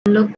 लोग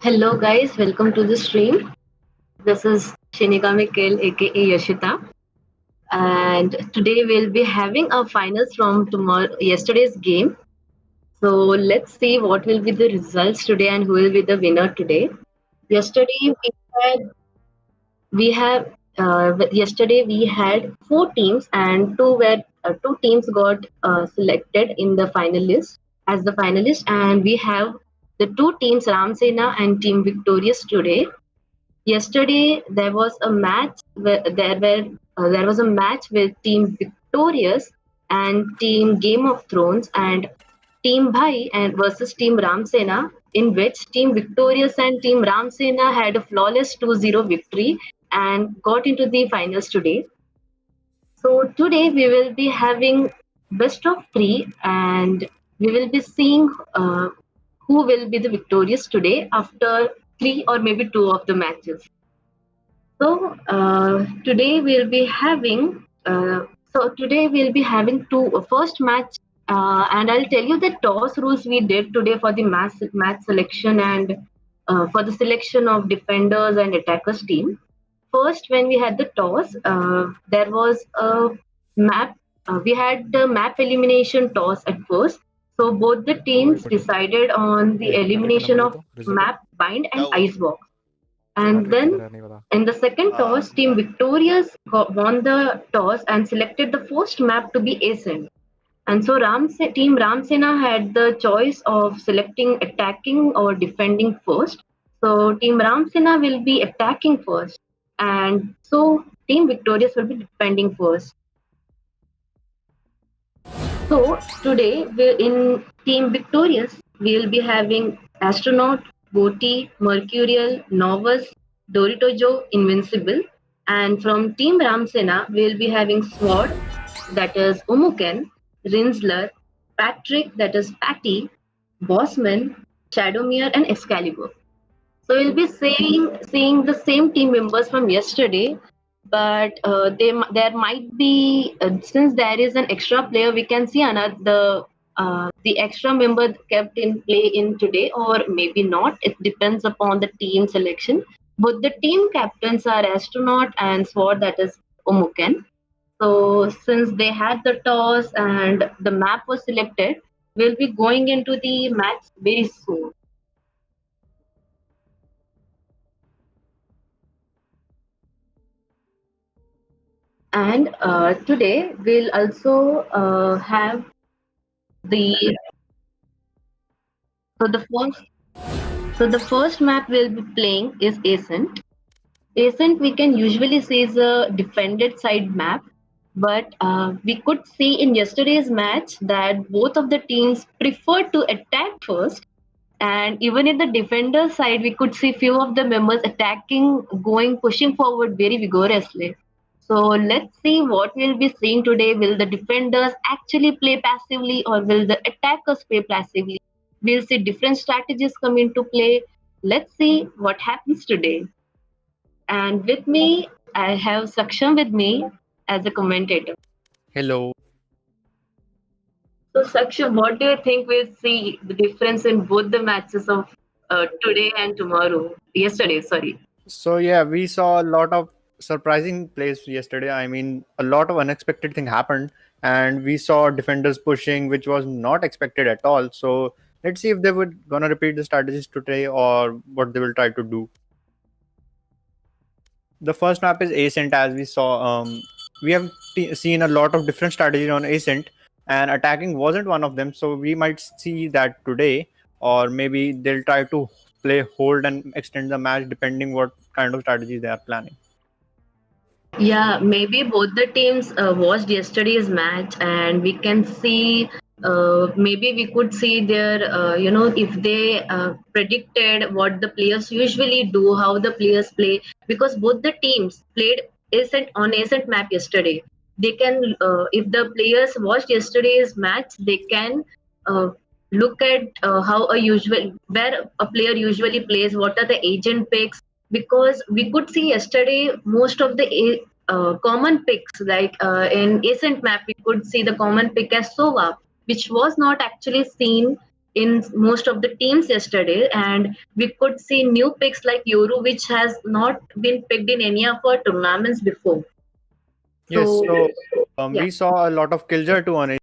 Hello guys, welcome to the stream. This is Shinika Mikkel, aka Yashita, and today we'll be having our finals from tomorrow yesterday's game. So let's see what will be the results today and who will be the winner today. Yesterday had we have yesterday we had four teams and two teams got selected in the finalist as the finalist, and we have the two teams Ramsena and Team Victorious today. Yesterday there was a match where there was a match with Team Victorious and Team Game of Thrones and Team Bhai and versus Team Ramsena, in which Team Victorious and Team Ramsena had a flawless 2-0 victory and got into the finals today. So today we will be having best of three, and we will be seeing who will be the victorious today after three or maybe two of the matches. So today we'll be having two first match, and I'll tell you the toss rules we did today for the match selection and for the selection of defenders and attackers team. First, when we had the toss, there was a map. We had the map elimination toss at first. So both the teams decided on the elimination of map bind and icebox. And then in the second toss, Team Victorious won the toss and selected the first map to be Ascent. And so Team Ramsena had the choice of selecting attacking or defending first. So Team Ramsena will be attacking first. And so Team Victorious will be defending first. So today in Team Victorious, we will be having Astronaut, Boti, Mercurial, Novus, Doritojo, Invincible. And from Team Ramsena, we will be having Sword, that is Umuken, Rinsler, Patrick, that is Patty, Bossman, Shadowmere, and Excalibur. So we'll be seeing the same team members from yesterday, but there might be since there is an extra player, we can see another the extra member kept in play in today, or maybe not. It depends upon the team selection. Both the team captains are Astronaut and Sword, that is Omuken. So since they had the toss and the map was selected, we'll be going into the match very soon. And today we'll also have the so the first map we'll be playing is Ascent. Ascent we can usually say is a defended side map, but we could see in yesterday's match that both of the teams preferred to attack first. And even in the defender side, we could see few of the members attacking, pushing forward very vigorously. So let's see what we'll be seeing today. Will the defenders actually play passively or will the attackers play passively? We'll see different strategies come into play. Let's see what happens today. And with me, I have Saksham with me as a commentator. Hello. So, Saksham, what do you think we'll see the difference in both the matches of today and tomorrow? Yesterday, sorry. So yeah, we saw a lot of surprising plays yesterday. I mean, a lot of unexpected thing happened, and we saw defenders pushing, which was not expected at all. So let's see if they would gonna repeat the strategies today or what they will try to do. The first map is Ascent, as we saw. We have seen a lot of different strategies on Ascent, and attacking wasn't one of them. So we might see that today, or maybe they'll try to play hold and extend the match depending what kind of strategy they are planning. Yeah, maybe both the teams watched yesterday's match, and we can see. Maybe we could see their, if they predicted what the players usually do, how the players play, because both the teams played Ascent map yesterday. They can, if the players watched yesterday's match, they can look at how where a player usually plays, what are the agent picks, because we could see yesterday most of the common picks, like in Ascent map, we could see the common pick as Sova, which was not actually seen in most of the teams yesterday. And we could see new picks like Yoru, which has not been picked in any of our tournaments before. Yes, so Yeah. we saw a lot of Killjoy too on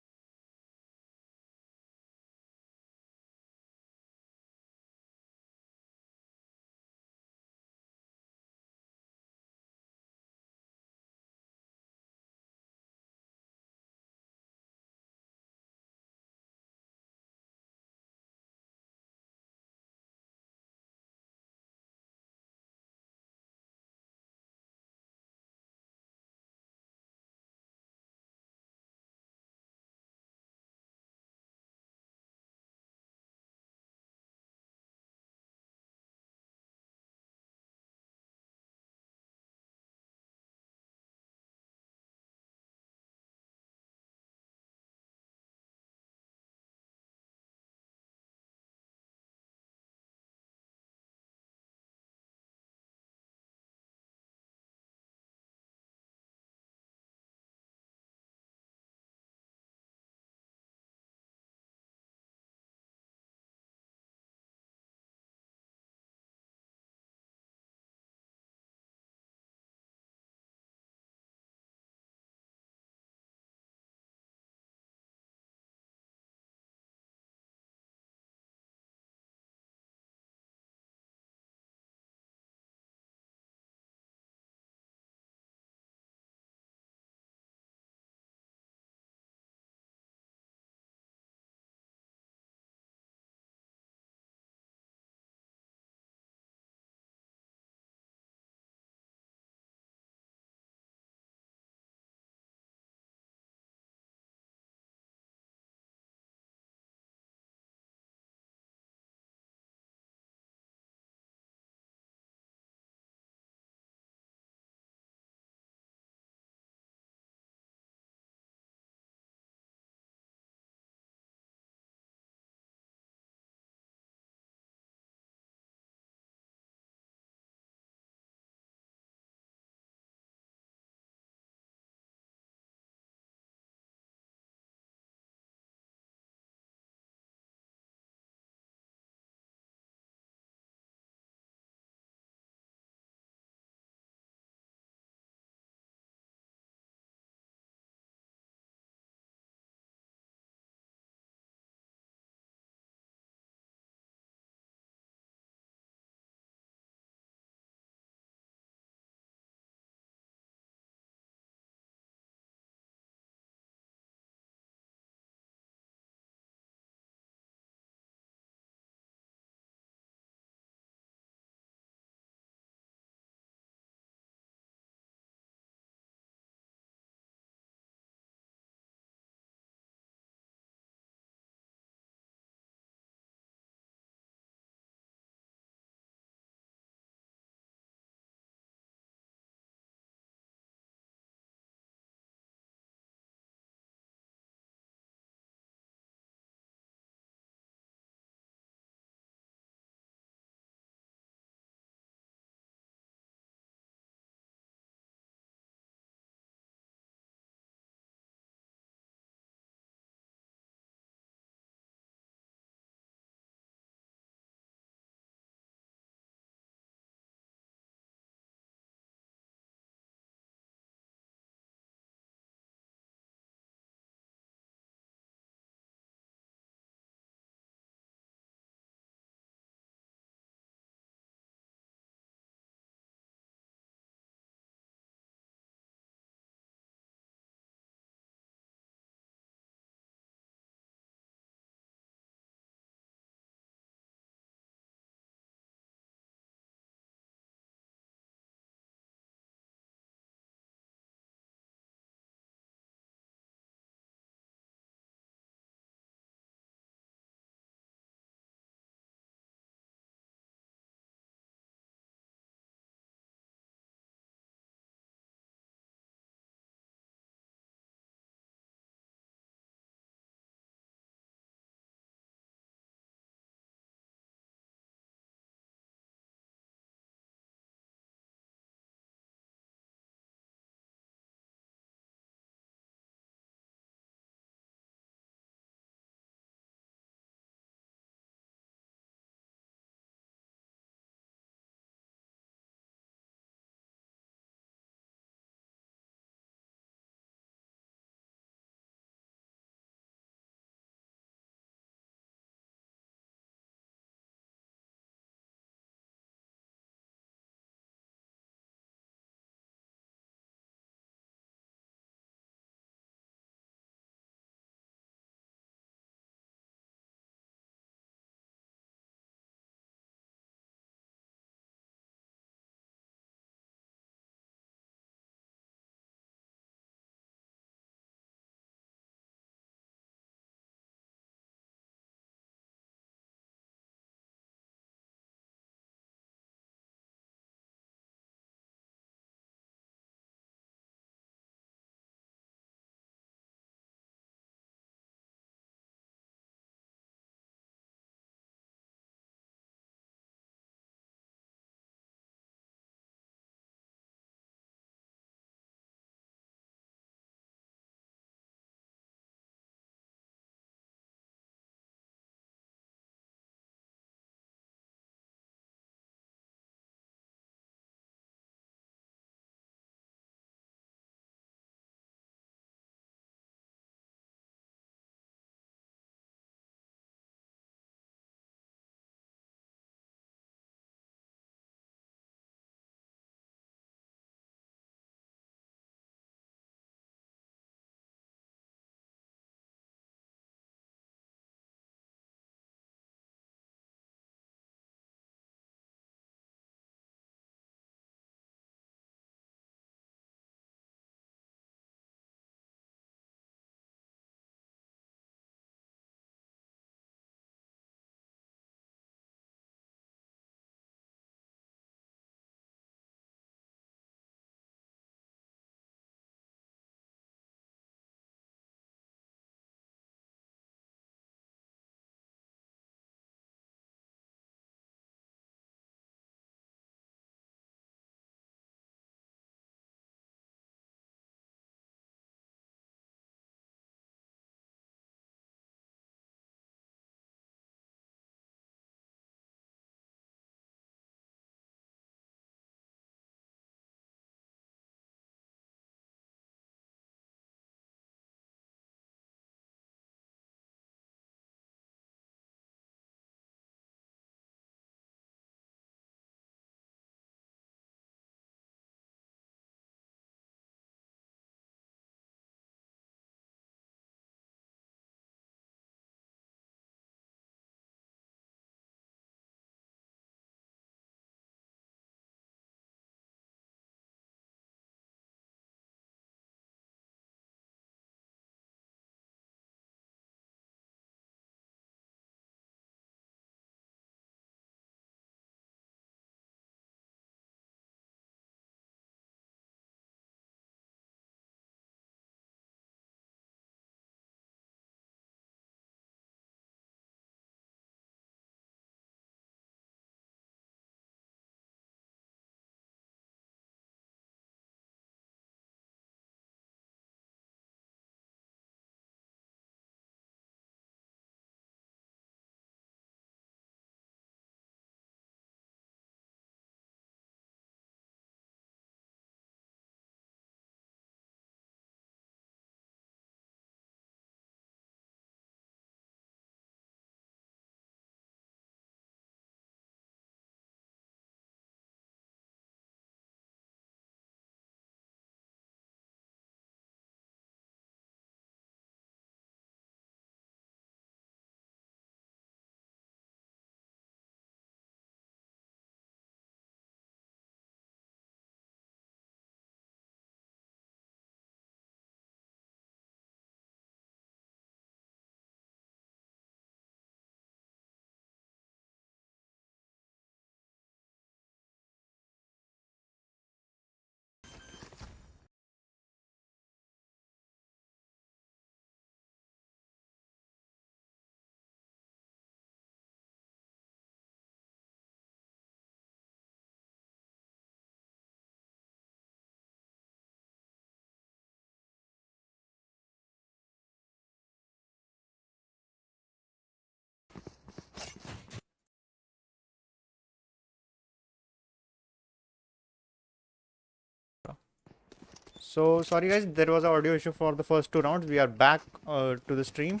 So sorry guys, there was an audio issue for the first 2 rounds. We are back to the stream.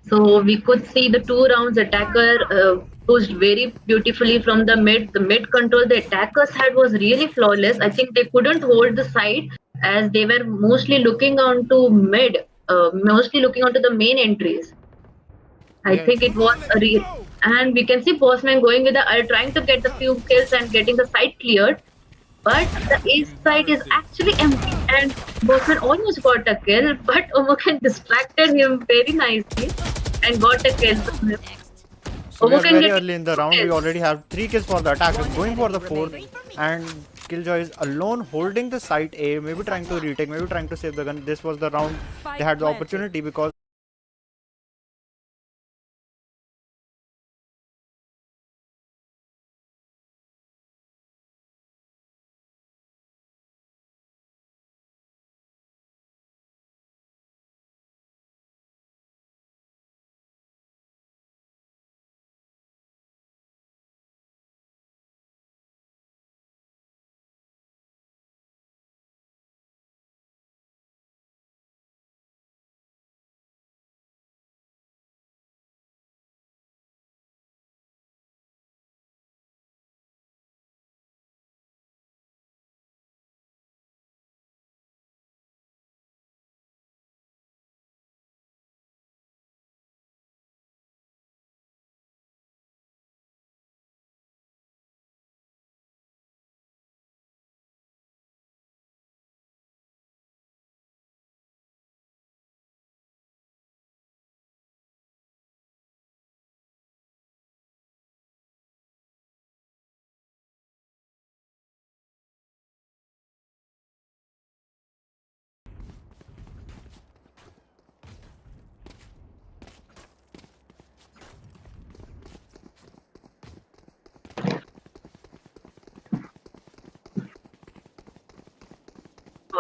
So we could see the 2 rounds attacker pushed very beautifully from the mid. The mid control the attackers had was really flawless. I think they couldn't hold the side as they were mostly looking onto mid, mostly looking onto the main entries. I Yeah. think it was a real, and we can see Postman going with the trying to get the few kills and getting the site cleared. But the ace side is actually empty, and Bosman almost got a kill, but Omokan distracted him very nicely and got a kill from him. So we are Omokan very getting early in the round. We already have 3 kills for the attackers, going for the 4th, and Killjoy is alone holding the site A, maybe trying to retake, maybe trying to save the gun. This was the round they had the opportunity because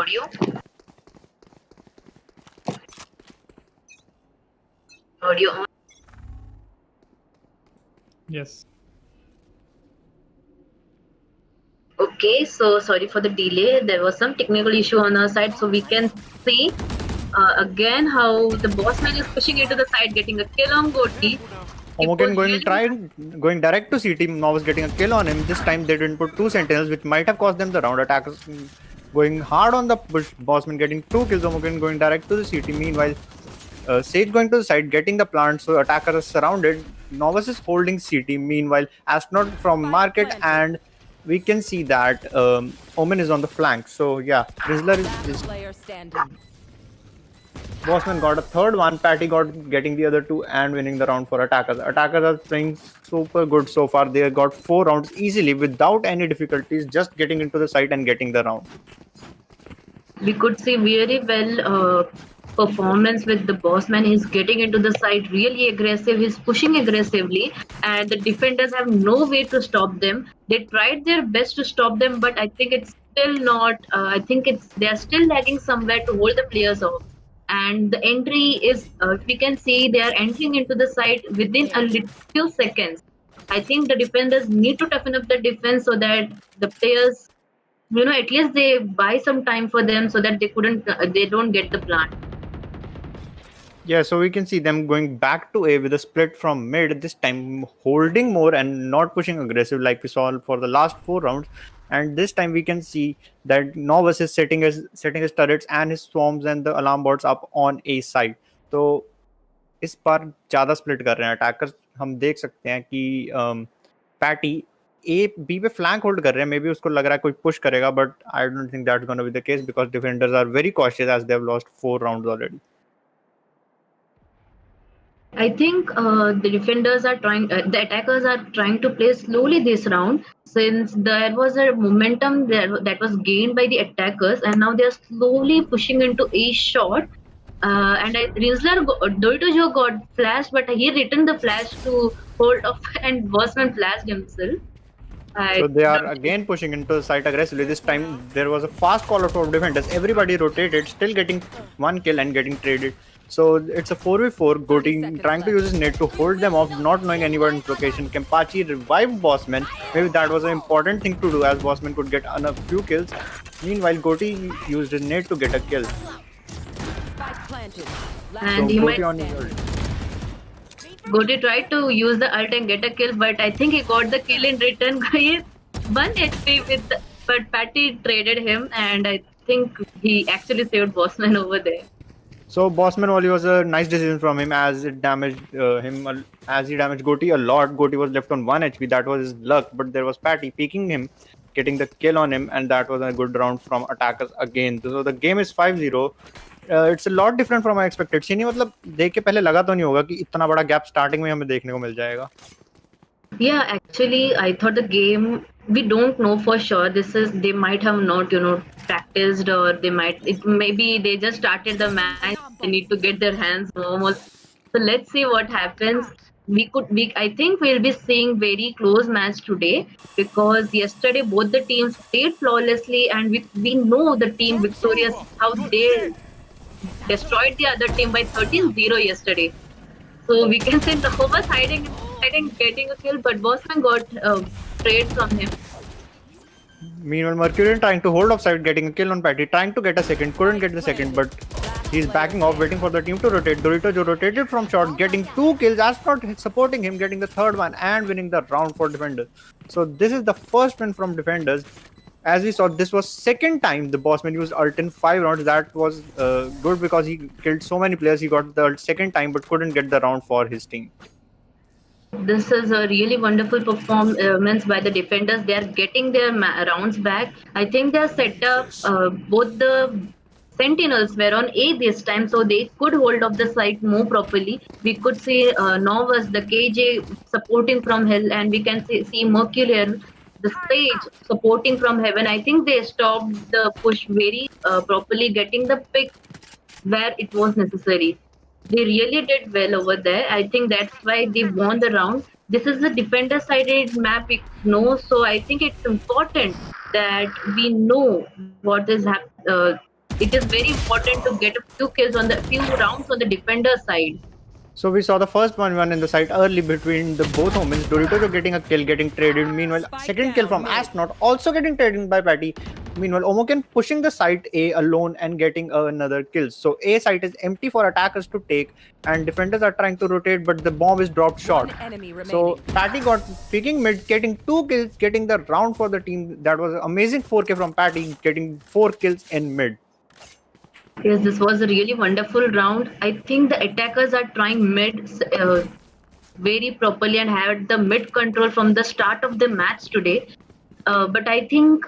audio. Audio on. Yes. Okay, so sorry for the delay. There was some technical issue on our side, so we can see again how the bossman is pushing into the side, getting a kill on Goti. Homogen going direct to CT. Now was getting a kill on him. This time they didn't put 2 sentinels, which might have cost them the round. Attackers going hard on the push. Bossman getting 2 kills. Homogen going direct to the CT. Meanwhile, Sage going to the side, getting the plant. So attacker is surrounded. Novice is holding CT. Meanwhile, Astronaut from market, and we can see that Omen is on the flank. So yeah, Rizzler is Player standing. Bossman got a 3rd one, Patty got getting the other 2 and winning the round for attackers. Attackers are playing super good so far. They got 4 rounds easily without any difficulties, just getting into the site and getting the round. We could see very well performance with the bossman. He's getting into the site really aggressive. He's pushing aggressively, and the defenders have no way to stop them. They tried their best to stop them, but I think it's still not. I think they are still lagging somewhere to hold the players off. And the entry is, if we can see, they are entering into the site within a few seconds. I think the defenders need to toughen up the defense so that the players, at least they buy some time for them so that they don't get the plant. Yeah, so we can see them going back to A with a split from mid, this time holding more and not pushing aggressive like we saw for the last 4 rounds. And this time we can see that Novice is setting his turrets and his swarms and the alarm bots up on A side. तो इस बार ज़्यादा split कर रहे हैं attackers. हम देख सकते हैं कि पैटी ए बी पे फ्लैंक होल्ड कर रहे हैं. मे बी उसको लग रहा है कोई पुश करेगा, but I don't think that's gonna be the case because defenders are very cautious as they have lost 4 rounds already. I think the attackers are trying to play slowly this round since there was a momentum there that was gained by the attackers, and now they are slowly pushing into a shot. And Rizzler, Doito got flashed, but he returned the flash to hold off, and Bossman flashed himself. So they are again pushing into the site aggressively. This time there was a fast call out for defenders. Everybody rotated, still getting 1 kill and getting traded. So it's a 4v4. 30 Goti seconds trying to left. use his net to hold them off, not knowing anyone's location. Kempachi revived Bossman. Maybe that was an important thing to do, as Bossman could get a few kills. Meanwhile, Goti used his net to get a kill. Spike planted. And So he might Goti on his ult. Goti tried to use the ult and get a kill, but I think he got the kill in return. He is 1 HP with but Patty traded him, and I think he actually saved Bossman over there. So Bossman only was a nice decision from him, as it damaged him, as he damaged Goti a lot. Goti was left on 1 HP. That was his luck, but there was Patty peeking him, getting the kill on him, and that was a good round from attackers again. So the game is 5-0. It's a lot different from I expected. Shani मतलब देख के पहले लगा तो नहीं होगा कि इतना बड़ा गैप स्टार्टिंग में हमें देखने को मिल जाएगा. Yeah, actually, I thought the game, we don't know for sure. This is, they might have not, practiced, or they might, it maybe they just started the match. They need to get their hands warm. So let's see what happens. I think we'll be seeing very close match today, because yesterday both the teams played flawlessly, and we know the team victorious, how they destroyed the other team by 13-0 yesterday. So we can say Nova was hiding getting a kill, but Bossman got trade from him. Meanwhile, Mercurian trying to hold offside, getting a kill on Patty, trying to get a second, couldn't get the second, but he's backing off, waiting for the team to rotate. Dorito Jo rotated from short, getting 2 kills, Astronaut supporting him, getting the third one, and winning the round for Defenders. So this is the first win from Defenders. As we saw, this was second time the Bossman used ult in 5 rounds. That was good, because he killed so many players. He got the ult second time, but couldn't get the round for his team. This is a really wonderful performance by the Defenders. They are getting their rounds back. I think they are set up. Both the Sentinels were on A this time, so they could hold up the site more properly. We could see Novus, the KJ, supporting from hell, and we can see Mercurial, the stage, supporting from heaven. I think they stopped the push very properly, getting the pick where it was necessary. They really did well over there. I think that's why they won the round. This is the defender-sided map, we know, so I think it's important that we know what is happening. It is very important to get a few kills on the few rounds on the defender side. So we saw the first 1-1 in the site early between the both Omens. Dorito getting a kill, getting traded. Meanwhile, second kill from Astronaut, also getting traded by Patty. Meanwhile, Omoken pushing the site A alone and getting another kill. So A site is empty for attackers to take, and defenders are trying to rotate, but the bomb is dropped short. So Patty got picking mid, getting 2 kills, getting the round for the team. That was an amazing 4K from Patty, getting 4 kills in mid. Yes, this was a really wonderful round. I think the attackers are trying mid very properly and had the mid control from the start of the match today. But I think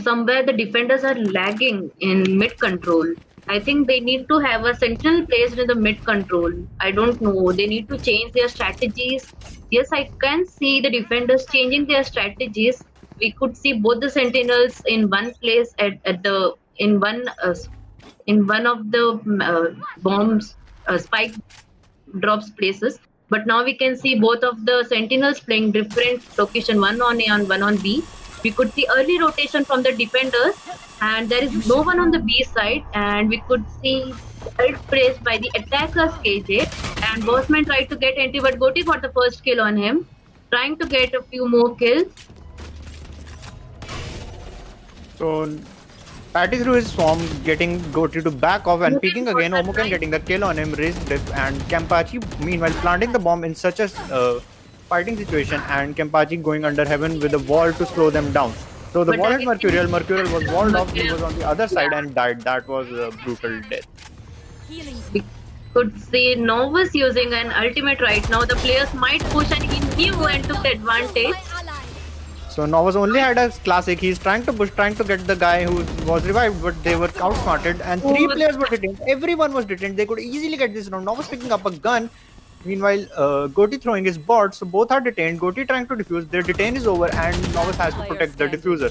somewhere the defenders are lagging in mid control. I think they need to have a sentinel placed in the mid control. I don't know. They need to change their strategies. Yes, I can see the defenders changing their strategies. We could see both the sentinels in one place in one of the bombs spike drops places. But now we can see both of the sentinels playing different location, one on A and one on B. We could see early rotation from the defenders, and there is no one on the B side, and we could see ult placed by the attackers KJ, and Bossman tried to get entry, but Goti got the first kill on him, trying to get a few more kills. So Patty through his swarm, getting Goti to back off and peeking again. Omoken getting the kill on him, raised diff, and Kempachi meanwhile planting the bomb in such a fighting situation, and Kempachi going under heaven with a wall to slow them down. So the wall hit Mercurial. Mercurial was walled off. He was on the other side and died. That was a brutal death. We could see Novus using an ultimate right now. The players might push, and he knew and took the advantage. So Novus only had a classic. He's trying to push, trying to get the guy who was revived, but they were outsmarted, and 3 players were detained. Everyone was detained. They could easily get this round. Novus picking up a gun. Meanwhile, Goti throwing his bot, so both are detained. Goti trying to defuse. Their detain is over, and Novus has to protect the diffuser.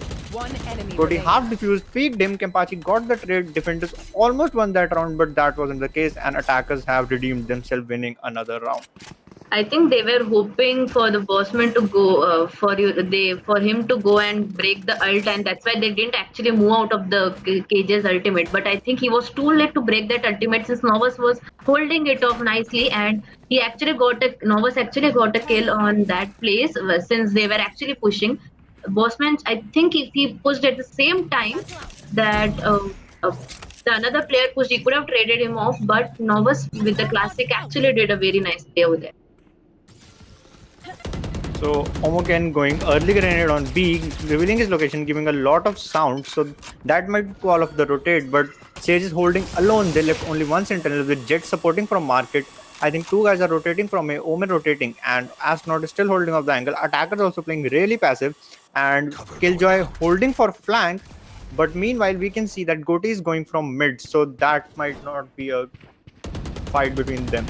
Goti half defused, peeked him. Kempachi got the trade. Defenders almost won that round, but that wasn't the case, and attackers have redeemed themselves, winning another round. I think they were hoping for the bossman to go for him to go and break the ult, and that's why they didn't actually move out of the cage's ultimate. But I think he was too late to break that ultimate since Novus was holding it off nicely, and Novus actually got a kill on that place since they were actually pushing. Bossman, I think if he pushed at the same time that the another player pushed, he could have traded him off. But Novus with the classic actually did a very nice play over there. So Omoken going early grenade on B, revealing his location, giving a lot of sound. So that might call off the rotate, but Sage is holding alone. They left only one sentinel with Jet supporting from market. I think two guys are rotating from A, Omen rotating, and Astronaut is still holding off the angle. Attackers also playing really passive, and Killjoy holding for flank. But meanwhile, we can see that Goatee is going from mid, so that might not be a fight between them.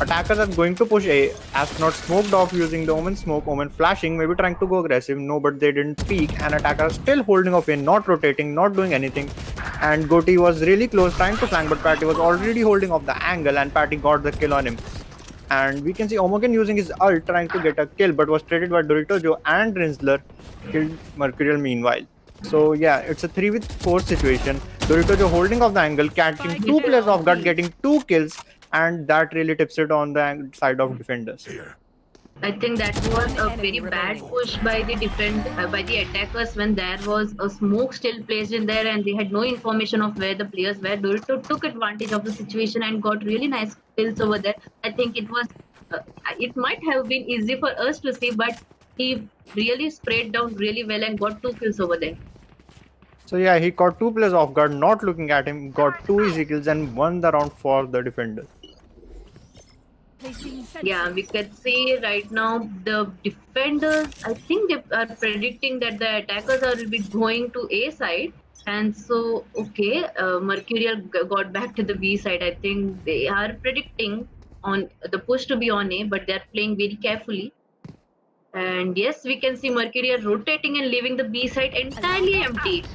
Attackers are going to push A. Astronaut smoked off using the Omen smoke, Omen flashing, maybe trying to go aggressive. No, but they didn't peek. And Attacker still holding off A, not rotating, not doing anything. And Goatee was really close, trying to flank, but Patty was already holding off the angle, and Patty got the kill on him. And we can see Omogen using his ult, trying to get a kill, but was traded by Dorito and Rinsler, killed Mercurial meanwhile. So yeah, it's a 3v4 situation. Dorito holding off the angle, catching two players off guard, getting 2 kills, and that really tips it on the side of defenders. I think that was a very bad push by the attackers when there was a smoke still placed in there and they had no information of where the players were. Dorito took advantage of the situation and got really nice kills over there. I think it might have been easy for us to see, but he really sprayed down really well and got 2 kills over there. So yeah, he caught 2 players off guard, not looking at him, got 2 easy kills and won the round for the defender. Yeah, we can see right now the defenders, I think they are predicting that the attackers will be going to A side. And so, okay, Mercurial got back to the B side. I think they are predicting on the push to be on A, but they're playing very carefully. And yes, we can see Mercurial rotating and leaving the B side entirely empty.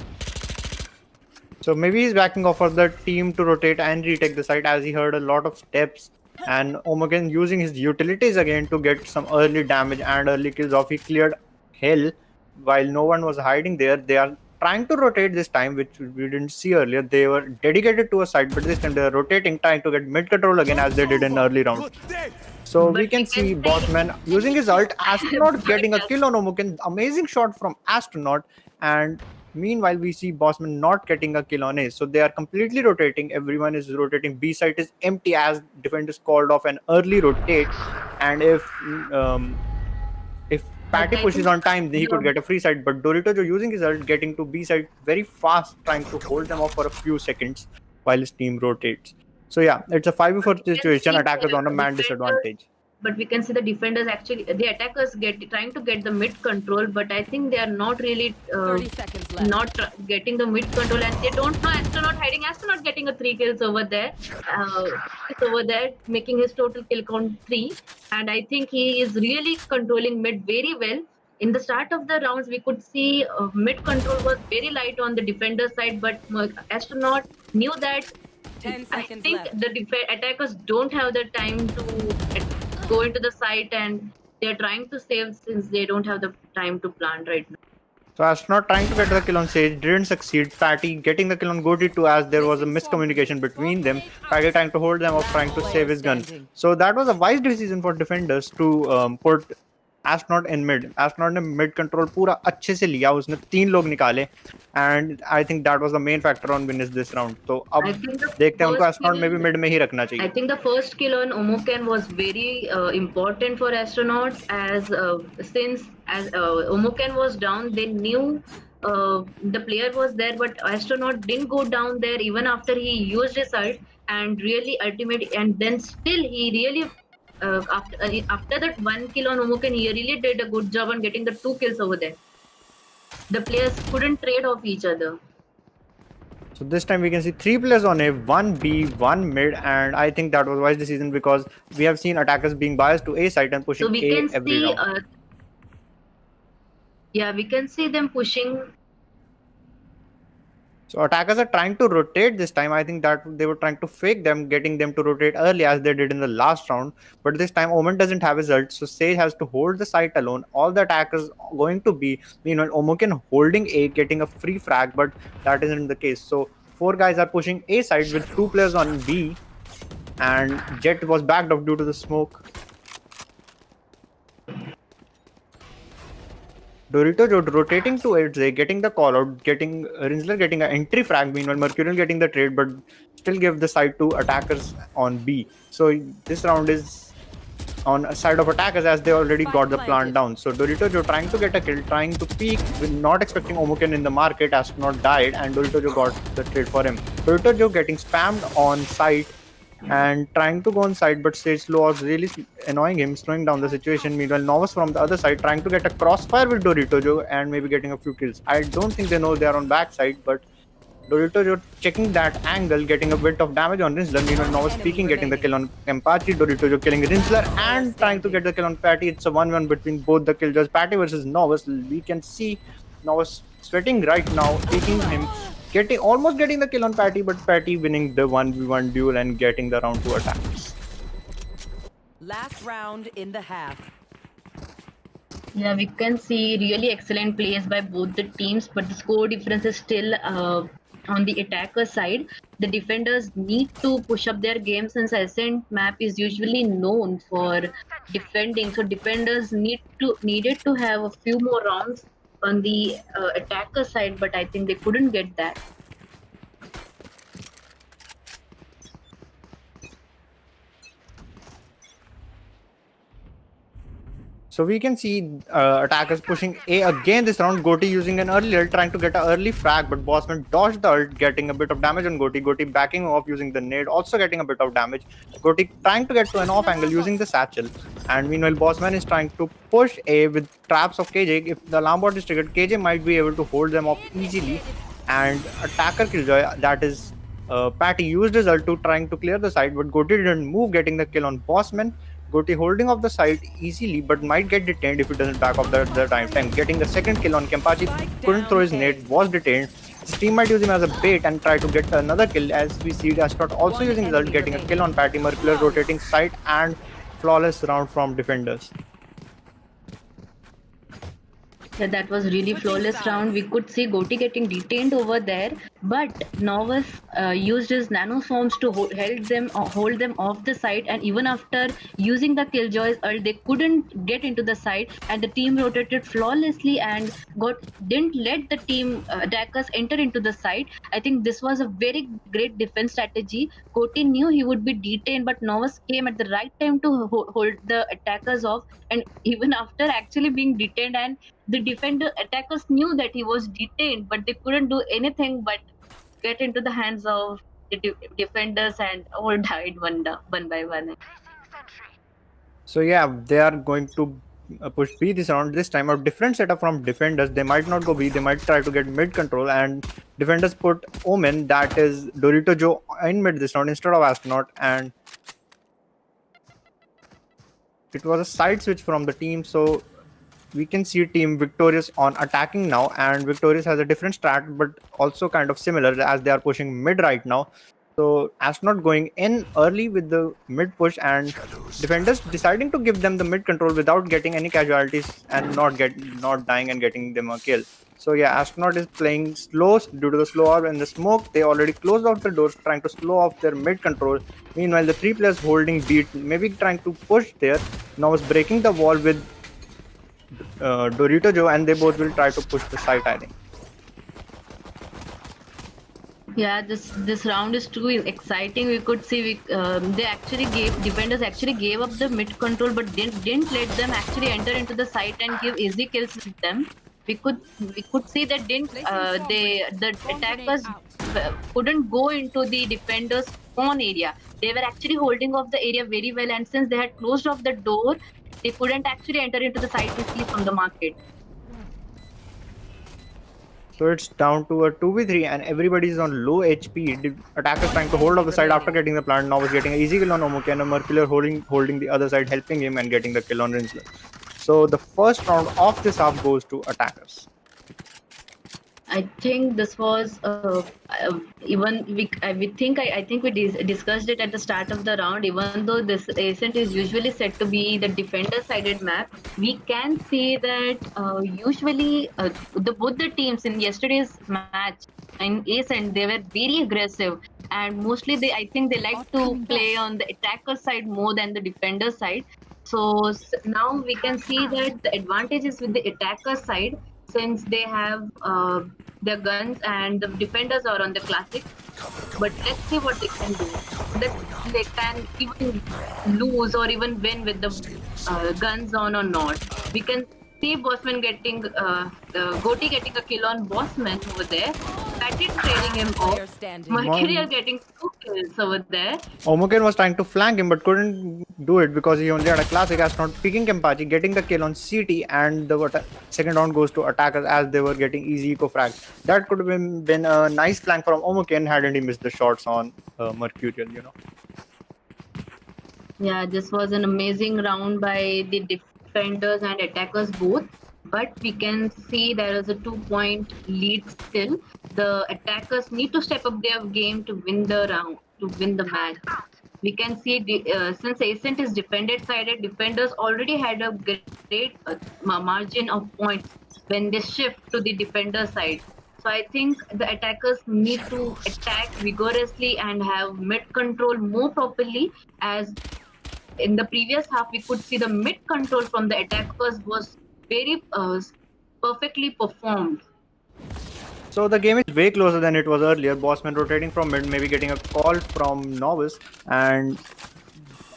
So maybe he's backing off for the team to rotate and retake the site, as he heard a lot of steps. And Omogen using his utilities again to get some early damage and early kills off. He cleared hell while no one was hiding there. They are trying to rotate this time, which we didn't see earlier. They were dedicated to a site, but this time they are rotating, trying to get mid control again as they did in early round. So we can see Bossman using his ult, Astronaut getting a kill on Omogen. Amazing shot from Astronaut, and meanwhile, we see Bossman not getting a kill on A. So they are completely rotating. Everyone is rotating. B site is empty as defenders called off an early rotate. And if Patty pushes on time, he could get a free side. But Dorito using his ult, getting to B side very fast, trying to hold them off for a few seconds while his team rotates. So yeah, it's a 5v4 situation. Attackers on a man disadvantage. But we can see the defenders actually, the attackers trying to get the mid control, but I think they are not really 30 seconds left. not getting the mid control, and they don't know Astronaut hiding. Astronaut getting a 3 kills over there, making his total kill count 3, and I think he is really controlling mid very well. In the start of the rounds, we could see mid control was very light on the defender side, but Astronaut knew that. 10 I seconds think left. the attackers don't have the time to go into the site, and they're trying to save since they don't have the time to plant right now. So Astronaut trying to get the kill on Sage didn't succeed. Patty getting the kill on Goatee too, as there was a miscommunication between them. Patty trying to hold them off, trying to save his gun. So that was a wise decision for defenders to put Astronaut in mid. Astronaut ने mid control पूरा अच्छे से लिया, उसने 3 लोग निकाले, and I think that was the main factor on winners this round. तो अब देखते हैं उनको Astronaut में भी mid में ही रखना चाहिए. I think the first kill on Omoken was very important for Astronaut, as since Omoken was down, they knew the player was there, but Astronaut didn't go down there even after he used his ult and really ultimate, and then still he really after that 1 kill on Omoken, he really did a good job on getting the 2 kills over there. The players couldn't trade off each other. So this time we can see 3 players on A, 1 B, 1 mid, and I think that was wise decision because we have seen attackers being biased to A side and pushing so we A can every see, round. Yeah, we can see them pushing. So attackers are trying to rotate this time. I think that they were trying to fake them, getting them to rotate early as they did in the last round. But this time Omen doesn't have his ult, so Sage has to hold the site alone. All the attackers going to be, meanwhile, Omoken holding A, getting a free frag, but that isn't the case. So 4 guys are pushing A side with 2 players on B, and Jet was backed off due to the smoke. Dorito rotating to 8, getting the call out, getting Rinsler getting an entry frag, meanwhile Mercurial getting the trade, but still give the side to attackers on B. So this round is on a side of attackers as they already got the plant down. So Dorito trying to get a kill, trying to peek, with not expecting Omoken in the market. Astronaut died and Dorito got the trade for him. Dorito getting spammed on site and trying to go on side, but Sage Slow was really annoying him, slowing down the situation. Meanwhile, Novus from the other side trying to get a crossfire with Dorito and maybe getting a few kills. I don't think they know they are on backside, but Dorito checking that angle, getting a bit of damage on Rinsler. Meanwhile, Novus peeking, getting the kill on Kempachi. Dorito killing Rinsler and trying to get the kill on Patty. It's a 1-1 between both the killjoys. Patty versus Novus. We can see Novus sweating right now, taking him, almost getting the kill on Patty, but Patty winning the 1v1 duel and getting the round 2 attacks. Last round in the half. Yeah, we can see really excellent plays by both the teams, but the score difference is still on the attacker side. The defenders need to push up their game since Ascent map is usually known for defending. So defenders needed to have a few more rounds on the attacker side, but I think they couldn't get that. So we can see attackers pushing A again this round. Goatee using an early ult, trying to get an early frag, but Bossman dodged the ult, getting a bit of damage on Goatee. Goatee backing off using the nade, also getting a bit of damage. Goatee trying to get to an off angle using the satchel. And meanwhile, Bossman is trying to push A with traps of KJ. If the alarm bot is triggered, KJ might be able to hold them off easily. And attacker Killjoy, that is Patty, used his ult to trying to clear the side, but Goatee didn't move, getting the kill on Bossman. Goatee holding off the side easily, but might get detained if he doesn't back off the time. Getting the second kill on Kempachi, couldn't throw his nade, was detained. His team might use him as a bait and try to get another kill, as we see Astronaut also using his ult, getting a kill on Patty. Mercurial rotating side and flawless round from defenders. Yeah, that was really flawless round. We could see Goatee getting detained over there, but Novus used his nano forms to hold them off the site, and even after using the Killjoy's ult, they couldn't get into the site, and the team rotated flawlessly and didn't let the team attackers enter into the site. I think this was a very great defense strategy. Goatee knew he would be detained, but Novus came at the right time to hold the attackers off, and even after actually being detained, and the attackers knew that he was detained, but they couldn't do anything but get into the hands of the defenders, and all died one by one. So yeah, they are going to push B this round. This time a different setup from defenders. They might not go B, they might try to get mid control, and defenders put Omen, that is Dorito Joe, in mid this round instead of Astronaut, and it was a side switch from the team. So we can see team Victorious on attacking now, and Victorious has a different strat but also kind of similar as they are pushing mid right now. So Astronaut going in early with the mid push, and defenders deciding to give them the mid control without getting any casualties and not dying and getting them a kill. So yeah, Astronaut is playing slow due to the slow orb and the smoke. They already closed out the doors, trying to slow off their mid control. Meanwhile, the 3 players holding beat, maybe trying to push there. Now is breaking the wall with Dorito Joe, and they both will try to push the site, I think. Yeah, this round is too exciting. We could see defenders actually gave up the mid control, but didn't let them actually enter into the site and give easy kills with them. We could see that the attackers couldn't go into the defenders' spawn area. They were actually holding off the area very well, and since they had closed off the door, they couldn't actually enter into the site easily from the market. So it's down to a 2v3 and everybody is on low HP. Attackers trying to hold off the side after getting the plant. Now is getting an easy kill on Omoke, and a Mercurial holding the other side, helping him and getting the kill on Rinsler. So the first round of this half goes to attackers. I think this was even I think we discussed it at the start of the round. Even though this ascent is usually said to be the defender-sided map, we can see that usually the both the teams in yesterday's match in ascent they were very aggressive, and mostly I think they like to play on the attacker side more than the defender side. So now we can see that the advantage is with the attacker side since they have their guns and the defenders are on the classic. But let's see what they can do. That they can even lose or even win with the guns on or not. We can see Bossman getting Goti getting a kill on Bossman over there. Patrick trailing him off. Player standing. Mercurial getting 2 kills over there. Omoken was trying to flank him but couldn't do it because he only had a classic astronaut picking Kempachi, getting the kill on CT, and the second round goes to attackers as they were getting easy eco frag. That could have been a nice flank from Omoken hadn't he missed the shots on Mercurial, you know. Yeah, this was an amazing round by the defenders and attackers both. But we can see there is a 2-point lead still. The attackers need to step up their game to win the round, to win the match. We can see since Ascent is defended sided, defenders already had a great margin of points when they shift to the defender side. So I think the attackers need to attack vigorously and have mid control more properly, as in the previous half we could see the mid control from the attackers was very perfectly performed. So the game is way closer than it was earlier. Bossman rotating from mid, maybe getting a call from Novice, and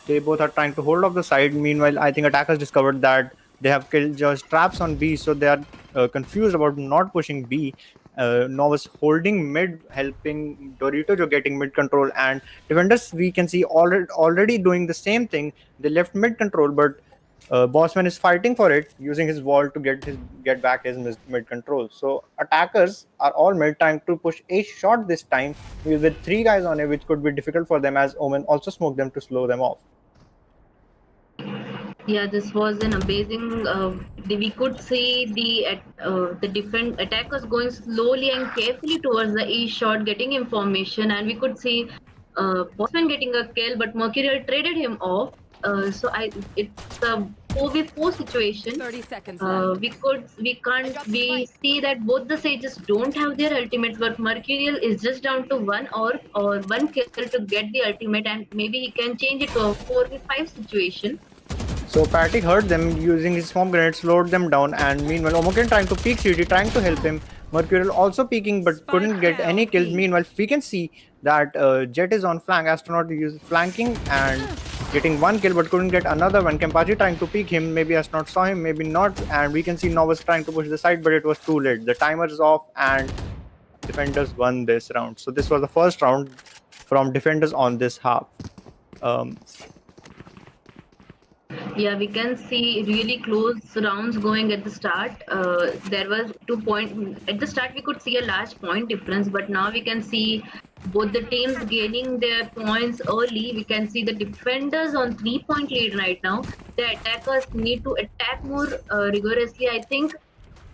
they both are trying to hold off the side. Meanwhile, I think attackers discovered that they have killed just traps on B, so they are confused about not pushing B. Novice holding mid, helping Dorito getting mid control, and defenders we can see already doing the same thing. They left mid control, but Bossman is fighting for it, using his wall to get back his mid control. So attackers are all mid, trying to push a shot this time with 3 guys on it, which could be difficult for them as Omen also smoked them to slow them off. Yeah, this was an amazing. We could see the different attackers going slowly and carefully towards the E shot, getting information, and we could see Bossman getting a kill, but Mercurial traded him off. It's a 4v4 situation. 30 seconds left. We see that both the sages don't have their ultimates, but Mercurial is just down to 1 or 1 kill to get the ultimate, and maybe he can change it to a 4v5 situation. So Patrick heard them using his swarm grenade, slowed them down, and meanwhile Omoken trying to peek CT, trying to help him. Mercurial also peeking but couldn't get any kills. Meanwhile, we can see that Jet is on flank. Astronaut is flanking and getting 1 kill but couldn't get another one. Kempachi trying to peek him, maybe Astronaut saw him, maybe not, and we can see Novice trying to push the side, but it was too late. The timer is off and defenders won this round. So this was the first round from defenders on this half. Yeah, we can see really close rounds going at the start. There was 2 points at the start. We could see a large point difference, but now we can see both the teams gaining their points early. We can see the defenders on 3-point lead right now. The attackers need to attack more rigorously. I think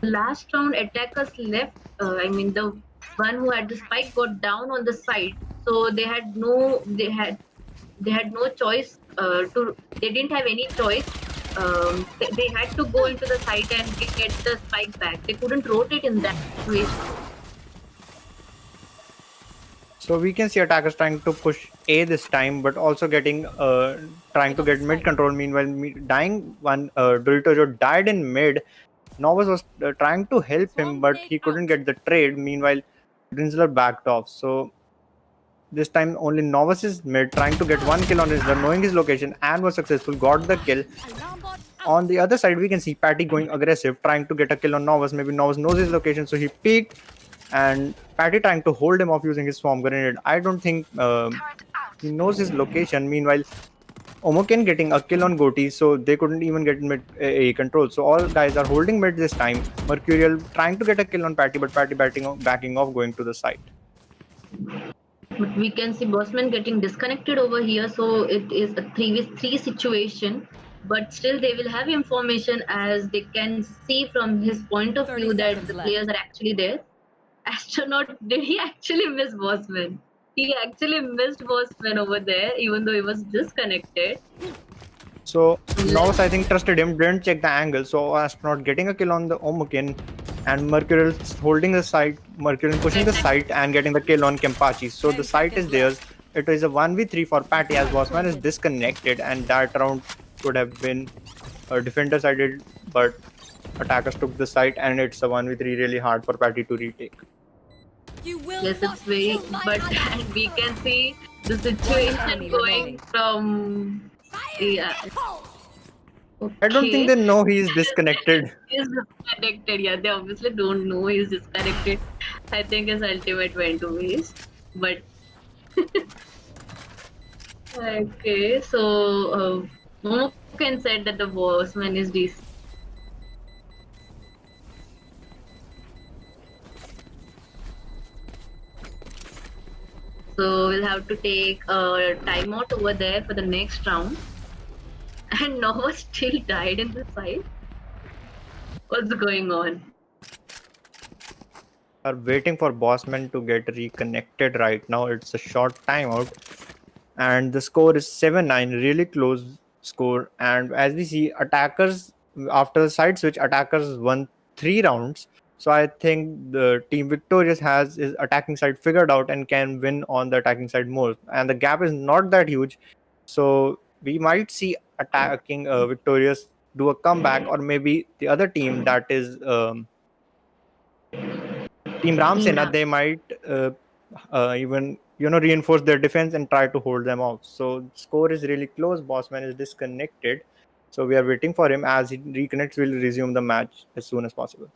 last round attackers left. The one who had the spike got down on the side, so they had no choice. They didn't have any choice. They had to go into the site and get the spike back. They couldn't rotate in that situation. So we can see attackers trying to push A this time, but also getting trying to get mid control. Meanwhile, dying one Dorito died in mid. Novice was trying to help him, but he couldn't get the trade. Meanwhile, Rinsler backed off. So this time only Novice is mid, trying to get 1 kill on Rinsler, knowing his location, and was successful, got the kill. On the other side, we can see Patty going aggressive, trying to get a kill on Novice. Maybe Novice knows his location, so he peeked, and Patty trying to hold him off using his swarm grenade. I don't think he knows his location. Meanwhile, Omoken getting a kill on Goti, so they couldn't even get mid A control. So all guys are holding mid this time. Mercurial trying to get a kill on Patty, but Patty backing off, going to the side. But we can see Bossman getting disconnected over here, so it is a 3v3 situation. But still, they will have information as they can see from his point of view that the players are actually there. Astronaut, did he actually miss Bossman? He actually missed Bossman over there, even though he was disconnected. So Novice, Let's I think, trusted him, didn't check the angle. So Astronaut getting a kill on the Omukin, and Mercurial holding the site, Mercurial pushing the site and getting the kill on Kempachi. So the 10 site is seconds theirs. left. It is a 1v3 for Patty as Bossman is disconnected, and that round could have been a defender sided, but attackers took the site, and it's a 1v3 really hard for Patty to retake. You will Yes, not it's very, kill my but ally. and we can see the One enemy situation going remaining. from, yeah, I don't think okay. they know he is disconnected. He's disconnected. Yeah, they obviously don't know he's disconnected. I think his ultimate went to waste. But okay, so Momoken said that the bossman is DC. So we'll have to take a timeout over there for the next round. And Nova still died in the fight. What's going on? Are waiting for Bossman to get reconnected right now. It's a short timeout, and the score is 7-9, really close score. And as we see, attackers after the side switch, attackers won 3 rounds. So I think the team victorious has his attacking side figured out and can win on the attacking side more. And the gap is not that huge, so we might see attacking victorious do a comeback, or maybe the other team, that is Team Team Ramsena, Ram. they might even reinforce their defense and try to hold them off. So score is really close. Bossman is disconnected, so we are waiting for him. As he reconnects, we'll resume the match as soon as possible.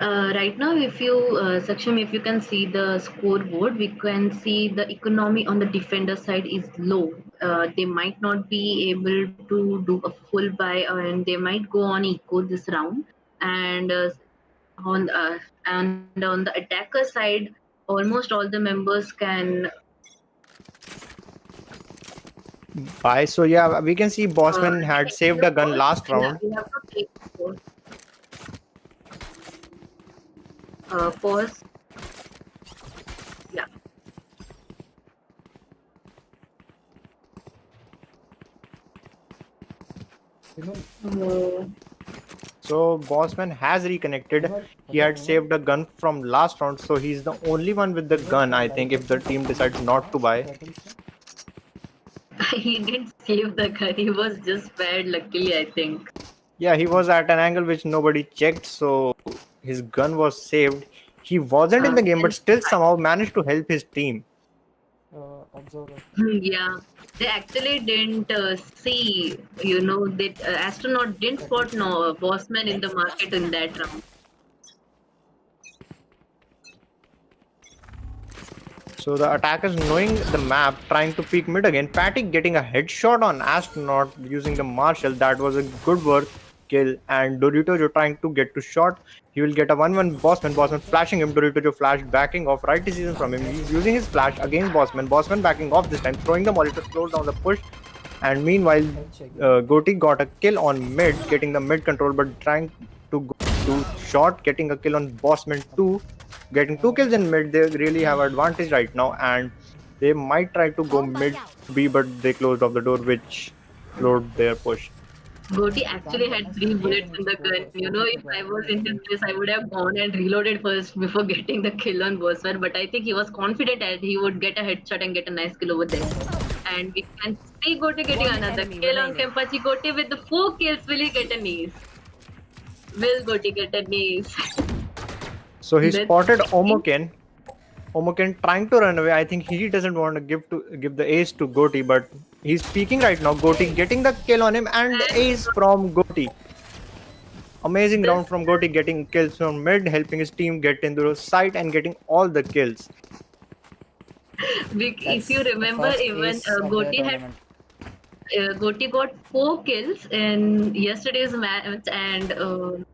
Right now, if you Saksham, if you can see the scoreboard, we can see the economy on the defender side is low. They might not be able to do a full buy, and they might go on eco this round. And on the attacker side, almost all the members can. Bye. So yeah, we can see Bossman had Take saved the a gun first. last Yeah, round. we have to take the pause. Yeah. Uh, So Bossman has reconnected. He had saved a gun from last round, so he's the only one with the gun, I think, if the team decides not to buy. he didn't save the gun. He was just spared, luckily, I think. Yeah, he was at an angle which nobody checked, so his gun was saved. He wasn't in the game, but still somehow managed to help his team. Yeah, they actually didn't see, that astronaut didn't spot no bossman in the market in that round. So the attackers, knowing the map, trying to peek mid again. Patty getting a headshot on Astronaut using the Marshall. That was a good work kill. And Dorito trying to get to shot. He will get a 1-1 Bossman. Bossman flashing him. Dorito flash backing off. Right decision from him. He's using his flash against Bossman. Bossman backing off this time, throwing the molly to slow down the push. And meanwhile, Goti got a kill on mid, getting the mid control, but trying to go to short, getting a kill on Bossman too. Getting 2 kills in mid, they really have advantage right now, and they might try to go mid B, but they closed off the door, which slowed their push. Goti actually had 3 bullets in the gun. If I was in his place, I would have gone and reloaded first before getting the kill on bossman. But I think he was confident that he would get a headshot and get a nice kill over there. And we can see Goti getting One another enemy kill on remaining. Kempachi. Goti with the 4 kills. Will he get an ace? Will Goti get an ace? So he Let's spotted see. Omoken. Omoken trying to run away. I think he doesn't want to give the ace to Goti, but he's peeking right now. Goti getting the kill on him, and the ace from Goti. Amazing This round from Goti, getting kills from mid, helping his team get into the site and getting all the kills. if you remember, even Goti got 4 kills in yesterday's match, and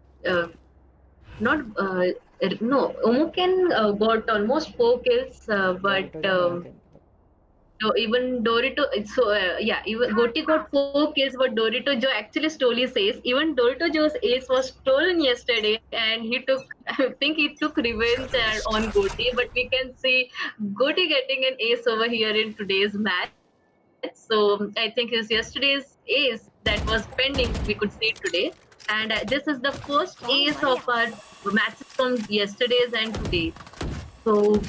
not no Omoken got almost 4 kills, but Even Dorito, even Goti got 4 kills, but Dorito Joe actually stole his ace. Even Dorito Joe's ace was stolen yesterday, and he took, I think he took revenge on Goti. But we can see Goti getting an ace over here in today's match. So I think his yesterday's ace that was pending, we could see today. And this is the first ace of our matches from yesterday's and today. So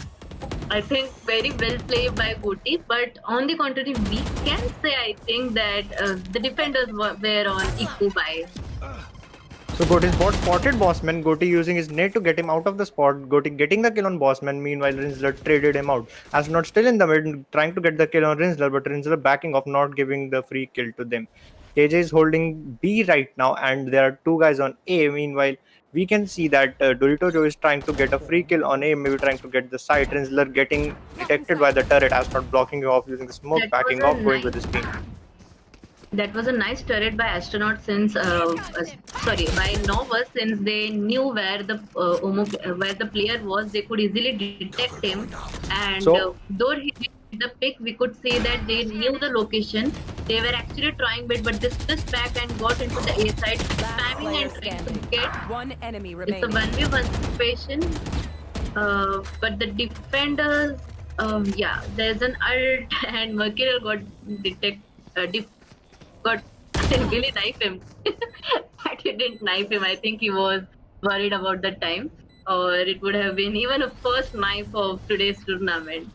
I think very well played by Goti, but on the contrary, we can say I think that the defenders were on equal by. So Goti's bot spotted Bossman, Goti using his nade to get him out of the spot, Goti getting the kill on Bossman, meanwhile Rinsler traded him out. Astronaut still in the mid, trying to get the kill on Rinsler, but Rinsler backing off, not giving the free kill to them. KJ is holding B right now, and there are two guys on A. Meanwhile, we can see that Dorito Joe is trying to get a free kill on A, maybe trying to get the side. Rinsler getting detected by the turret, Astronaut blocking off using the smoke, backing off, going with his team. That was a nice turret by Astronaut by Novus, since they knew where where the player was. They could easily detect him, and though he did the pick, we could say that they knew the location. They were actually trying but they stepped back and got into the A side, spamming and trying to get. One enemy It's remaining. a 1v1 situation, but the defenders, there's an ult and Mercurial got got didn't really knife him. But he didn't knife him. I think he was worried about the time, or it would have been even a first knife of today's tournament.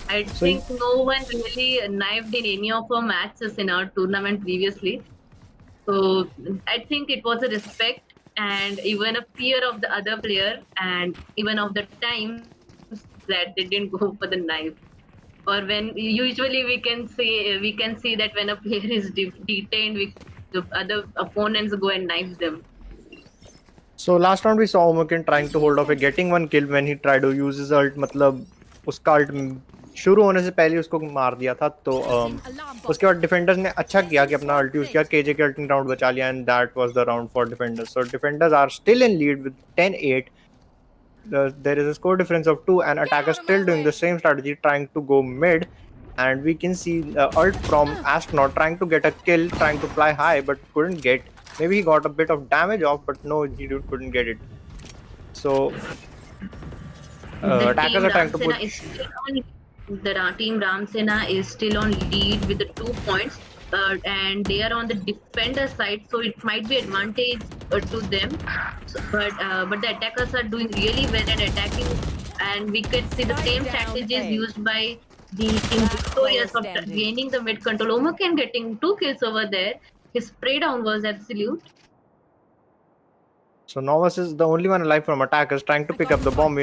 I think no one really knifed in any of our matches in our tournament previously. So I think it was a respect and even a fear of the other player, and even of the times that they didn't go for the knife. Or when usually we can see that when a player is detained, the other opponents go and knife them. So last round we saw Omokin trying to hold off getting one kill when he tried to use his ult. मतलब उसका ult शुरू होने से पहले उसको मार दिया था. तो उसके बाद डिफेंडर्स ने अच्छा किया कि अपना ult यूज किया. केजे के अल्टिंग राउंड बचा लिया, and that was the round for defenders. So defenders are still in lead with 10-8. There is a score difference of 2, and attackers still doing the same strategy, trying to go mid. And we can see ult from Astronaut trying to get a kill, trying to fly high but couldn't get. Maybe he got a bit of damage off, but no, he couldn't get it. So attackers are trying to push. The team Ramsena is still on lead with the 2 points, and they are on the defender side, so it might be advantage to them. But the attackers are doing really well at attacking, and we could see the same strategies used by the team Victorious of gaining the mid control. Omoken getting 2 kills over there. His spray down was absolute. So Novus is the only one alive from attackers, trying to pick up the bomb,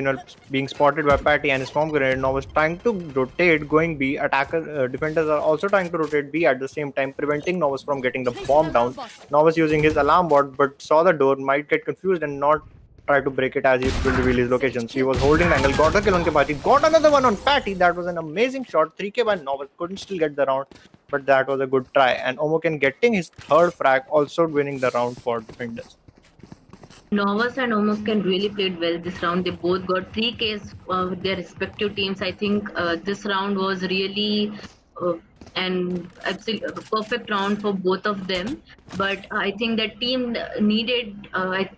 being spotted by Patty and his bomb grenade. Novus trying to rotate, going B. Defenders are also trying to rotate B at the same time, preventing Novus from getting the bomb down. Novus using his alarm bot, but saw the door, might get confused and not try to break it as he will reveal his location. So he was holding the angle, got the kill on Patty, got another one on Patty. That was an amazing shot. 3k by Novus, couldn't still get the round, but that was a good try. And Omoken getting his third frag, also winning the round for defenders. Novus and Omoken really played well this round. They both got 3Ks with their respective teams. I think this round was really an perfect round for both of them. But I think that team needed,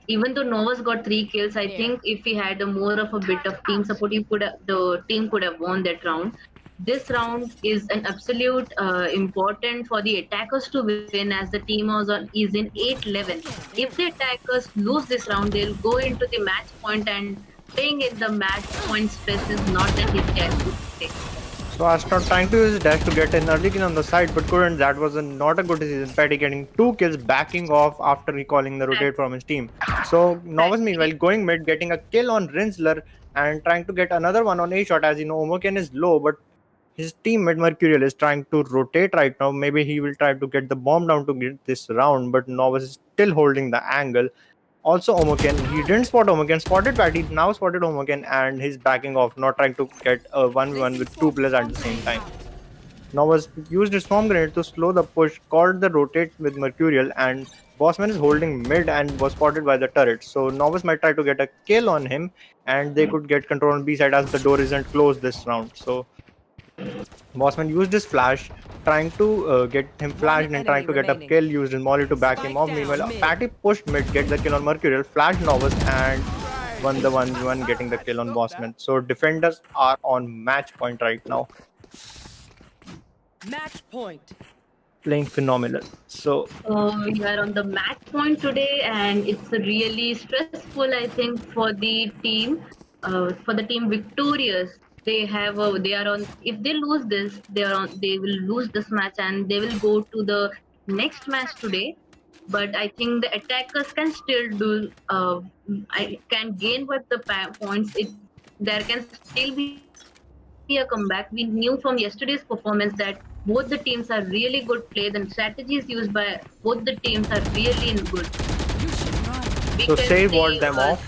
even though Novus got 3 kills, I think if he had more of a bit of team support, the team could have won that round. This round is an absolute important for the attackers to win, as the team is in 8-11. If the attackers lose this round, they'll go into the match point, and playing in the match point stress is not that easy. So Astronaut trying to use his dash to get an early kill on the side, but couldn't. That was not a good decision. Patty getting 2 kills, backing off after recalling the rotate from his team. So Novus meanwhile going mid, getting a kill on Rinsler and trying to get another one on A shot. As you know, Omoken is low, but his teammate Mercurial is trying to rotate right now. Maybe he will try to get the bomb down to get this round, but Novus is still holding the angle. Also Omoken, he didn't spot Omoken, spotted Patty, now spotted Omoken, and he's backing off, not trying to get a 1v1 with 2 players at the same time. Novus used his storm grenade to slow the push, caught the rotate with Mercurial, and Bossman is holding mid and was spotted by the turret. So Novus might try to get a kill on him, and they could get control on B side as the door isn't closed this round. So Bossman used his flash, trying to get him flashed and trying to get a remaining. kill. Used his molly to back him Spike off. down, Meanwhile, mid. Patty pushed mid, get the kill on Mercurial, flashed Novus, and won the 1v1, getting the kill on Bossman. So defenders are on match point right now, Match point. playing phenomenal. So We are on the match point today, and it's really stressful, I think, for the team. For the team victorious, they are on. If they lose this, they will lose this match, and they will go to the next match today. But I think the attackers can still do. I can gain with the points. There can still be a comeback. We knew from yesterday's performance that both the teams are really good players and strategies used by both the teams are really good. We can so see save ward them off,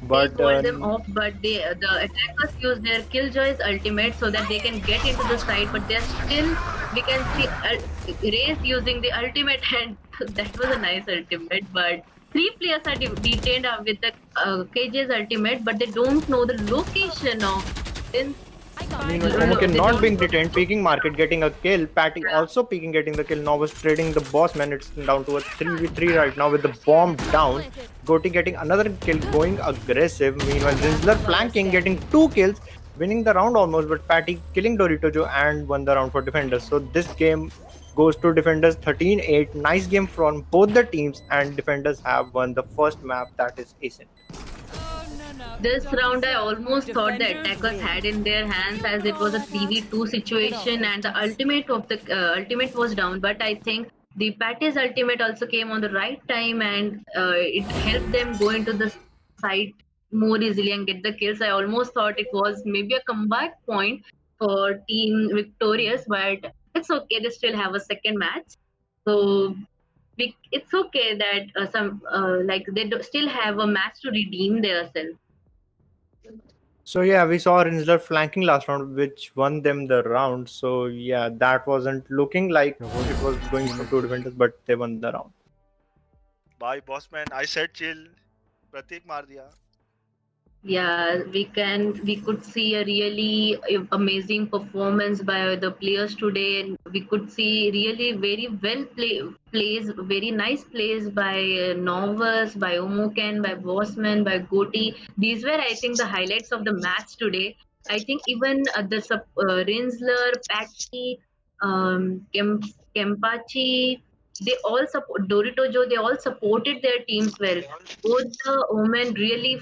they but walled them off, but the attackers use their killjoy's ultimate so that they can get into the side. But they're still, we can see Raze using the ultimate, and that was a nice ultimate. But three players are detained with the KJ's ultimate, but they don't know the location of. meanwhile, They Omoken not don't being know. detained, peeking market, getting a kill. Patty also peeking, getting the kill. Novus trading the boss man. It's down to a 3v3 right now with the bomb down. Goti getting another kill, going aggressive. Meanwhile, Rinsler flanking, getting 2 kills, winning the round almost. But Patty killing Doritojo and won the round for defenders. So this game goes to defenders 13-8. Nice game from both the teams, and defenders have won the first map, that is Ascent. This round, I almost thought the attackers had in their hands as it was a 3v2 situation, and the ultimate was down. But I think the Patty's ultimate also came on the right time, and it helped them go into the site more easily and get the kills. I almost thought it was maybe a comeback point for Team Victorious, but it's okay. They still have a second match, so it's okay that some like they still have a match to redeem themselves. So yeah, we saw Rinsler flanking last round, which won them the round. So yeah, that wasn't looking like it was going for two defenders, but they won the round. Bye, boss man. I said chill. Pratik maar diya. Yeah, we could see a really amazing performance by the players today, and we could see really very plays, very nice plays by Novus, by Omoken, by Bossman, by Goti. These were, I think, the highlights of the match today. I think even Rinsler, Patty, Kempachi, they all support Doritojo. They all supported their teams well. Both the women really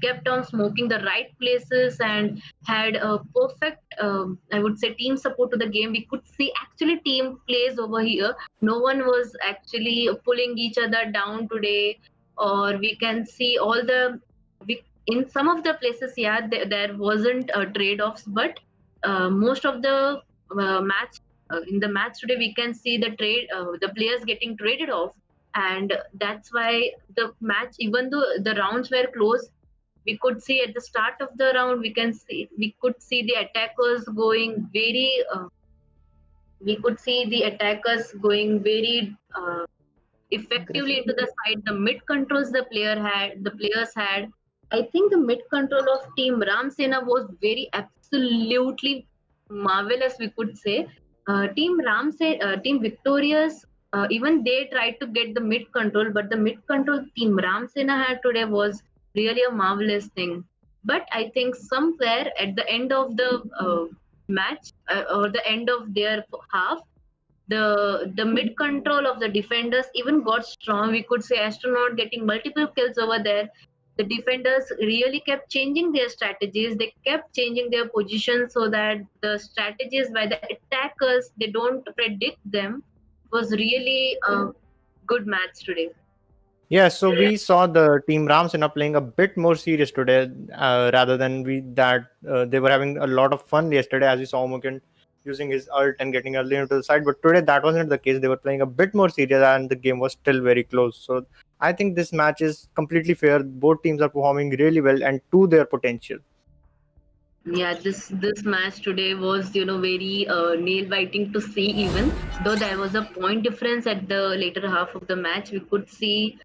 kept on smoking the right places and had a perfect, I would say, team support to the game. We could see actually team plays over here. No one was actually pulling each other down today, or we can see all the. In some of the places, yeah, there wasn't trade-offs, but most of the match in the match today, we can see the players getting traded off, and that's why the match, even though the rounds were close, we could see at the start of the round we could see the attackers going very we could see the attackers going very effectively into the side. The mid controls the players had. I think the mid control of Team Ram Sena was very absolutely marvelous. We could say Team Victorious. Even they tried to get the mid control, but the mid control Team Ram Sena had today was really a marvelous thing. But I think somewhere at the end of the match or the end of their half, the mid control of the defenders even got strong. We could say Astronaut getting multiple kills over there. The defenders really kept changing their strategies. They kept changing their positions so that the strategies by the attackers they don't predict them. It was really a good match today. Yeah, so we saw the team Ramsena playing a bit more serious today, rather than they were having a lot of fun yesterday, as we saw Mukin using his ult and getting early into the side. But today that wasn't the case. They were playing a bit more serious, and the game was still very close. So I think this match is completely fair. Both teams are performing really well and to their potential. Yeah, this match today was very nail biting to see. Even though there was a point difference at the later half of the match, we could see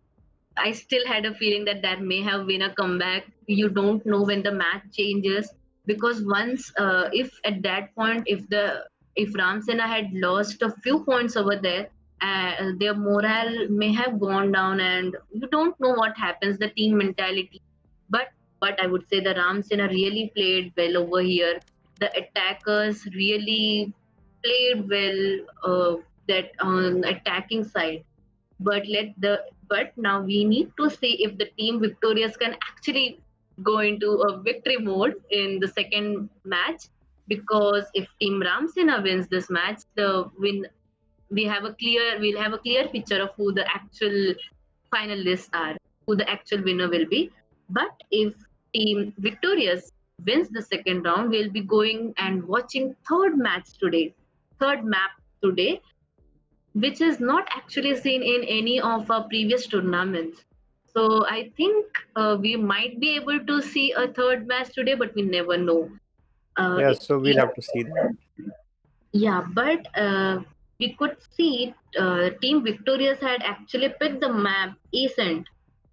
I still had a feeling that there may have been a comeback. You don't know when the match changes. because once if at that point if Ram Sena had lost a few points over there, their morale may have gone down, and you don't know what happens, the team mentality. But I would say the Ram Sena really played well over here. The attackers really played well, that on attacking side. But now we need to see if the team victorious can actually go into a victory mode in the second match, because if team Ramsena wins this match, the win we'll have a clear picture of who the actual finalists are, who the actual winner will be. But if team victorious wins the second round, we'll be going and watching third map today, which is not actually seen in any of our previous tournaments. So I think we might be able to see a third match today, but we never know. Yeah, It, so we'll have to see that. yeah, but we could see Team Victorious had actually picked the map Ascent,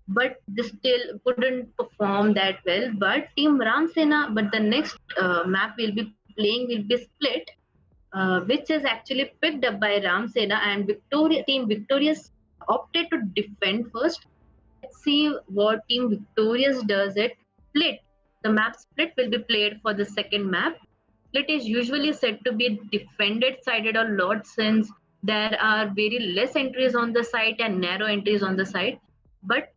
but they still couldn't perform that well. But Team Ramsena, but the next map we'll be playing will be Split, which is actually picked up by Ram Sena, and Team Victorious opted to defend first. Let's see what Team Victorious does it. Split. The map Split will be played for the second map. Split is usually said to be defended sided a lot, since there are very less entries on the site and narrow entries on the site. But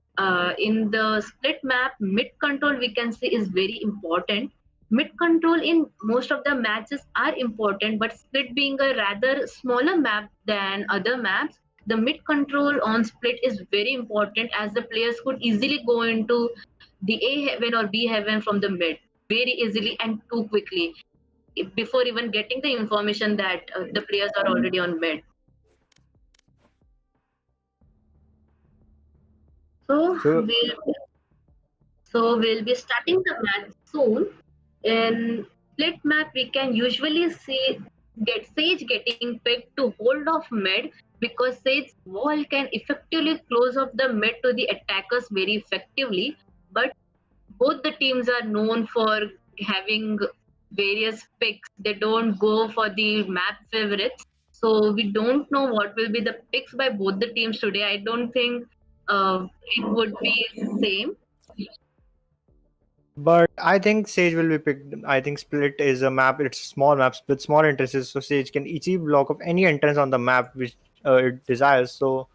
in the Split map, mid control we can see is very important. Mid control in most of the matches are important, but Split being a rather smaller map than other maps, the mid control on Split is very important, as the players could easily go into the A heaven or B heaven from the mid very easily and too quickly, before even getting the information that the players are already on mid. So So we'll be starting the match soon. In split map, we can usually see get Sage getting picked to hold off mid, because Sage's wall can effectively close off the mid to the attackers very effectively. But both the teams are known for having various picks. They don't go for the map favorites. So we don't know what will be the picks by both the teams today. I don't think it would be same. but I think Sage will be picked. I think Split is a map. It's small maps with small entrances, so Sage can easily block off any entrance on the map which it desires. So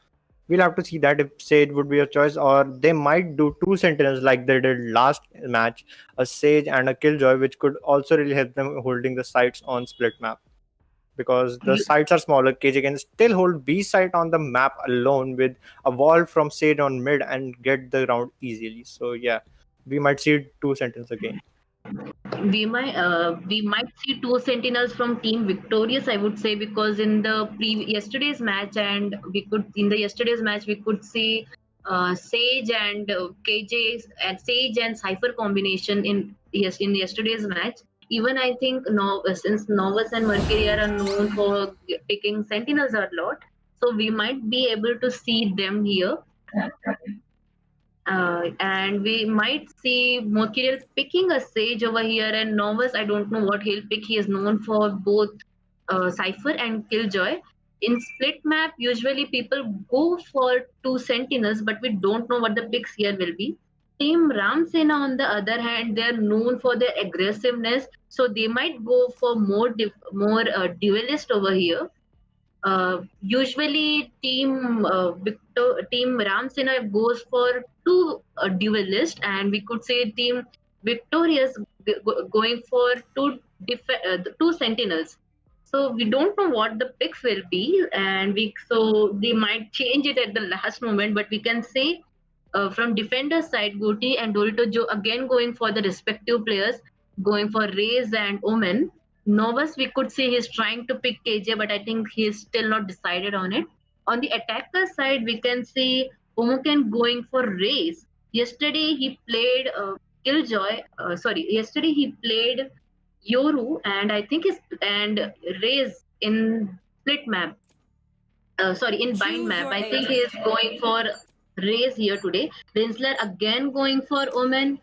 we'll have to see that if Sage would be a choice, or they might do two Sentinels like they did last match, a Sage and a Killjoy, which could also really help them holding the sites on Split map. Because the sites are smaller, KJ can still hold B site on the map alone with a wall from Sage on mid and get the round easily. So yeah, we might see two Sentinels again. We might see two sentinels from team victorious, I would say, because in the yesterday's match, and we could in the yesterday's match we could see Sage and KJ and Sage and Cypher combination in yesterday's match. Even I think since Novus and Mercury are known for picking sentinels a lot, so we might be able to see them here. And we might see Mercurial picking a Sage over here, and Novus, I don't know what he'll pick. He is known for both Cypher and Killjoy. In split map, usually people go for two Sentinels, but we don't know what the picks here will be. Team Ramsena, on the other hand, they're known for their aggressiveness, so they might go for more duelist over here. Usually, team Ramsena goes for two duelist, and we could say team Victorious going for two sentinels. So we don't know what the picks will be, and they might change it at the last moment. But we can say from defender side, Guti and Dorito Joe again going for the respective players, going for Raze and Omen. Novus, we could see he's trying to pick KJ, but I think he's still not decided on it. On the attacker side, we can see Omuken going for Raze. Yesterday he played Killjoy. Yesterday he played Yoru, and I think and Raze in split map. In bind Choose map. your I think he agent. is going for Raze here today. Rinsler again going for Omen.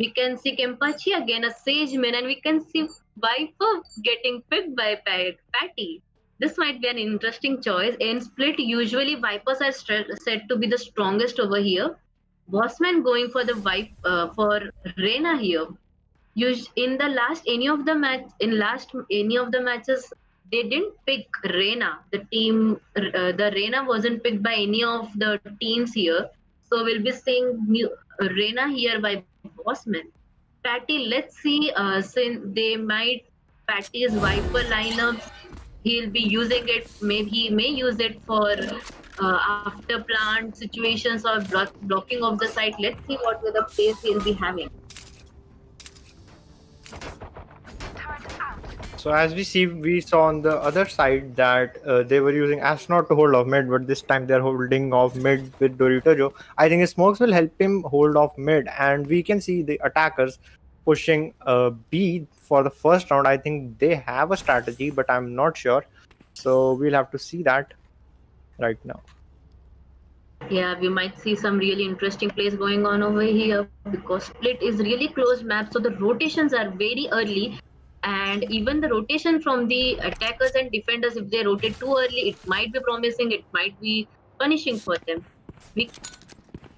We can see Kempachi again, a sage man, and we can see Viper getting picked by Patty. This might be an interesting choice. In split, usually Vipers are said to be the strongest over here. Bossman going for the for Reyna here. In the last any of the matches, they didn't pick Reyna. The Reyna wasn't picked by any of the teams here. So we'll be seeing Reyna here by Bossman. Patty, let's see. Since they might Patty's Viper lineups, he'll be using it. Maybe he may use it for after plant situations or blocking of the site. Let's see what other plays he'll be having. So as we saw on the other side that they were using astronaut to hold off mid, but this time they're holding off mid with Dorito. I think his smokes will help him hold off mid, and we can see the attackers pushing B for the first round. I think they have a strategy, but I'm not sure. So we'll have to see that right now. Yeah, we might see some really interesting plays going on over here because split is really close map, so the rotations are very early. And even the rotation from the attackers and defenders, if they rotate too early, it might be promising, it might be punishing for them. We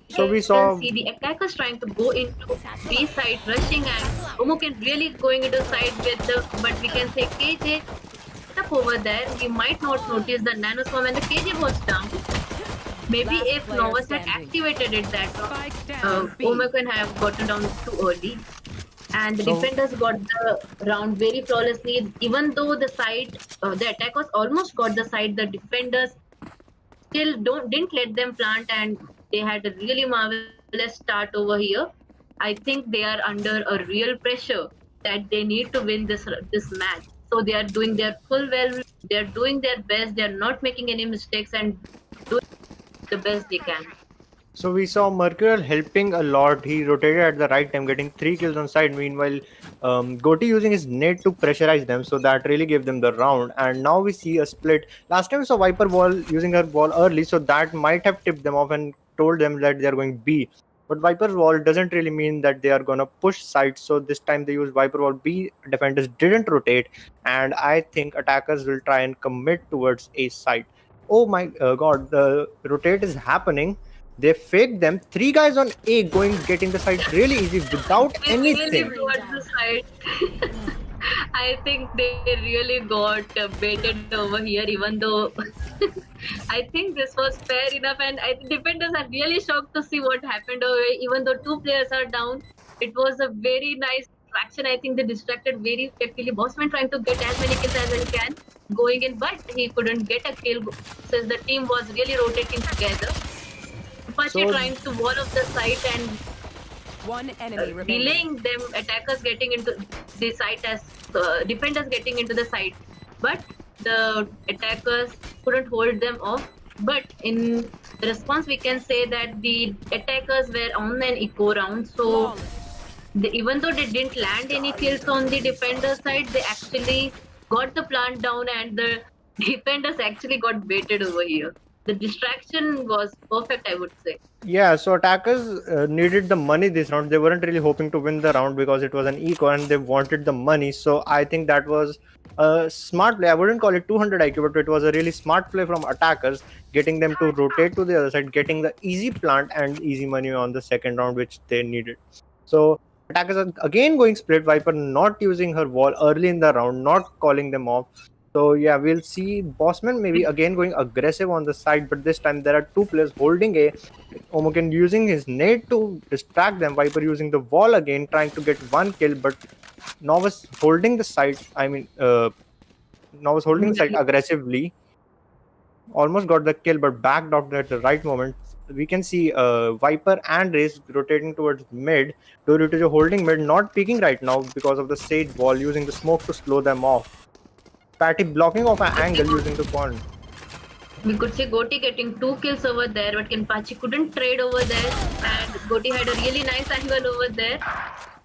can see the attackers trying to go into B side, rushing, and Omo really going into side with the. But we can say KJ up over there. We might not notice the nanoswarm, and the KJ was down. Maybe if Novus had activated it, that Omo can have gotten down too early. And the defenders got the round very flawlessly. Even though the attackers almost got the side, the defenders still didn't let them plant, and they had a really marvelous start over here. I think they are under a real pressure that they need to win this match. So they are doing their they are doing their best. They are not making any mistakes and doing the best they can. So we saw Mercurial helping a lot. He rotated at the right time, getting 3 kills on side. Meanwhile, Goti using his net to pressurize them, so that really gave them the round. And now we see a split. Last time we saw Viper Wall using her wall early, so that might have tipped them off and told them that they are going B. But Viper's wall doesn't really mean that they are gonna push sides. So this time they use Viper Wall B. Defenders didn't rotate, and I think attackers will try and commit towards A side. Oh my god, the rotate is happening. They faked them. 3 guys on A getting the side really easy without anything. Really got the side. I think they really got baited over here, even though I think this was fair enough. And defenders are really shocked to see what happened over here. Even though 2 players are down, it was a very nice traction. I think they distracted very effectively. Bossman trying to get as many kills as he can going in, but he couldn't get a kill since the team was really rotating together. Apache trying to wall off the site and one enemy remaining. delaying them, attackers getting into the site as defenders getting into the site, but the attackers couldn't hold them off. But in response, we can say that the attackers were on an eco round, so even though they didn't land any kills on the defender side, they actually got the plant down, and the defenders actually got baited over here. The distraction was perfect, I would say. Yeah, so attackers needed the money this round. They weren't really hoping to win the round because it was an eco and they wanted the money. So I think that was a smart play. I wouldn't call it 200 IQ, but it was a really smart play from attackers, getting them to rotate to the other side, getting the easy plant and easy money on the second round, which they needed. So attackers are again going split. Viper not using her wall early in the round, not calling them off. So yeah, we'll see Bossman maybe again going aggressive on the side, but this time there are 2 players holding A. Omoken using his nade to distract them. Viper using the wall again, trying to get 1 kill, but Novus holding the side. Novus holding the side aggressively. Almost got the kill, but backed off at the right moment. We can see Viper and Raze rotating towards mid. Dorito holding mid, not peeking right now because of the Sage wall, using the smoke to slow them off. Patty blocking off an angle using the pond. We could see Goti getting 2 kills over there, but Kenpachi couldn't trade over there, and Goti had a really nice angle over there.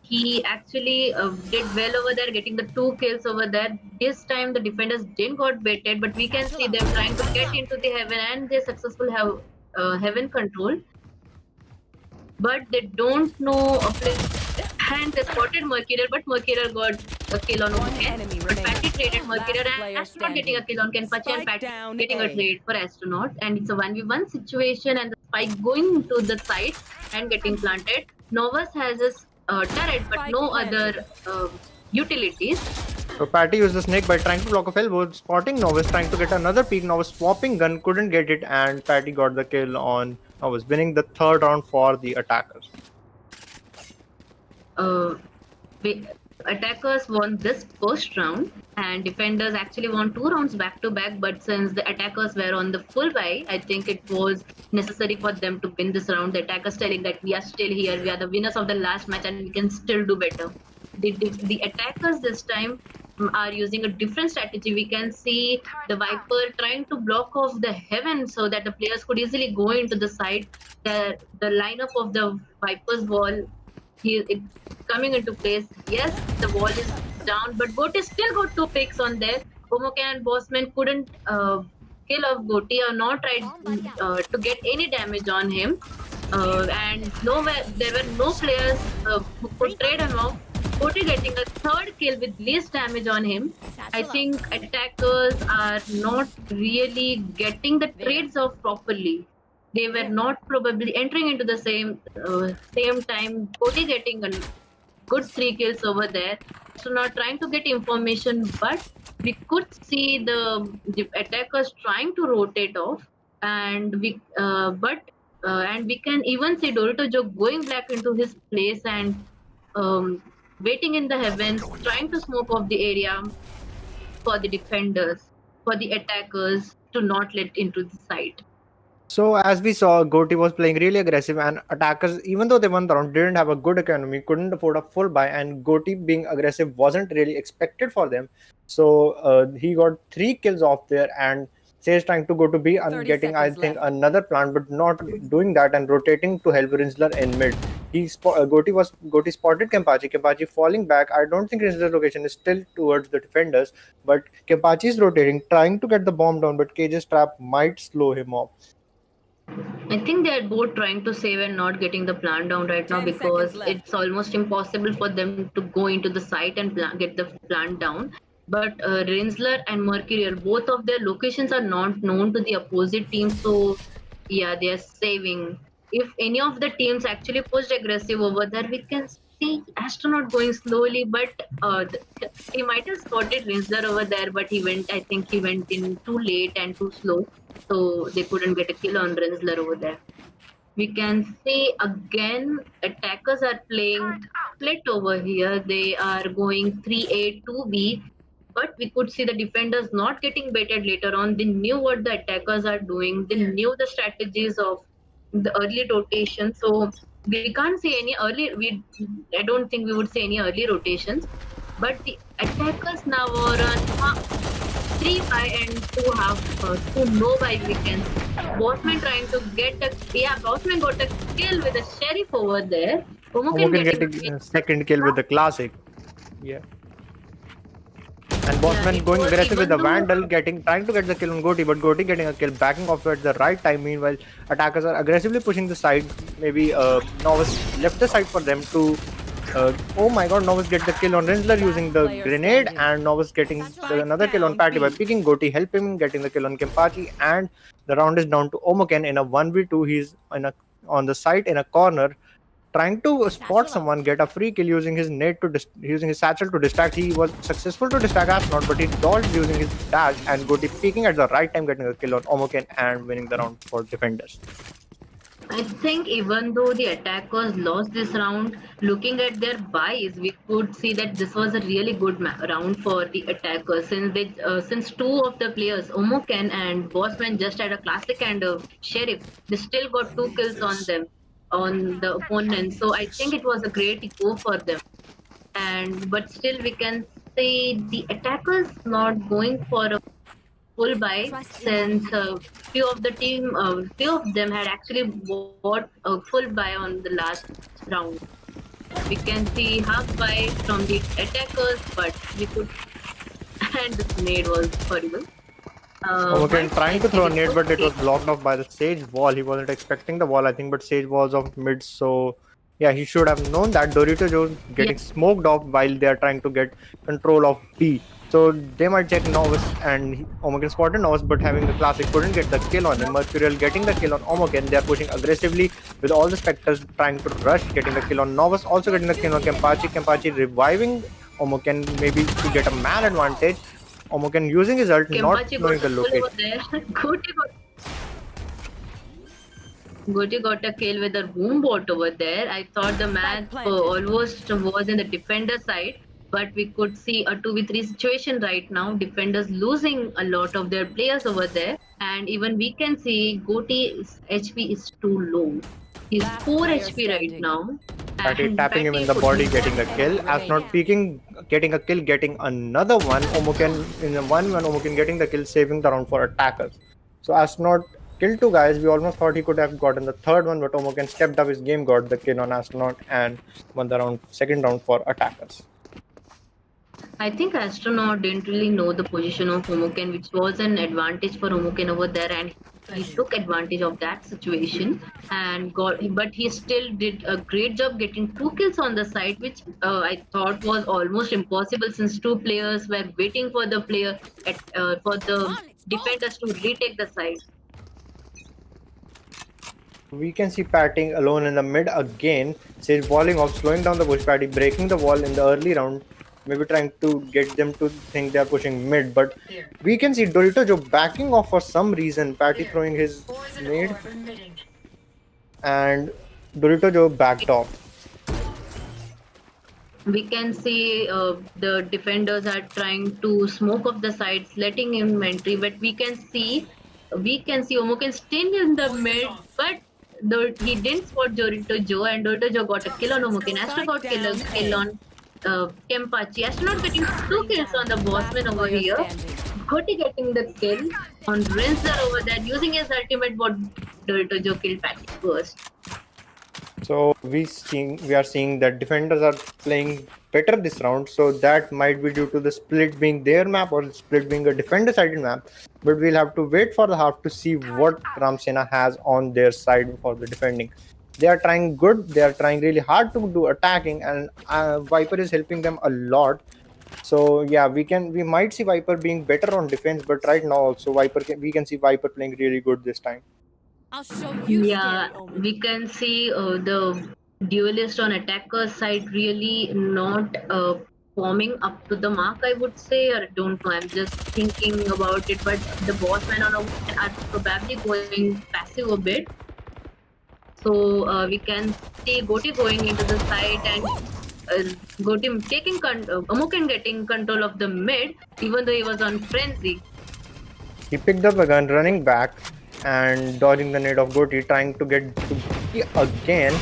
He actually did well over there, getting the 2 kills over there. This time the defenders didn't got baited, but we can see them trying to get into the heaven, and they successfully have heaven control. But they don't know a place. And they spotted Mercurial, but Mercurial got a kill on One Omoken. enemy But Patty remaining. traded Mercurial Last and player Astronaut getting a standing. kill on Kenpachi and Spike Patty down getting a A. trade for Astronaut. And it's a 1v1 situation and the spike going to the side and getting planted. Novus has a turret but Spike no planted. other utilities. So Patty used the snake by trying to block off elbow, spotting Novus, trying to get another peek. Novus swapping gun, couldn't get it, and Patty got the kill on Novus, winning the third round for the attackers. Attackers won this first round and defenders actually won 2 rounds back to back, but since the attackers were on the full buy, I think it was necessary for them to win this round. The attackers telling that we are still here, we are the winners of the last match and we can still do better. The attackers this time are using a different strategy. We can see the Viper trying to block off the heaven so that the players could easily go into the side. The lineup of the Viper's wall, it's coming into place. Yes, the wall is down, but Gotti still got 2 picks on there. Omoken and Bossman couldn't kill off Gotti or not tried to get any damage on him. And there were no players who could trade him off. Gotti getting a third kill with least damage on him. I think attackers are not really getting the trades off properly. They were not probably entering into the same time. Cody getting a good 3 kills over there. So not trying to get information, but we could see the attackers trying to rotate off, and we can even see Dorito Joe going back into his place and waiting in the heavens, trying to smoke off the area for the defenders, for the attackers to not let into the site. So as we saw, Gotti was playing really aggressive, and attackers, even though they won the round, didn't have a good economy, couldn't afford a full buy, and Gotti being aggressive wasn't really expected for them. So he got 3 kills off there, and Sage trying to go to B and 30 getting, I seconds think, left. another plant, but not doing that and rotating to help Rinsler in mid. Gotti spotted Kempachi. Kempachi falling back. I don't think Rinsler's location is still towards the defenders, but Kempachi is rotating, trying to get the bomb down, but Cage's trap might slow him off. I think they are both trying to save and not getting the plant down right now 10 because seconds left. it's almost impossible for them to go into the site and get the plant down. But Rinsler and Mercurial, both of their locations are not known to the opposite team, so yeah, they are saving. If any of the teams actually pushed aggressive over there, we can see Astronaut going slowly, but he might have spotted Rinsler over there, but I think he went in too late and too slow, so they couldn't get a kill on Rinsler over there. We can see again attackers are playing split over here. They are going 3A 2B, but we could see the defenders not getting baited later on. They knew what the attackers are doing. They knew the strategies of the early rotation. So we can't see any early. I don't think we would see any early rotations. But the attackers now are on 3 by and 2 half, 2 no by weekends. Bossman trying to get Bossman got a kill with a sheriff over there. Omoken getting a second kill with the classic. Yeah. And Bossman going aggressive with the Vandal, trying to get the kill on Gotti, but Gotti getting a kill, backing off at the right time. Meanwhile, attackers are aggressively pushing the side. Maybe Novus left the side for them to. Oh my god, Novus get the kill on Rinsler using the grenade, and Novus getting another kill on Patty by picking Gotti, helping him getting the kill on Kempachi, and the round is down to Omoken in a 1v2. He's on the site in a corner, trying to spot someone, get a free kill using his using his satchel to distract. He was successful to distract Astronaut, but he dodged using his dash, and Gotti peeking at the right time, getting a kill on Omoken and winning the round for defenders. I think even though the attackers lost this round, looking at their buys, we could see that this was a really good round for the attackers since 2 of the players, Omoken and Bossman, just had a classic and a sheriff. They still got 2 kills on them, on the opponent. So I think it was a great go for them. But still we can see the attackers not going for a full buy since few of them had actually bought a full buy on the last round. We can see half buy from the attackers, but we could and the nade was horrible. Omoken trying to throw a nade, but it was blocked off by the Sage wall. He wasn't expecting the wall, I think, but Sage was off mid, so Yeah, he should have known that Dorito Joe's getting smoked off while they are trying to get control of B. So they might check Novus, and Omogen spotted Novus, but having the classic couldn't get the kill on him. Mercurial getting the kill on Omogen. They are pushing aggressively with all the Spectres trying to rush, getting the kill on Novus, also getting the kill on Kempachi. Kempachi reviving Omogen maybe to get a man advantage. Omogen using his ult, not Kempachi knowing got the a kill over location. there. Goti got a kill with a boom bot over there. I thought the match almost was in the defender side, but we could see a 2v3 situation right now. Defenders losing a lot of their players over there, and even we can see Goti's HP is too low. He's 4 HP right now. Patty And tapping him in Patty the could body, be getting the kill. Astronaut peeking, getting a kill, getting another one. Omoken in the 1-1, Omoken getting the kill, saving the round for attackers. So Astronaut killed 2 guys. We almost thought he could have gotten the third one, but Omoken stepped up his game, got the kill on Astronaut, and won the round, second round for attackers. I think Astronaut didn't really know the position of Homoken, which was an advantage for Homoken over there, and he took advantage of that situation and got. But he still did a great job getting 2 kills on the side, which I thought was almost impossible since 2 players were waiting for the player for the defenders to retake the side. We can see Patting alone in the mid again. Sage walling off, slowing down the push. Patty breaking the wall in the early round, maybe trying to get them to think they are pushing mid. But we can see Dorito Joe backing off for some reason. Patty throwing his nade, and Dorito Joe backed off. We can see the defenders are trying to smoke off the sides, letting him entry, but we can see Omoken staying in the mid, but he didn't spot Dorito Joe, and Dorito Joe got a kill on Omoken. Astro got kill on Kempachi. Astro not getting 2 kills on the bossman over here. Goti getting the kill on Rinser over there, using his ultimate, but Dorito Joe killed Patty first. So we are seeing that defenders are playing better this round. So that might be due to the split being their map or split being a defender-sided map. But we'll have to wait for the half to see what Ramsena has on their side for the defending. They are trying good. They are trying really hard to do attacking, and Viper is helping them a lot. So yeah, we might see Viper being better on defense, but right now also we can see Viper playing really good this time. I'll show you. Yeah, we can see the duelist on attacker's side really not forming up to the mark, I would say. Or I don't know, I'm just thinking about it. But the bossmen on a are probably going passive a bit. So we can see Goti going into the side and Goti taking Amuken getting control of the mid, even though he was on frenzy. He picked up a gun, running back and dodging the nade of Goti, trying to get to Goti again,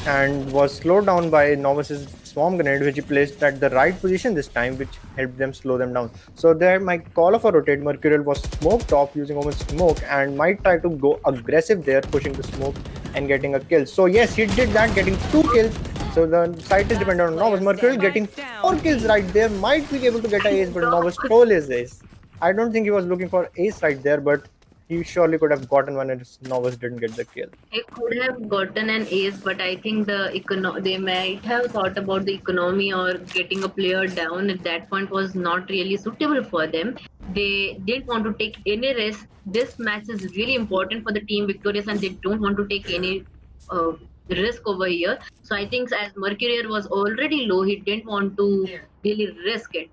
and was slowed down by Novice's swarm grenade, which he placed at the right position this time, which helped them slow them down. So there might call off a rotate. Mercurial was smoked off using almost smoke and might try to go aggressive there, pushing the smoke and getting a kill. So yes, he did that, getting 2 kills. So the site is dependent on Novice. Mercurial getting 4 kills right there, might be able to get an ace, but Novice stole his ace. I don't think he was looking for ace right there, but he surely could have gotten one and Novice didn't get the kill. He could have gotten an ace, but I think they might have thought about the economy or getting a player down at that point was not really suitable for them. They didn't want to take any risk. This match is really important for the team victorious, and they don't want to take any risk over here. So I think as Mercurial was already low, he didn't want to really risk it.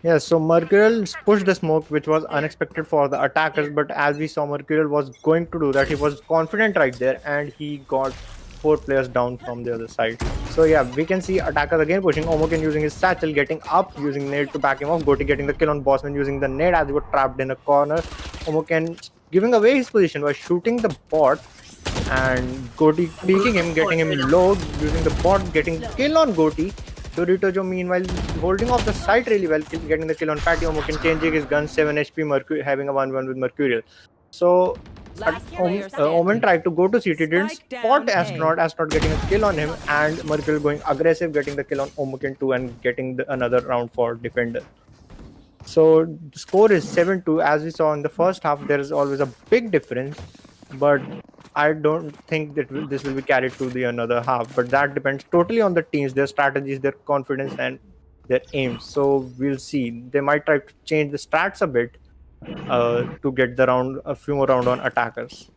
Yeah, so Mercurial pushed the smoke, which was unexpected for the attackers, but as we saw, Mercurial was going to do that. He was confident right there, and he got 4 players down from the other side. So yeah, we can see attackers again pushing. Omoken using his satchel, getting up, using nade to back him off. Goti getting the kill on Bossman using the nade as he was trapped in a corner. Omoken giving away his position by shooting the bot, and Goti peeking him, getting him low, using the bot, getting kill on Goti. Dorito Joe meanwhile holding off the site really well, getting the kill on Patty. Omoken changing his gun, 7 HP, having a 1-1 with Mercurial. So Omen tried to go to CT, didn't spot Astronaut. Astronaut getting a kill on him, and Mercurial going aggressive, getting the kill on Omoken 2 and getting another round for Defender. So the score is 7-2. As we saw in the first half, there is always a big difference, but I don't think that this will be carried to the another half, but that depends totally on the teams, their strategies, their confidence, and their aims. So we'll see. They might try to change the stats a bit to get a few more round on attackers.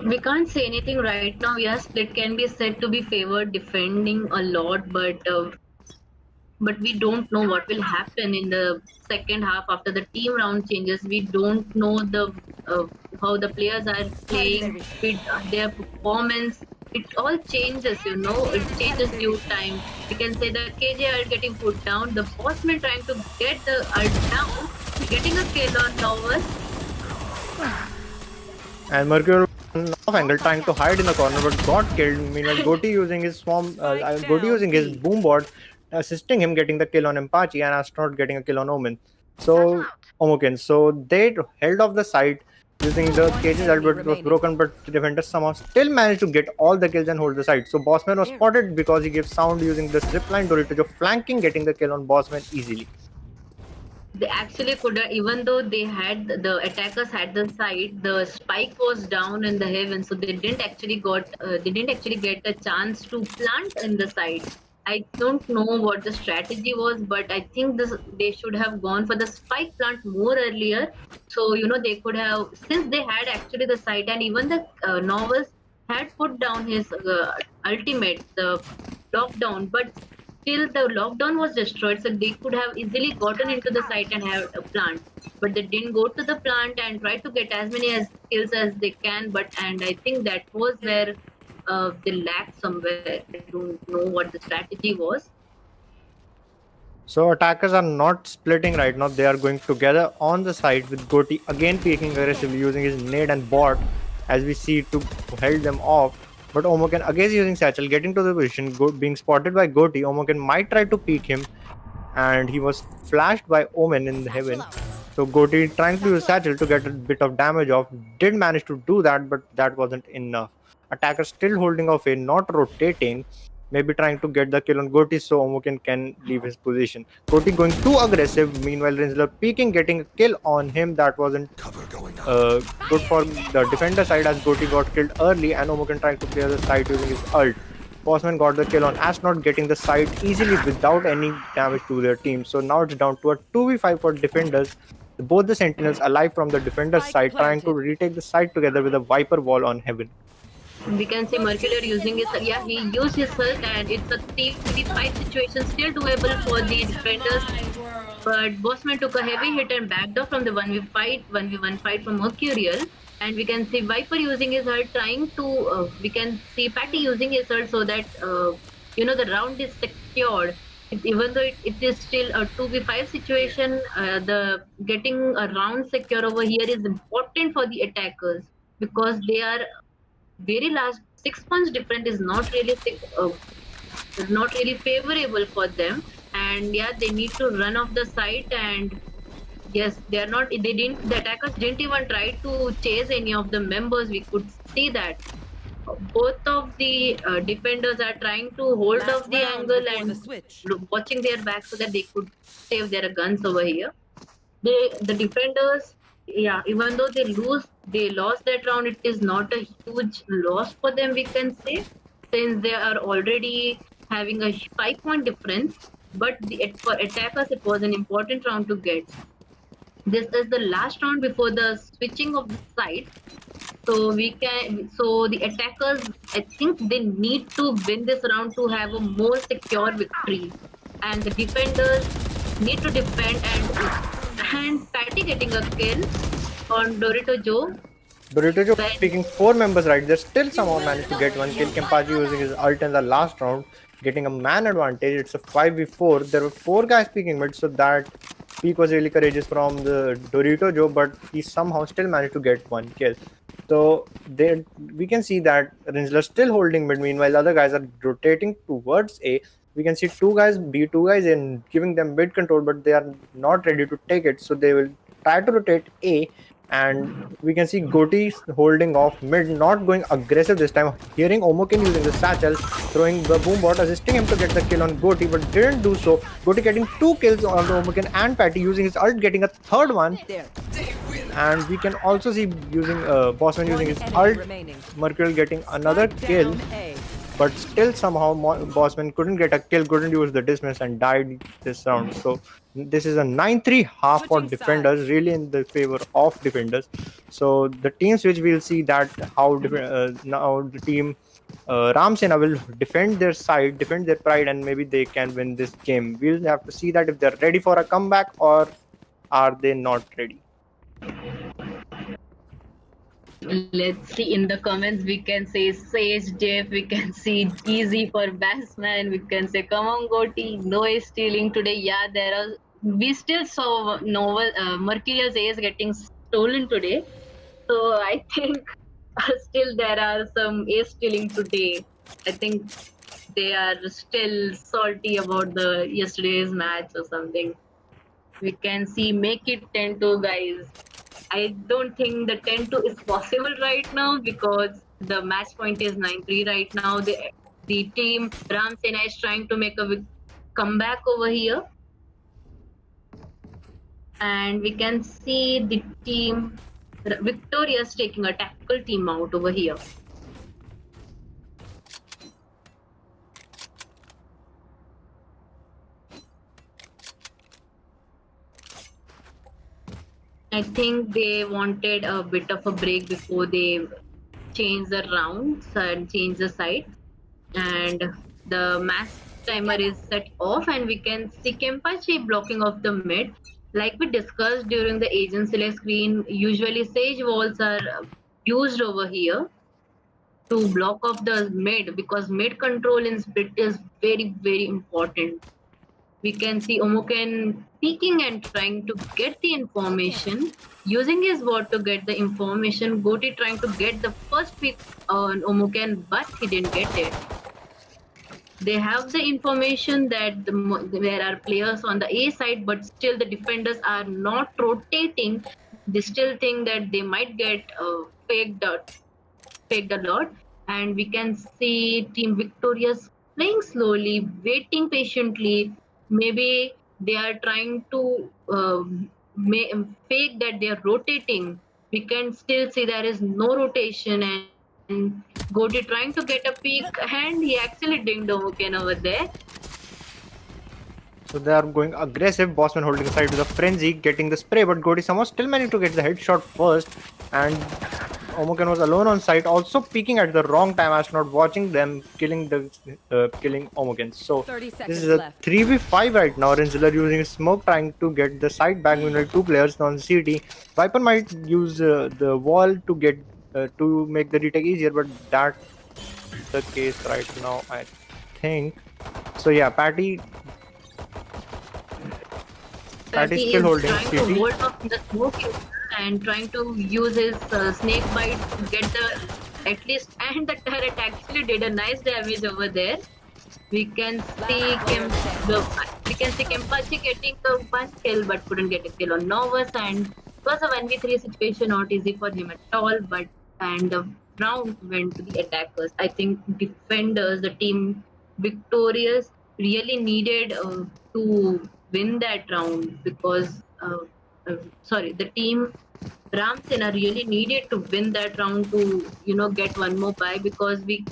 We can't say anything right now. Yes, split can be said to be favored defending a lot, but we don't know what will happen in the second half after the team round changes. We don't know uh, how the players are playing, their performance. It all changes, you know. It changes due time. We can say the KJ ult getting put down, the bossman trying to get the ult down, getting a kill on Novus. And Mercury off angle trying to hide in the corner but got killed. Meanwhile, Goti using his Goti using his boom board, assisting him getting the kill on Empachi and Astronaut getting a kill on Omen. So Omoken. So they held off the site using the cages that was broken, but the defenders somehow still managed to get all the kills and hold the site. So Bossman was spotted because he gave sound using the zipline Dorito flanking, getting the kill on Bossman easily. They actually could have, even though the attackers had the site, the spike was down in the heaven, so they didn't actually get a chance to plant in the site. I don't know what the strategy was, but I think they should have gone for the spike plant more earlier. So they could have, since they had actually the site, and even the Novus had put down his ultimate, the lockdown, but still the lockdown was destroyed, so they could have easily gotten into the site and have a plant, but they didn't go to the plant and try to get as many kills as they can. And I think that was where they lacked somewhere. I don't know what the strategy was. So attackers are not splitting right now. They are going together on the side with Goti again peeking aggressively using his nade and bot as we see to hold them off. But Omoken again using Satchel, getting to the position, being spotted by Goti. Omoken might try to peek him, and he was flashed by Omen in the heaven. So Goti trying to use Satchel to get a bit of damage off, did manage to do that, but that wasn't enough. Attacker still holding off A, not rotating, maybe trying to get the kill on Goti so Omoken can leave his position. Goti going too aggressive, meanwhile Rinsler peeking, getting a kill on him. That wasn't good for the defender side as Goti got killed early and Omoken trying to clear the side using his ult. Bossman got the kill on Astronaut, getting the side easily without any damage to their team. So now it's down to a 2v5 for defenders. Both the Sentinels alive from the defender's side, trying to retake the side together with a Viper wall on heaven. We can see Mercury using his, he used his ult, and it's a 3v5 situation, still doable for the defenders. But Bossman took a heavy hit and backed off from the 1v1 fight from Mercurial. And we can see Viper using his ult, trying to, we can see Patty using his ult so that, the round is secured. Even though it is still a 2v5 situation, the getting a round secure over here is important for the attackers because they are very last. 6 points different is not really favorable for them, and they need to run off the site. And yes, the attackers didn't even try to chase any of the members. We could see that both of the defenders are trying to hold off the angle and watching their back so that they could save their guns over here. The defenders, even though they lost that round, it is not a huge loss for them, we can say, since they are already having a 5-point difference. But for attackers, it was an important round to get. This is the last round before the switching of the side. So the attackers, I think they need to win this round to have a more secure victory. And the defenders need to defend, and Patty getting a kill on Dorito Joe. Dorito Joe picking 4 members right there, still somehow managed to get one kill. Kempachi using his ult in the last round, getting a man advantage. It's a 5v4. There were 4 guys peeking mid, so that peak was really courageous from the Dorito Joe, but he somehow still managed to get 1 kill. So we can see that Rinsler still holding mid, meanwhile other guys are rotating towards A. We can see 2 guys in, giving them mid control, but they are not ready to take it, so they will try to rotate A. And we can see Goti holding off mid, not going aggressive this time. Hearing Omoken using the satchel, throwing the boom bot, assisting him to get the kill on Goti, but didn't do so. Goti getting 2 kills on the Omoken and Patty using his ult, getting a 3rd one. and we can also see using Bossman using One his enemy ult, remaining. Mercurial getting another Spike kill, down A. but still somehow Bossman couldn't get a kill, couldn't use the dismiss, and died this round. So this is a 9-3 half for Switching defenders, really in the favor of defenders. So the teams which we'll see that how now the team Ramsena will defend their side, defend their pride, and maybe they can win this game. We'll have to see that if they're ready for a comeback or are they not ready. Let's see in the comments. We can say Sage Jeff, we can see Easy for Batsman, we can say come on Goti, no is stealing today. Yeah, there are we still saw novel Mercurial's ace getting stolen today. So I think still there are some ace stealing today. I think they are still salty about the yesterday's match or something. We can see make it 10-2 guys. I don't think the 10-2 is possible right now because the match point is 9-3 right now. The team Ram Sena is trying to make a comeback over here. And we can see the team Victoria's taking a tactical team out over here. I think they wanted a bit of a break before they change the rounds and change the side. And the match timer is set off, and we can see Kempachi blocking off the mid. Like we discussed during the agent select screen, usually Sage walls are used over here to block off the mid because mid control in split is very, very important. We can see Omuken peeking and trying to get the information, using his ward to get the information. Goti trying to get the first pick on Omuken, but he didn't get it. They have the information that there are players on the A side, but still the defenders are not rotating. They still think that they might get faked a lot. And we can see Team Victorious playing slowly, waiting patiently. Maybe they are trying to fake that they are rotating. We can still see there is no rotation, and Goti trying to get a peek, and he actually dinged Omuken over there. So they are going aggressive. Bossman holding side with a frenzy, getting the spray, but Godi somehow still managed to get the headshot first. And Omoken was alone on site, also peeking at the wrong time, astronaut watching them killing Omoken. So 30 this seconds is a left. 3v5 right now. Renzler using smoke, trying to get the side back. Meanwhile, two players on CT. Viper might use the wall to get to make the retake easier, but that's the case right now, I think. So yeah, Patty is He still is holding trying to CT. hold off the smoke and trying to use his snake bite to get the at least, and the turret actually did a nice damage over there. We can see Kempachi getting the one kill but couldn't get a kill on Novus, and it was a 1v3 situation, not easy for him at all. But and the round went to the attackers. I think defenders, the team victorious, really needed to win that round because the team Ramsena really needed to win that round to get one more bye, because we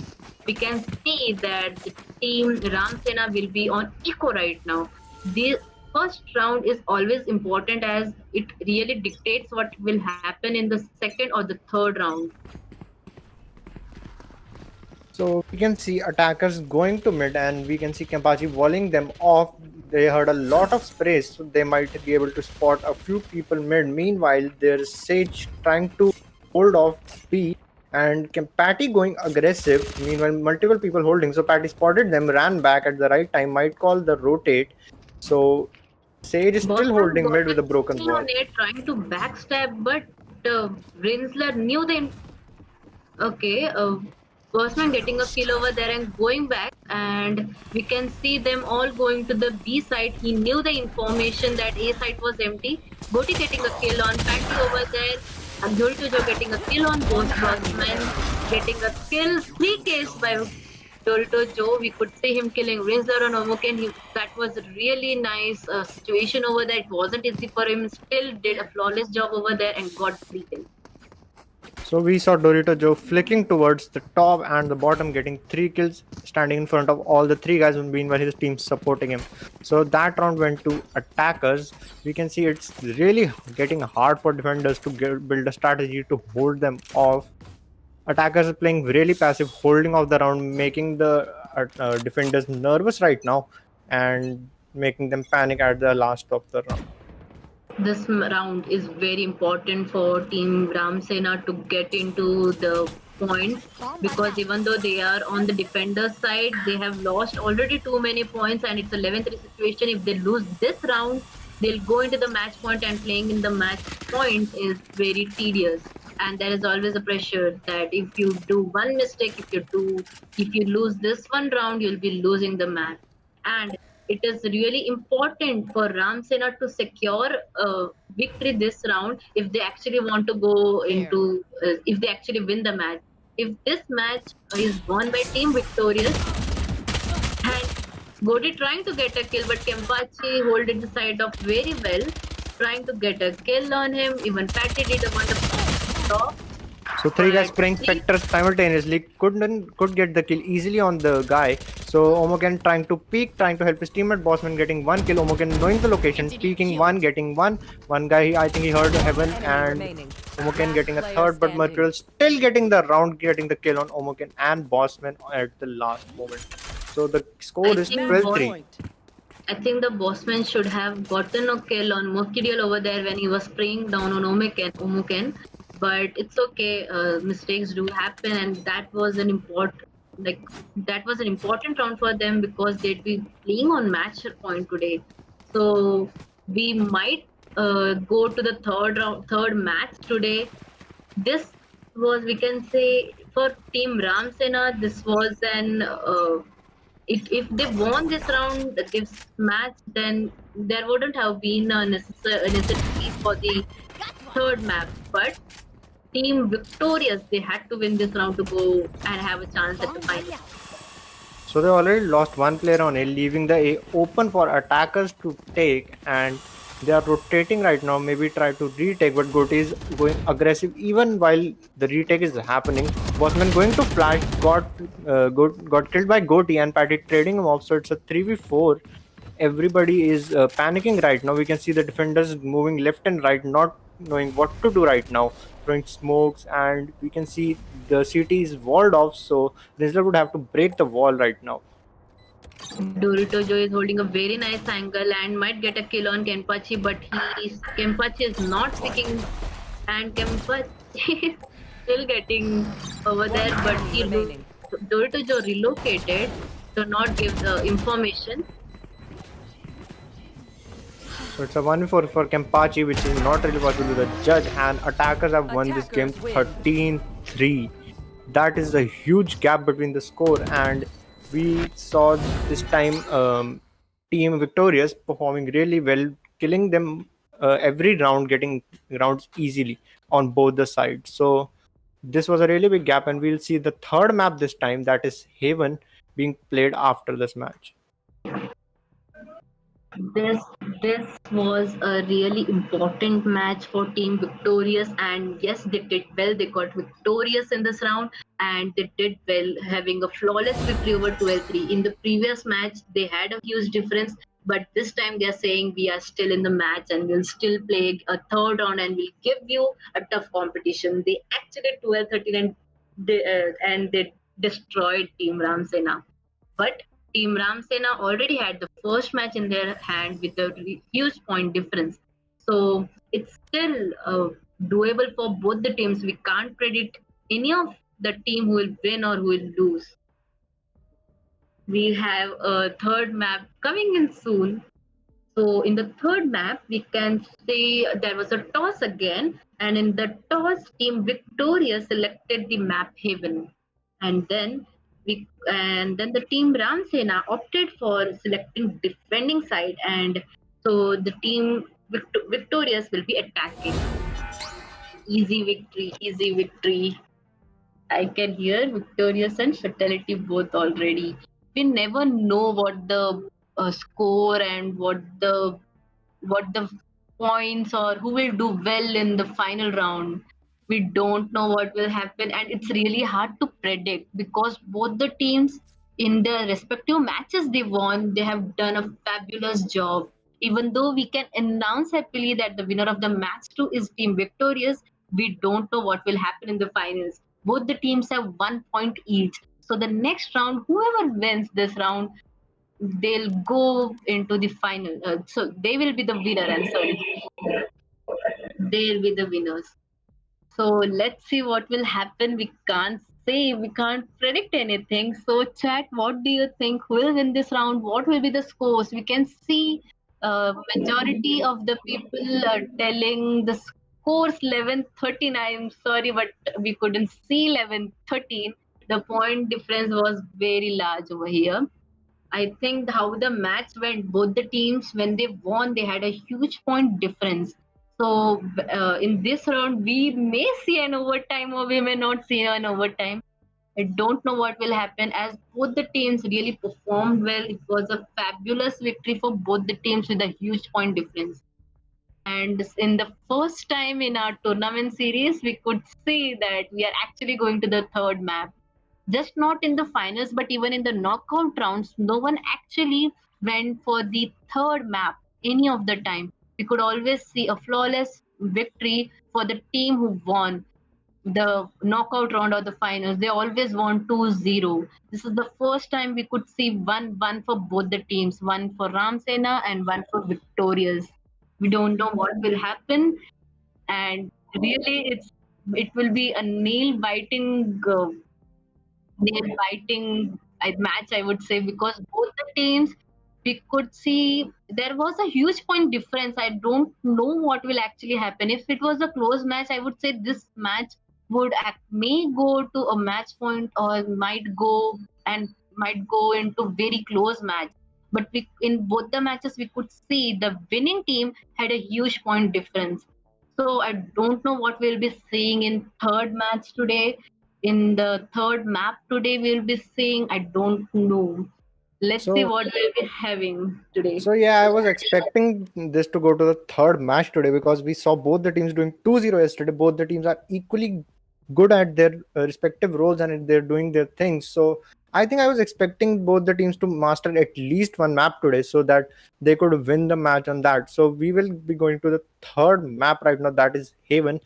can see that the team Ramsena will be on eco right now. The first round is always important as it really dictates what will happen in the second or the third round. So we can see attackers going to mid, and we can see Kempachi walling them off. They heard a lot of sprays, so they might be able to spot a few people mid. Meanwhile, there's Sage trying to hold off B, and Patty going aggressive. Meanwhile, multiple people holding. So Patty spotted them, ran back at the right time, might call the rotate. So Sage is still Bosman holding got mid with a a broken kill wall. on it, trying to backstab, but Rinsler knew the okay, Bosman getting a kill over there and going back, and we can see them all going to the B side. He knew the information that A side was empty. Goti getting a kill on Patty over there, and Jultujo getting a kill on both. Bosman getting a kill, 3 kills by Dorito Joe, we could see him killing Rizzer on Omoken. That was a really nice situation over there. It wasn't easy for him. Still did a flawless job over there and got 3 kills. So we saw Dorito Joe flicking towards the top and the bottom, getting 3 kills, standing in front of all the 3 guys, meanwhile his team supporting him. So that round went to attackers. We can see it's really getting hard for defenders to build a strategy to hold them off. Attackers are playing really passive, holding off the round, making the defenders nervous right now and making them panic at the last of the round. This round is very important for Team Ramsena to get into the points because even though they are on the defender side, they have lost already too many points and it's 11-3 situation. If they lose this round, they'll go into the match point and playing in the match point is very tedious. And there is always a pressure that if you do one mistake, if you lose this one round, you'll be losing the match. And it is really important for Ramsena to secure victory this round if they actually want to go into if they actually win the match. If this match is won by Team Victorious and Godi trying to get a kill, but Kempachi holding the side off very well, trying to get a kill on him. Even Patty did a wonderful job. So 3 guys spraying Spectre simultaneously could get the kill easily on the guy. So Omoken trying to peek, trying to help his teammate Bossman getting 1 kill. Omoken knowing the location, peeking one, getting one. One guy, I think he heard Heaven, and Omoken getting a third, but Mercurial still getting the round, getting the kill on Omoken and Bossman at the last moment. So the score is 12-3. I think the Bossman should have gotten a kill on Mercurial over there when he was spraying down on Omoken. But it's okay. Mistakes do happen, and that was an important round for them because they'd be playing on match point today. So we might go to the third match today. This was, we can say, for Team Ramsena, this was an if they won this round, this match, then there wouldn't have been a necessity for the third map. But Team Victorious, they had to win this round to go and have a chance at the final. So they already lost one player on A, leaving the A open for attackers to take, and they are rotating right now. Maybe try to retake, but Goatee is going aggressive even while the retake is happening. Bossman going to flash, got killed by Goatee, and Patty trading him off. So it's a 3v4. Everybody is panicking right now. We can see the defenders moving left and right, not knowing what to do right now, throwing smokes, and we can see the city is walled off, so Rizzler would have to break the wall right now. Dorito Joe is holding a very nice angle and might get a kill on Kenpachi, but Kenpachi is not picking, and Kenpachi is still getting over there, but Dorito Joe relocated to not give the information. So it's a 1v4 for Kempachi, which is not really possible to the judge, and attackers have won this game 13-3. That is a huge gap between the score, and we saw this time Team Victorious performing really well, killing them every round, getting rounds easily on both the sides. So this was a really big gap, and we'll see the third map this time, that is Haven, being played after this match. This was a really important match for Team Victorious, and yes, they did well. They got victorious in this round, and they did well, having a flawless victory over 12-3. In the previous match, they had a huge difference, but this time they are saying we are still in the match and we'll still play a third round and we'll give you a tough competition. They actually 12-13 and they destroyed Team Ramsena. But Team Ramsena already had the first match in their hand with a huge point difference. So it's still doable for both the teams. We can't predict any of the team who will win or who will lose. We have a third map coming in soon. So in the third map, we can see there was a toss again, and in the toss, Team Victoria selected the map Haven, and then the Team Ramsena opted for selecting defending side, and so the Team Victorious will be attacking. Easy victory, easy victory. I can hear victorious and fatality both already. We never know what the score and what the points or who will do well in the final round. We don't know what will happen, and it's really hard to predict because both the teams in their respective matches they won, they have done a fabulous job. Even though we can announce happily that the winner of the match two is Team Victorious, we don't know what will happen in the finals. Both the teams have 1 point each. So the next round, whoever wins this round they'll go into the final. So they will be the winner. I'm sorry, they'll be the winners. So let's see what will happen. We can't say, we can't predict anything. So chat, what do you think? Who will win this round? What will be the scores? We can see majority of the people are telling the scores 11-13. I'm sorry, but we couldn't see 11-13. The point difference was very large over here. I think how the match went, both the teams, when they won, they had a huge point difference. So in this round, we may see an overtime or we may not see an overtime. I don't know what will happen as both the teams really performed well. It was a fabulous victory for both the teams with a huge point difference. And in the first time in our tournament series, we could see that we are actually going to the third map, just not in the finals, but even in the knockout rounds, no one actually went for the third map any of the time. We could always see a flawless victory for the team who won the knockout round or the finals. They always won 2-0. This is the first time we could see 1-1 for both the teams, one for Ramsena and one for Victorious. We don't know what will happen, and really it will be a nail biting match, I would say, because both the teams we could see there was a huge point difference. I don't know what will actually happen. If it was a close match, I would say this match may go to a match point or might go into very close match. But in both the matches, we could see the winning team had a huge point difference. So I don't know what we'll be seeing in third match today. In the third map today, we'll be seeing. I don't know. Let's see So what we'll be having today. So yeah, I was expecting this to go to the third match today because we saw both the teams doing 2-0 yesterday. Both the teams are equally good at their respective roles and they're doing their things. So I think I was expecting both the teams to master at least one map today so that they could win the match on that. So we will be going to the third map right now, that is Haven.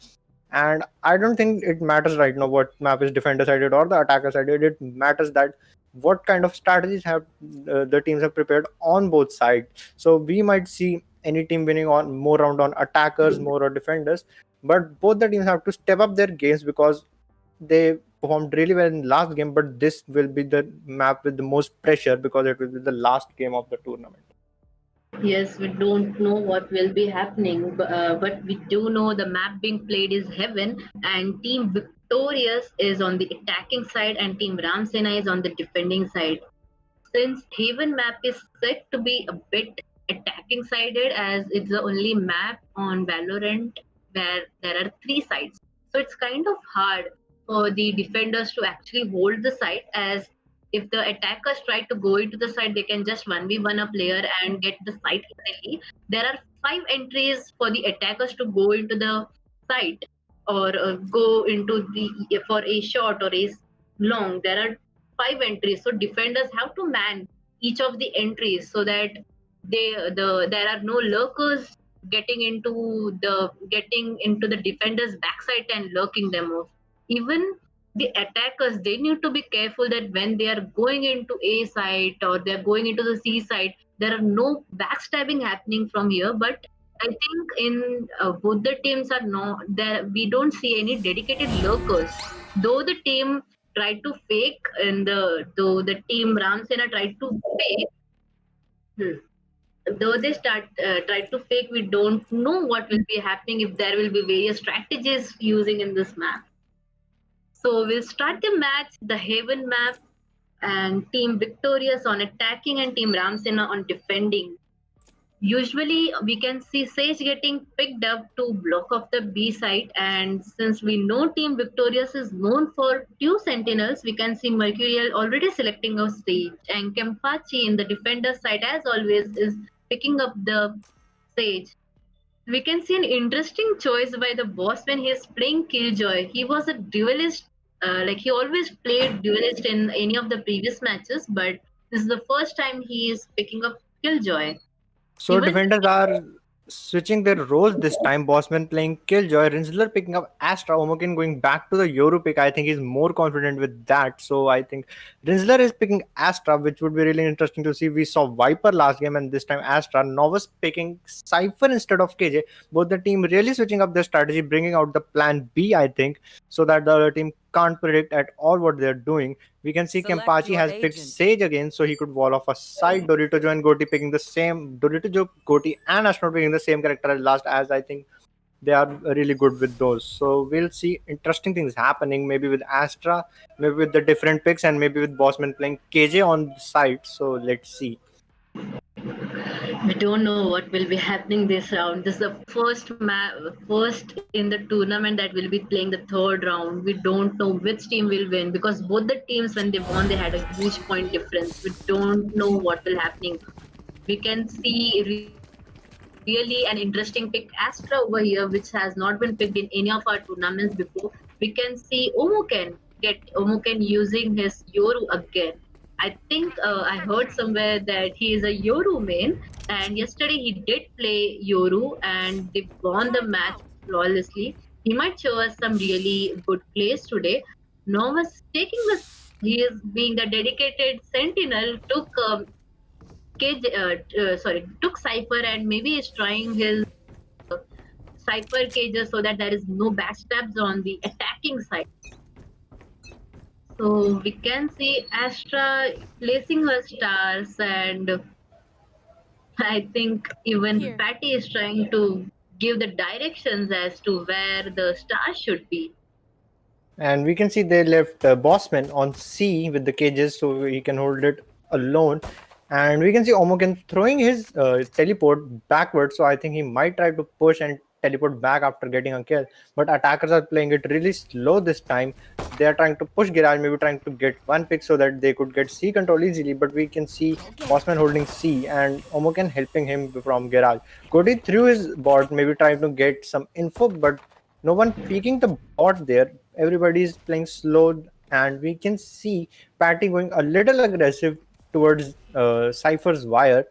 And I don't think it matters right now what map is defender sided or the attacker sided. It matters that what kind of strategies have the teams have prepared on both sides. So we might see any team winning on more round on attackers, more on defenders, but both the teams have to step up their games because they performed really well in last game. But this will be the map with the most pressure because it will be the last game of the tournament. Yes, we don't know what will be happening, but we do know the map being played is Heaven, and Team Victorious is on the attacking side, and Team Ramsena is on the defending side. Since Haven map is said to be a bit attacking sided, as it's the only map on Valorant where there are three sides. So it's kind of hard for the defenders to actually hold the site, as if the attackers try to go into the site, they can just 1v1 a player and get the site easily. There are 5 entries for the attackers to go into the site or go into the for a shot or a long. There are 5 entries, so defenders have to man each of the entries so that there are no lurkers getting into the defenders backside and lurking them off. Even the attackers, they need to be careful that when they are going into A site or they're going into the C site, there are no backstabbing happening from here. But I think in both the teams are not there. We don't see any dedicated lurkers. Though the team tried to fake, and though the team Ramsena tried to fake, hmm, though they tried to fake, we don't know what will be happening if there will be various strategies using in this map. So we'll start the match, the Haven map, and Team Victorious on attacking and Team Ramsena on defending. Usually, we can see Sage getting picked up to block off the B side, and since we know Team Victorious is known for two sentinels, we can see Mercurial already selecting a Sage, and Kempachi in the defender side, as always, is picking up the Sage. We can see an interesting choice by the boss when he is playing Killjoy. He was a duelist, like he always played duelist in any of the previous matches, but this is the first time he is picking up Killjoy. So Even defenders are switching their roles this time. Bossman playing Killjoy, Rinsler picking up Astra, Omokin going back to the Yoru pick. I think he's more confident with that. So I think Rinsler is picking Astra, which would be really interesting to see. We saw Viper last game and this time Astra. Novus picking Cypher instead of KJ. Both the team really switching up their strategy, bringing out the plan B, I think, so that the other team can't predict at all what they're doing. We can see Select Kempachi your has picked agent. Sage again, so he could wall off a side. Dorito Joe and Goti picking the same. Dorito Joe, Goti, and Astronaut picking the same character as last, as I think they are really good with those. So we'll see interesting things happening, maybe with Astra, maybe with the different picks, and maybe with Bossman playing KJ on the side. So let's see. we don't know what will be happening this round. This is the first in the tournament that will be playing the third round. We don't know which team will win because both the teams when they won they had a huge point difference. We don't know what will happening. We can see really an interesting pick Astra over here, which has not been picked in any of our tournaments before. We can see Omoken using his Yoru again. I think I heard somewhere that he is a Yoru main, and yesterday he did play Yoru and they won the match flawlessly. He might show us some really good plays today. Novus taking the he is being the dedicated sentinel took took Cypher and maybe is trying his Cypher cages so that there is no backstabs on the attacking side. So we can see Astra placing her stars, and I think even Patty is trying to give the directions as to where the stars should be. And we can see they left Bossman on C with the cages so he can hold it alone. And we can see Omoken throwing his teleport backward. So I think he might try to push and teleport back after getting a kill. But attackers are playing it really slow this time. They are trying to push Garage, maybe trying to get one pick so that they could get C control easily. But we can see Bossman holding C and Omoken helping him from Garage. Cody threw his bot, maybe trying to get some info, but no one peeking the bot there. Everybody is playing slow, and we can see Patty going a little aggressive towards Cypher's wire.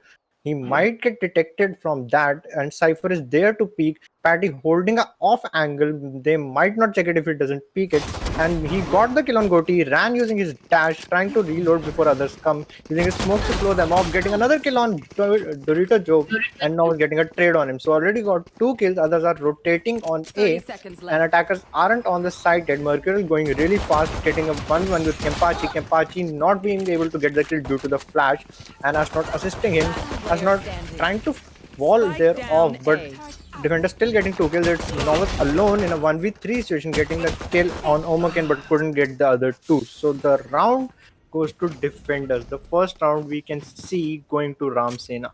He might get detected from that, and Cypher is there to peek. Patty holding a off angle. They might not check it if it doesn't peek it. And he got the kill on Goti, ran using his dash, trying to reload before others come, using his smoke to slow them off, getting another kill on Dorito Joe, and now getting a trade on him. So already got 2 kills, others are rotating on 30 A, seconds and left. attackers aren't on the side yet. Mercurial going really fast, getting a 1-1 with Kempachi. Kempachi not being able to get the kill due to the flash, and Astronaut assisting him. Astronaut trying to wall Spike there down off, but A. defender still getting 2 kills. It's Novus alone in a 1v3 situation, getting the kill on Omoken but couldn't get the other 2. So the round goes to defenders. The first round we can see going to Ramsena.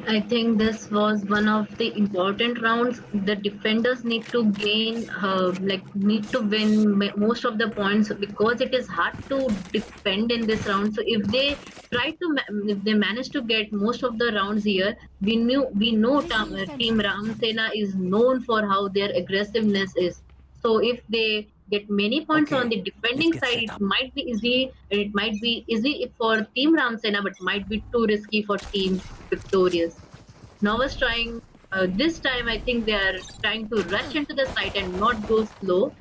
I think this was one of the important rounds. The defenders need to gain, need to win most of the points because it is hard to defend in this round. So if they if they manage to get most of the rounds here, we know Team Ramsena is known for how their aggressiveness is. So if they get many points on the defending side, it might be easy for Team Ramsena, but might be too risky for Team Victorious. Now was trying this time. I think they are trying to rush into the site and not go slow.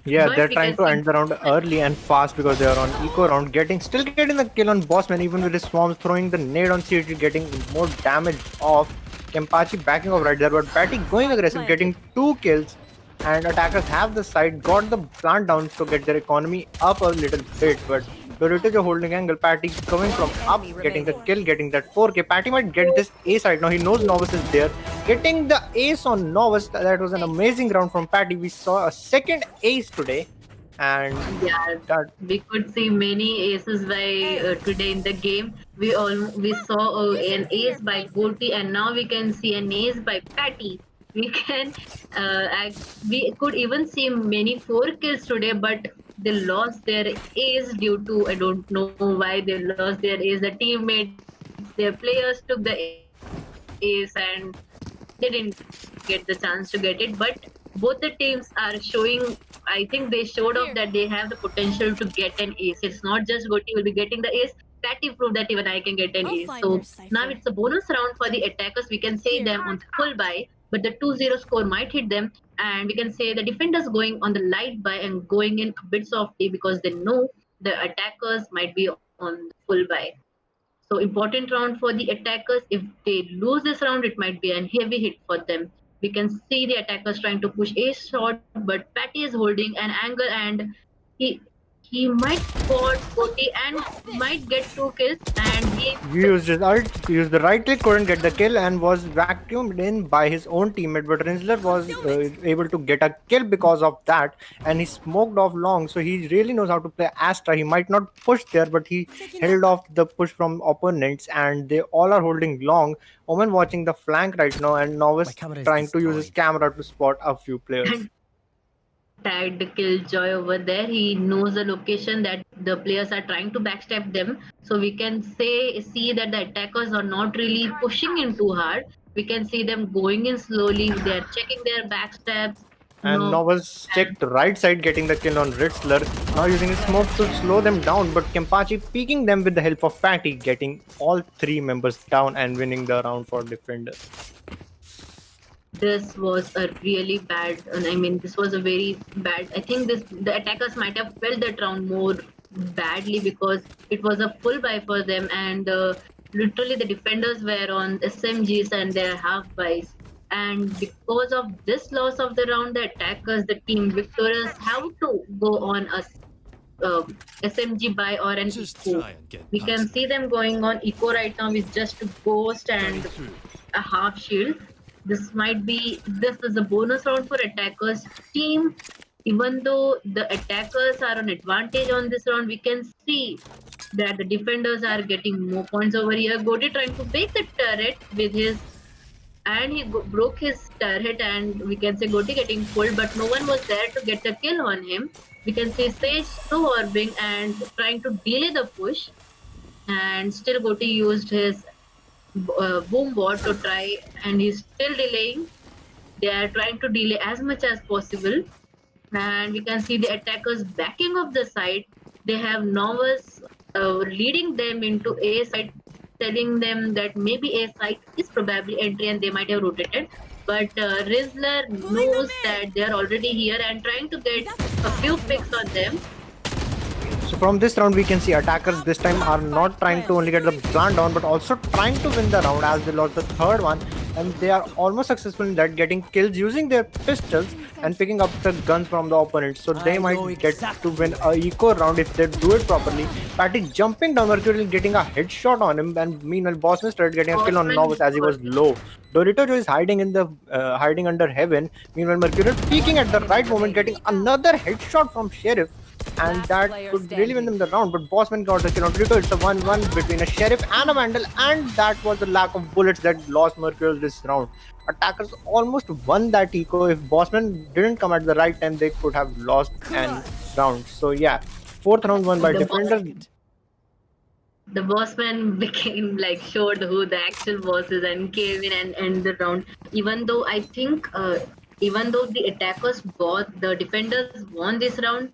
Yeah, But they're we trying can to see end the round early and fast because they are on eco round, still getting the kill on Bossman, even with his swarms throwing the nade on CT, getting more damage off. Kempachi backing off right there, but Patty going aggressive, getting 2 kills, and attackers have the side, got the plant down to get their economy up a little bit, but Doritos are holding angle. Patty coming from up, getting the kill, getting that 4K. Patty might get this ace right now. He knows Novus is there. Getting the ace on Novus. That was an amazing round from Patty. We saw a second ace today. and Yeah, that we could see many aces by today in the game. We saw an ace by Goti, and now we can see an ace by Patty. We can we could even see many 4 kills today, but they lost their ace due to, I don't know why they lost their ace. The teammates, their players took the ace and they didn't get the chance to get it. But both the teams are showing, I think they showed off that they have the potential to get an ace. It's not just Goti will be getting the ace. Patty proved that even I can get an ace. So now it's a bonus round for the attackers. We can say them on full buy, but the 2-0 score might hit them. And we can say the defenders going on the light buy and going in a bit softly because they know the attackers might be on the full buy. So important round for the attackers. If they lose this round, it might be a heavy hit for them. We can see the attackers trying to push a shot, but Patty is holding an angle and he he might spot Koti and might get 2 kills and he used his ult, used the right click, couldn't get the kill, and was vacuumed in by his own teammate. But Rinsler was able to get a kill because of that, and he smoked off long. So he really knows how to play Astra. He might not push there, but he held off the push from opponents, and they all are holding long. Omen watching the flank right now, and Novice trying to use his camera to spot a few players. and tagged Killjoy over there. He knows the location that the players are trying to backstab them. So we can see that the attackers are not really pushing in too hard. We can see them going in slowly. They are checking their backstabs. And No, Novas and checked right side, getting the kill on Ritzler. Now using his smoke to slow them down, but Kempachi peeking them with the help of Patty, getting all 3 members down and winning the round for defender. this was a really bad. I mean, this was a very bad. I think this the attackers might have felt that round more badly because it was a full buy for them, and literally the defenders were on SMGs and their half buys. And because of this loss of the round, the attackers, the team victorious, have to go on a SMG buy or an eco. We can see them going on eco right now with just a ghost and a half shield. This is a bonus round for attackers team. Even though the attackers are on advantage on this round, we can see that the defenders are getting more points over here. Goti trying to break the turret with his, and he broke his turret, and we can say Goti getting pulled, but no one was there to get the kill on him. We can say Sage slow orbing and trying to delay the push, and still Goti used his boom bot to try, and he's still delaying. They are trying to delay as much as possible, and we can see the attackers backing off the side. They have Novus leading them into A side, telling them that maybe A side is probably entry and they might have rotated. But Rizzler knows that they are already here and trying to get a few picks on them. So from this round, we can see attackers this time are not trying to only get the plant down, but also trying to win the round as they lost the third one. And they are almost successful in that, getting kills using their pistols and picking up the guns from the opponents. So they might get to win a eco round if they do it properly. Patty jumping down Mercurial, getting a headshot on him, and meanwhile Bossman started getting a kill on Novus as he was low. Dorito Joy is hiding in the hiding under heaven. Meanwhile Mercurial peeking at the right moment, getting another headshot from Sheriff. And that could really win them the round, but Bossman got the kill on Dorito. It's a 1-1 between a Sheriff and a Vandal, and that was the lack of bullets that lost Mercurial this round. Attackers almost won that eco. If Bossman didn't come at the right time, they could have lost an round. So yeah, fourth round won by defenders. The bossman became like showed who the actual boss is and came in and end the round. Even though I think, even though the attackers got the defenders won this round,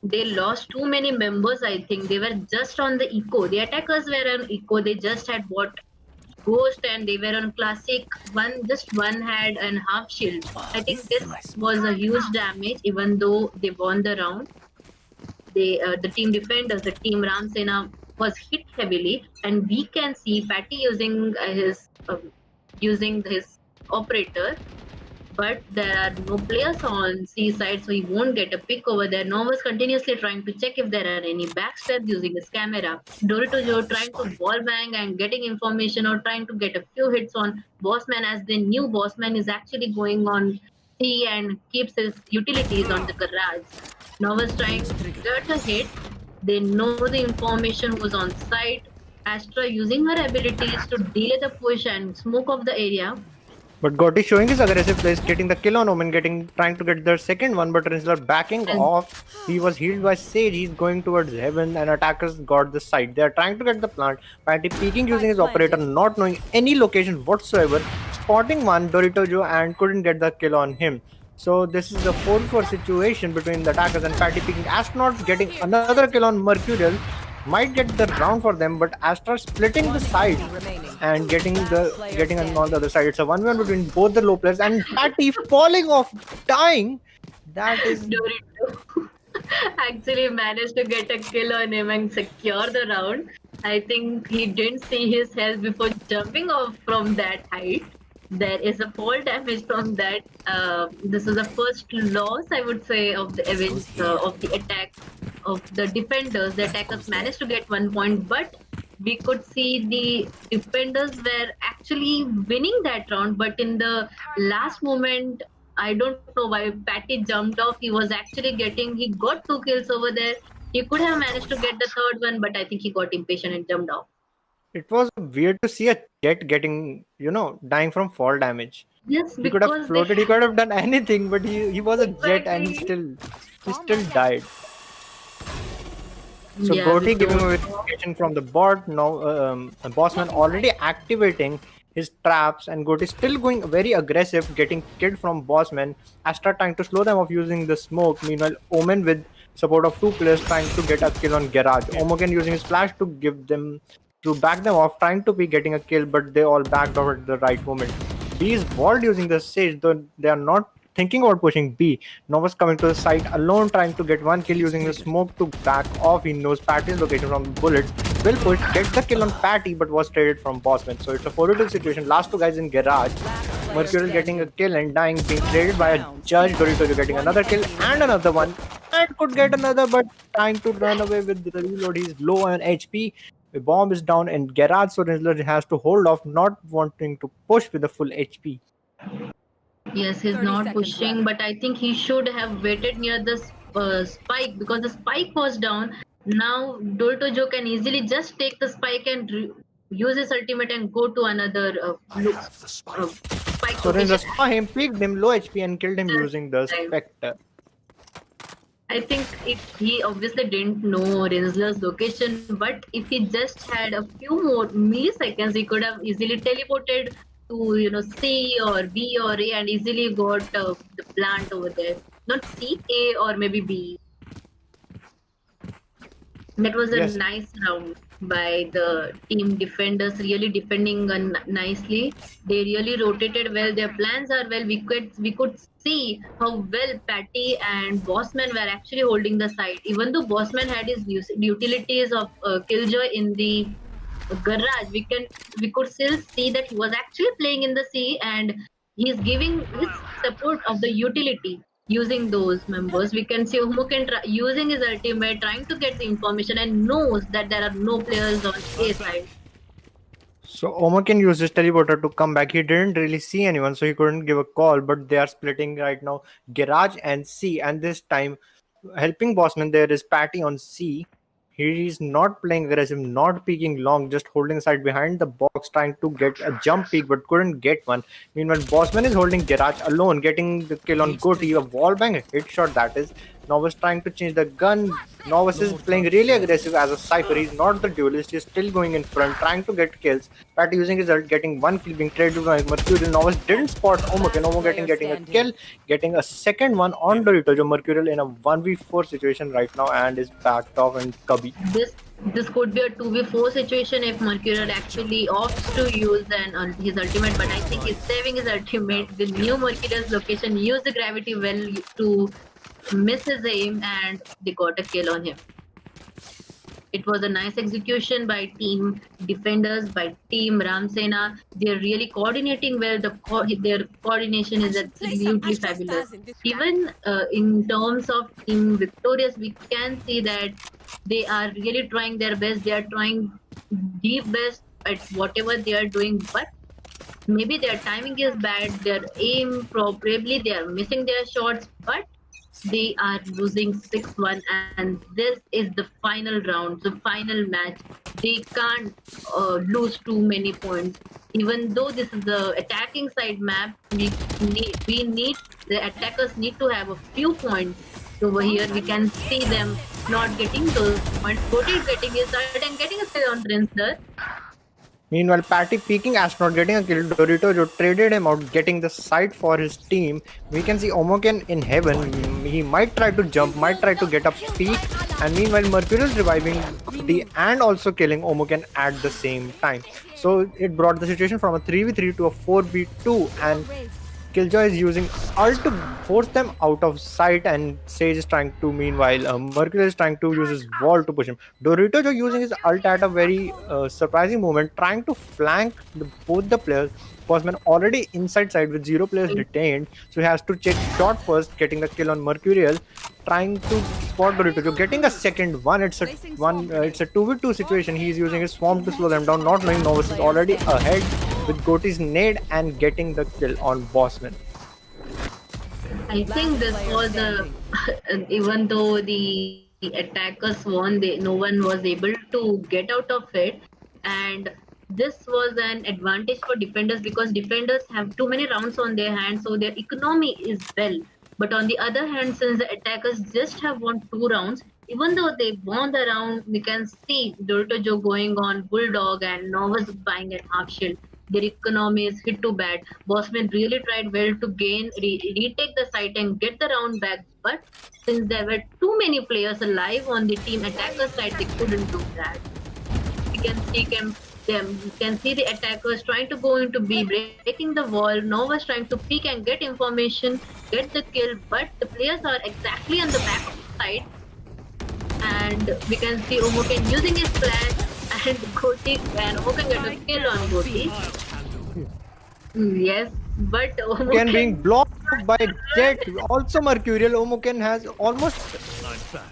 they lost too many members. I think they were just on the eco. The attackers were on eco. They just had bought ghost and they were on classic. Just one had and half shield. I think this was a huge damage. Even though they won the round, the team defenders, the team Ramsena was hit heavily, and we can see Patty using his operator, but there are no players on C side, so he won't get a pick over there. Novus continuously trying to check if there are any backstabs using his camera. Dorito Joe trying to ball bang and getting information or trying to get a few hits on Bossman, as the new Bossman is actually going on C and keeps his utilities on the garage. Nova's trying to get a hit. They know the information who's on site. Astra using her abilities to delay the push and smoke off the area. But Gotti showing his aggressive plays, getting the kill on Omen, trying to get their second one, but Rinsler backing And off. He was healed by Sage. He's going towards heaven, and attackers got the site. They are trying to get the plant. Patty peeking using his operator, not knowing any location whatsoever, spotting one Dorito Joe and couldn't get the kill on him. So this is a 4-4 situation between the attackers and Patty picking Astronaut getting another kill on Mercurial. Might get the round for them, but Astra splitting the side and getting on the other side. It's a 1v1 between both the low players and Patty falling off, dying. That is Dorito actually managed to get a kill on him and secure the round. I think he didn't see his health before jumping off from that height. There is a fall damage from that. This is the first loss, I would say, of the event, of the attack of the defenders. The attackers managed to get 1 point, but we could see the defenders were actually winning that round. But in the last moment, I don't know why Patty jumped off. He got 2 kills over there. He could have managed to get the third one, but I think he got impatient and jumped off. it was weird to see a jet getting, dying from fall damage. Yes, He could have because floated, he could have done anything, but he was a jet and he Exactly. still died. So Yeah, Goti we giving don't away notification from the bot. Now Bossman already activating his traps, and Goti still going very aggressive, getting killed from Bossman. Astra trying to slow them off using the smoke. Meanwhile, Omen with support of 2 players trying to get a kill on Garage. Omogen using his flash to back them off, trying to be getting a kill, but they all backed off at the right moment. B is walled using the Sage, though they are not thinking about pushing B. Nova's coming to the site alone, trying to get 1 kill using the smoke to back off. He knows Patty's location from the bullets. Will push, get the kill on Patty, but was traded from Bossman. So it's a 4-2 situation. Last 2 guys in Garage. Mercurial getting a kill and dying, being traded by a judge. Dorito getting another kill and another one. And could get another, but trying to run away with the reload. He's low on HP. The bomb is down in Garage, so Rinsler has to hold off, not wanting to push with the full HP. Yes, he's 30 not seconds pushing, left. but I think he should have waited near the spike because the spike was down. Now Dolto Joe can easily just take the spike and use his ultimate and go to another spike So Rinsler location. saw him, picked him low HP and killed him Just using the time. Spectre. I think he obviously didn't know Rinsler's location, but if he just had a few more milliseconds, he could have easily teleported to C or B or A and easily got the plant over there. Not C, A or maybe B. That was a Yes. nice round by the team defenders, really defending nicely. They really rotated well. Their plans are well. We could see how well Patty and Bossman were actually holding the side. Even though Bossman had his utilities of Killjoy in the garage, we could still see that he was actually playing in the sea and he's giving his support of the utility using those members. We can see Umuken using his ultimate, trying to get the information and knows that there are no players on A side. So Omo can use his teleporter to come back. He didn't really see anyone, so he couldn't give a call. But they are splitting right now, Garage and C. And this time, helping Bossman there is Patty on C. He is not playing aggressive, not peeking long, just holding the side behind the box, trying to get a jump peek, but couldn't get one. Meanwhile, Bossman is holding Garage alone, getting the kill on Goatee, a wall bang, a hit shot that is. Novice trying to change the gun. Novice is playing really aggressive as a Cypher. He's not the duelist. He's still going in front, trying to get kills. Pat using his ult, getting 1 kill, being traded by Mercurial. Novice didn't spot Omoken. Omo getting a kill, getting a second one on Dorito. Mercurial in a 1v4 situation right now and is backed off in Cubby. This could be a 2v4 situation if Mercurial actually opts to use his ultimate, but I think he's saving his ultimate. The new Mercurial's location used the gravity well to miss his aim and they got a kill on him. It was a nice execution by team defenders, by team Ramsena. They're really coordinating well. Their coordination is absolutely fabulous. Even in terms of team victorious, we can see that they are really trying their best. They are trying the best at whatever they are doing, but maybe their timing is bad. Their aim, probably they are missing their shots, but They are losing 6-1, and this is the final round, the final match. They can't lose too many points. Even though this is the attacking side map, we need the attackers need to have a few points. Over here, we can see them not getting those points. Goti is getting his start and getting a kill on Rinsler. Meanwhile, Patty peeking Astronaut getting a kill. Dorito Jo traded him out, getting the site for his team. We can see Omoken in heaven. He might try to jump, might try to get a peek. And meanwhile, Mercurial reviving Goti and also killing Omoken at the same time. So it brought the situation from a 3v3 to a 4v2. And Killjoy is using ult to force them out of sight, and Sage is trying to, meanwhile, Mercury is trying to use his wall to push him. Dorito Jo using his ult at a very surprising moment, trying to flank both the players. Postman already inside side with 0 players detained, so he has to check shot first, getting the kill on Mercurial, trying to spot Dorito Jo, getting a second one. It's a 2v2 situation. He's using his swamp to slow them down, not knowing Novus is already ahead with Goti's nade and getting the kill on Bossman. I think this was a even though the attackers won, no one was able to get out of it, and this was an advantage for defenders because defenders have too many rounds on their hands, so their economy is well. But on the other hand, since the attackers just have won 2 rounds, even though they won the round, we can see Dorito Jo going on Bulldog and Novus buying at half shield. Their economy is hit too bad. Bossman really tried well to retake the site and get the round back, but since there were too many players alive on the team attacker side, they couldn't do that. You can see the attackers trying to go into B, breaking the wall. Nova's trying to peek and get information, get the kill, but the players are exactly on the back side. And we can see Omoken using his flash and Goti, and Omoken get a kill on Goti. Yes, but Omoken being blocked by Jet. Also Mercurial. Omoken has almost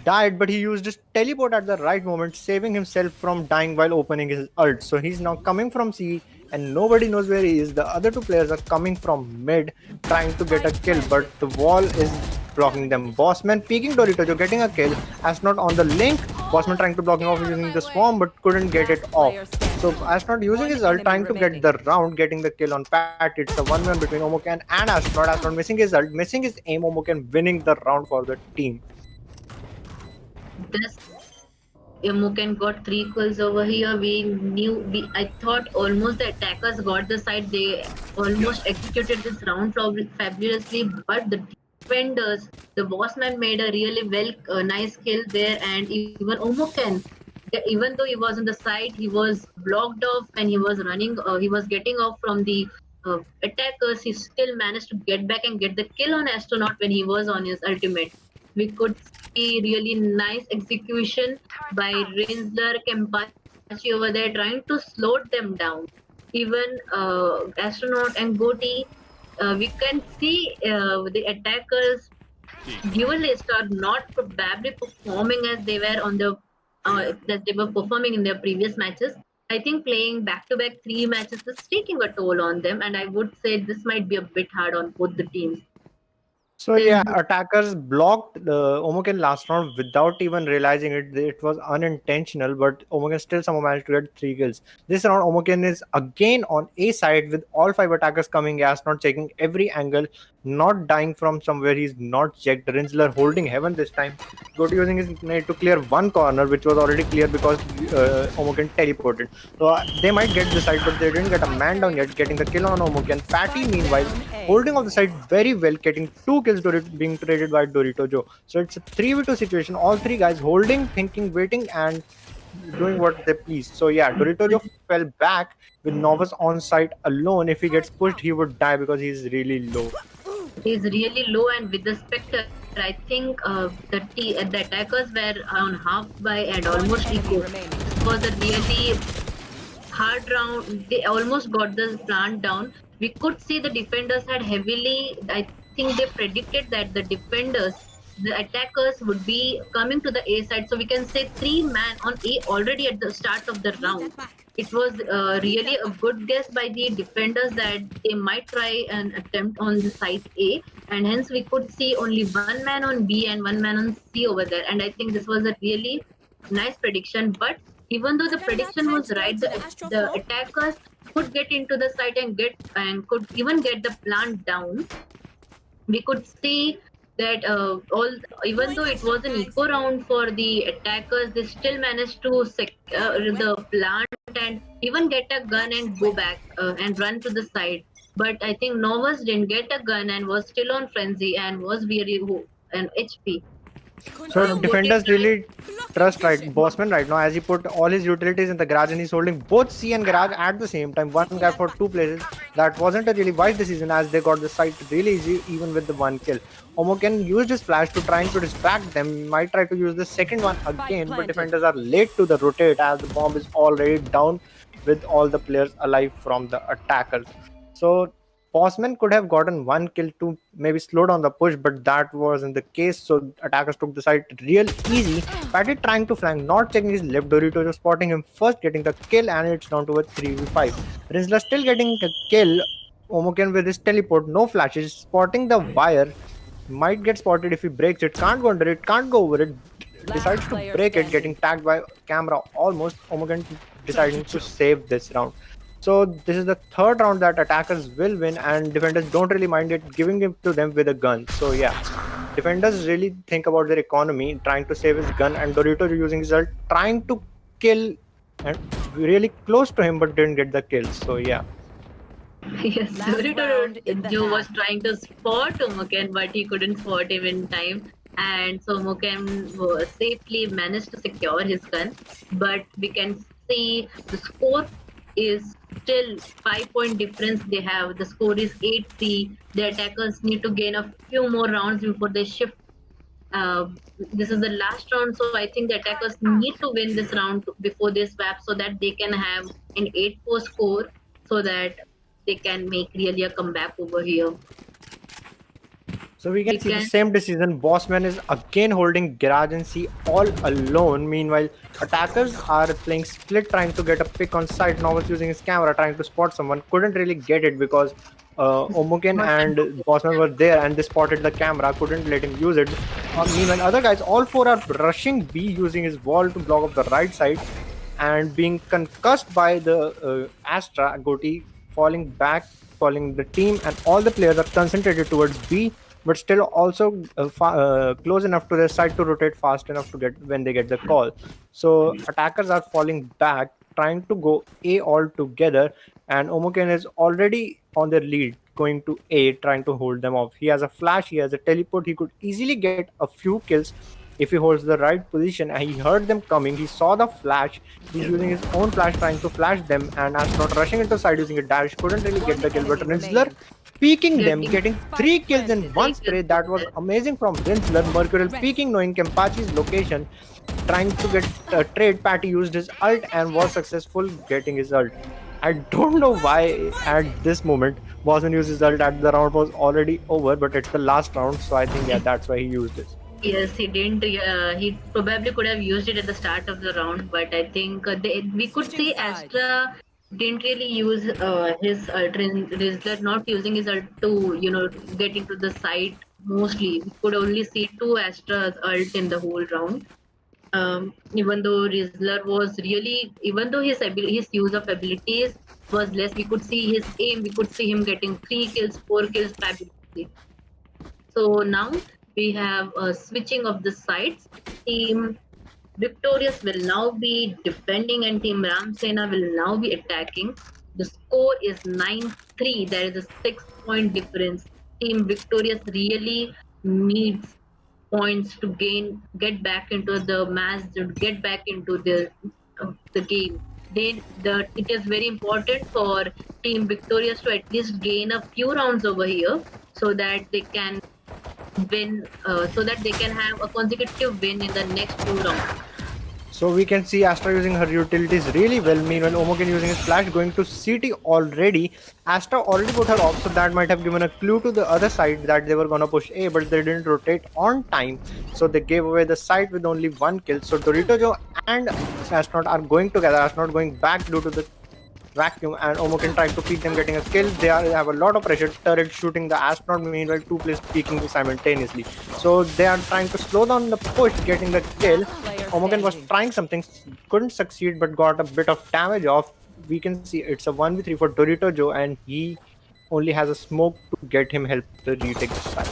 died, but he used his teleport at the right moment, saving himself from dying while opening his ult. So he's now coming from C, and nobody knows where he is. The other 2 players are coming from mid, trying to get a kill, but the wall is blocking them. Bossman peeking Dorito Jo, getting a kill. Astronaut on the link. Bossman trying to block him off using the swarm, but couldn't get it off. So Astronaut using his ult, trying to get the round, getting the kill on Pat. It's a 1v1 between Omoken and Astronaut. Astronaut missing his ult, missing his aim. Omoken winning the round for the team. This Omoken got 3 kills over here. I thought almost the attackers got the side. They almost executed this round fabulously, but the defenders, the Bossman made a really nice kill there, and even Omoken, even though he was on the side, he was blocked off and he was running. He was getting off from the attackers. He still managed to get back and get the kill on Astronaut when he was on his ultimate. We could see really nice execution by Rinsler, Kempachi over there, trying to slow them down. Even Astronaut and Goti, we can see the attackers' duelists are not probably performing as they were performing in their previous matches. I think playing back-to-back 3 matches is taking a toll on them, and I would say this might be a bit hard on both the teams. So yeah, attackers blocked the Omoken last round without even realizing it. It was unintentional, but Omoken still somehow managed to get 3 kills. This round, Omoken is again on A side with all 5 attackers coming as, not checking every angle, not dying from somewhere he's not checked. Rinsler holding heaven this time. Goti using his nade to clear one corner, which was already clear because Omoken teleported. So they might get the side, but they didn't get a man down yet, getting the kill on Omoken. Patty, meanwhile, holding off the side very well, getting 2 kills being traded by Dorito Jo. So it's a 3v2 situation. All 3 guys holding, thinking, waiting, and doing what they please. So yeah, Dorito Jo fell back with Novus on site alone. If he gets pushed, he would die because he's really low. He's really low, and with the Spectre, I think the attackers were on half by and almost equal. It was a really hard round. They almost got the plant down. We could see the defenders had heavily, I think they predicted that the attackers would be coming to the A side. So we can say 3-man on A already at the start of the round. It was really a good guess by the defenders that they might try an attempt on the side A. and hence we could see only one man on B and one man on C over there. And I think this was a really nice prediction. But even though the prediction was right, the attackers could get into the site and could even get the plant down. We could see that even though it was an eco round for the attackers, they still managed to secure the plant and even get a gun and go back and run to the side. But I think Novus didn't get a gun and was still on frenzy and was very and HP. So defenders really trust Bossman right now, as he put all his utilities in the garage and he's holding both C and garage at the same time. One guy for two places. That wasn't a really wise decision, as they got the site really easy even with the one kill. Omoken used his flash to trying to distract them. Might try to use the second one again, but defenders are late to the rotate as the bomb is already down with all the players alive from the attackers. So Bossman could have gotten one kill to maybe slow down the push, but that wasn't the case. So attackers took the site real easy. Patty trying to flank, not checking his left. Dorito just spotting him first, getting the kill, and it's down to a 3v5. Rinsler still getting a kill. Omoken with his teleport, no flashes, spotting the wire. Might get spotted if he breaks it. Can't go under it, can't go over it. Decides to break it, getting tagged by camera almost. Omoken deciding to save this round. So this is the third round that attackers will win, and defenders don't really mind it giving it to them with a gun. So yeah, defenders really think about their economy, trying to save his gun, and Dorito using his ult, trying to kill and really close to him but didn't get the kill. So yeah. Yes, Dorito Joe was trying to spot Omoken, but he couldn't spot him in time. And so Omoken safely managed to secure his gun. But we can see the score is still 5-point difference they have. The score is 8-3. The attackers need to gain a few more rounds before they shift. This is the last round, so I think the attackers need to win this round before they swap so that they can have an 8-4 score so that they can make really a comeback over here. So we can see the same decision. Bossman is again holding garage and C all alone. Meanwhile, attackers are playing split, trying to get a pick on site. Novus using his camera, trying to spot someone. Couldn't really get it because Omoken and Bossman were there and they spotted the camera. Couldn't let him use it. Meanwhile, other guys, all four are rushing B using his wall to block up the right side and being concussed by the Astra. Goti falling back, falling the team, and all the players are concentrated towards B, but still also close enough to their side to rotate fast enough to get when they get the call. So attackers are falling back, trying to go A all together, and Omoken is already on their lead, going to A, trying to hold them off. He has a flash, he has a teleport, he could easily get a few kills if he holds the right position. And he heard them coming, he saw the flash, he's using his own flash trying to flash them, and Astronaut rushing into side using a dash, couldn't really get the kill, but Rinsler peeking them, getting 3 kills in one spray. That was amazing from Rinsler. Mercurial peeking, knowing Kempachi's location, trying to get a trade. Patty used his ult and was successful getting his ult. I don't know why at this moment Bosman used his ult at the round was already over, but it's the last round, so I think yeah, that's why he used it. Yes, he didn't. He probably could have used it at the start of the round, but I think we could see Astra didn't really use his ult. Rinsler not using his ult to get into the site. Mostly, we could only see 2 Astra's ult in the whole round. Even though Rinsler was really, even though his use of abilities was less, we could see his aim. We could see him getting 3 kills, 4 kills probably. So now we have a switching of the sides. Team Victorious will now be defending and Team Ramsena will now be attacking. The score is 9-3. There is a 6-point difference. Team Victorious really needs points to get back into the match, to get back into the game. It is very important for Team Victorious to at least gain a few rounds over here so that they can win, so that they can have a consecutive win in the next 2 rounds. So we can see Astra using her utilities really well. Meanwhile, Omoken using his flash, going to CT already. Astra already put her off, so that might have given a clue to the other side that they were gonna push A, but they didn't rotate on time. So they gave away the site with only 1 kill. So Dorito Joe and Astronaut are going together. Astronaut going back due to the vacuum, and Omoken trying to peek them, getting a kill. They have a lot of pressure. Turret shooting the astronaut, meanwhile 2 players peeking simultaneously. So they are trying to slow down the push, getting the kill. Omoken was trying something, couldn't succeed, but got a bit of damage off. We can see it's a 1v3 for Dorito Joe, and he only has a smoke to get him help to retake the side.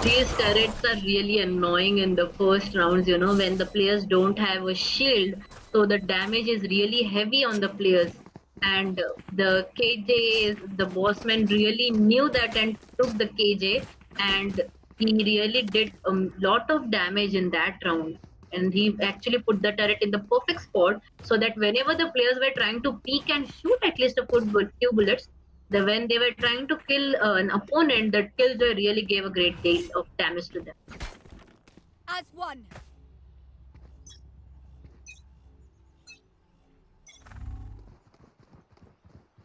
These turrets are really annoying in the first rounds, you know, when the players don't have a shield. So the damage is really heavy on the players. And the KJ, the bossman really knew that and took the KJ. And he really did a lot of damage in that round. And he actually put the turret in the perfect spot so that whenever the players were trying to peek and shoot at least a few bullets, when they were trying to kill an opponent, the Killjoy really gave a great deal of damage to them. As one.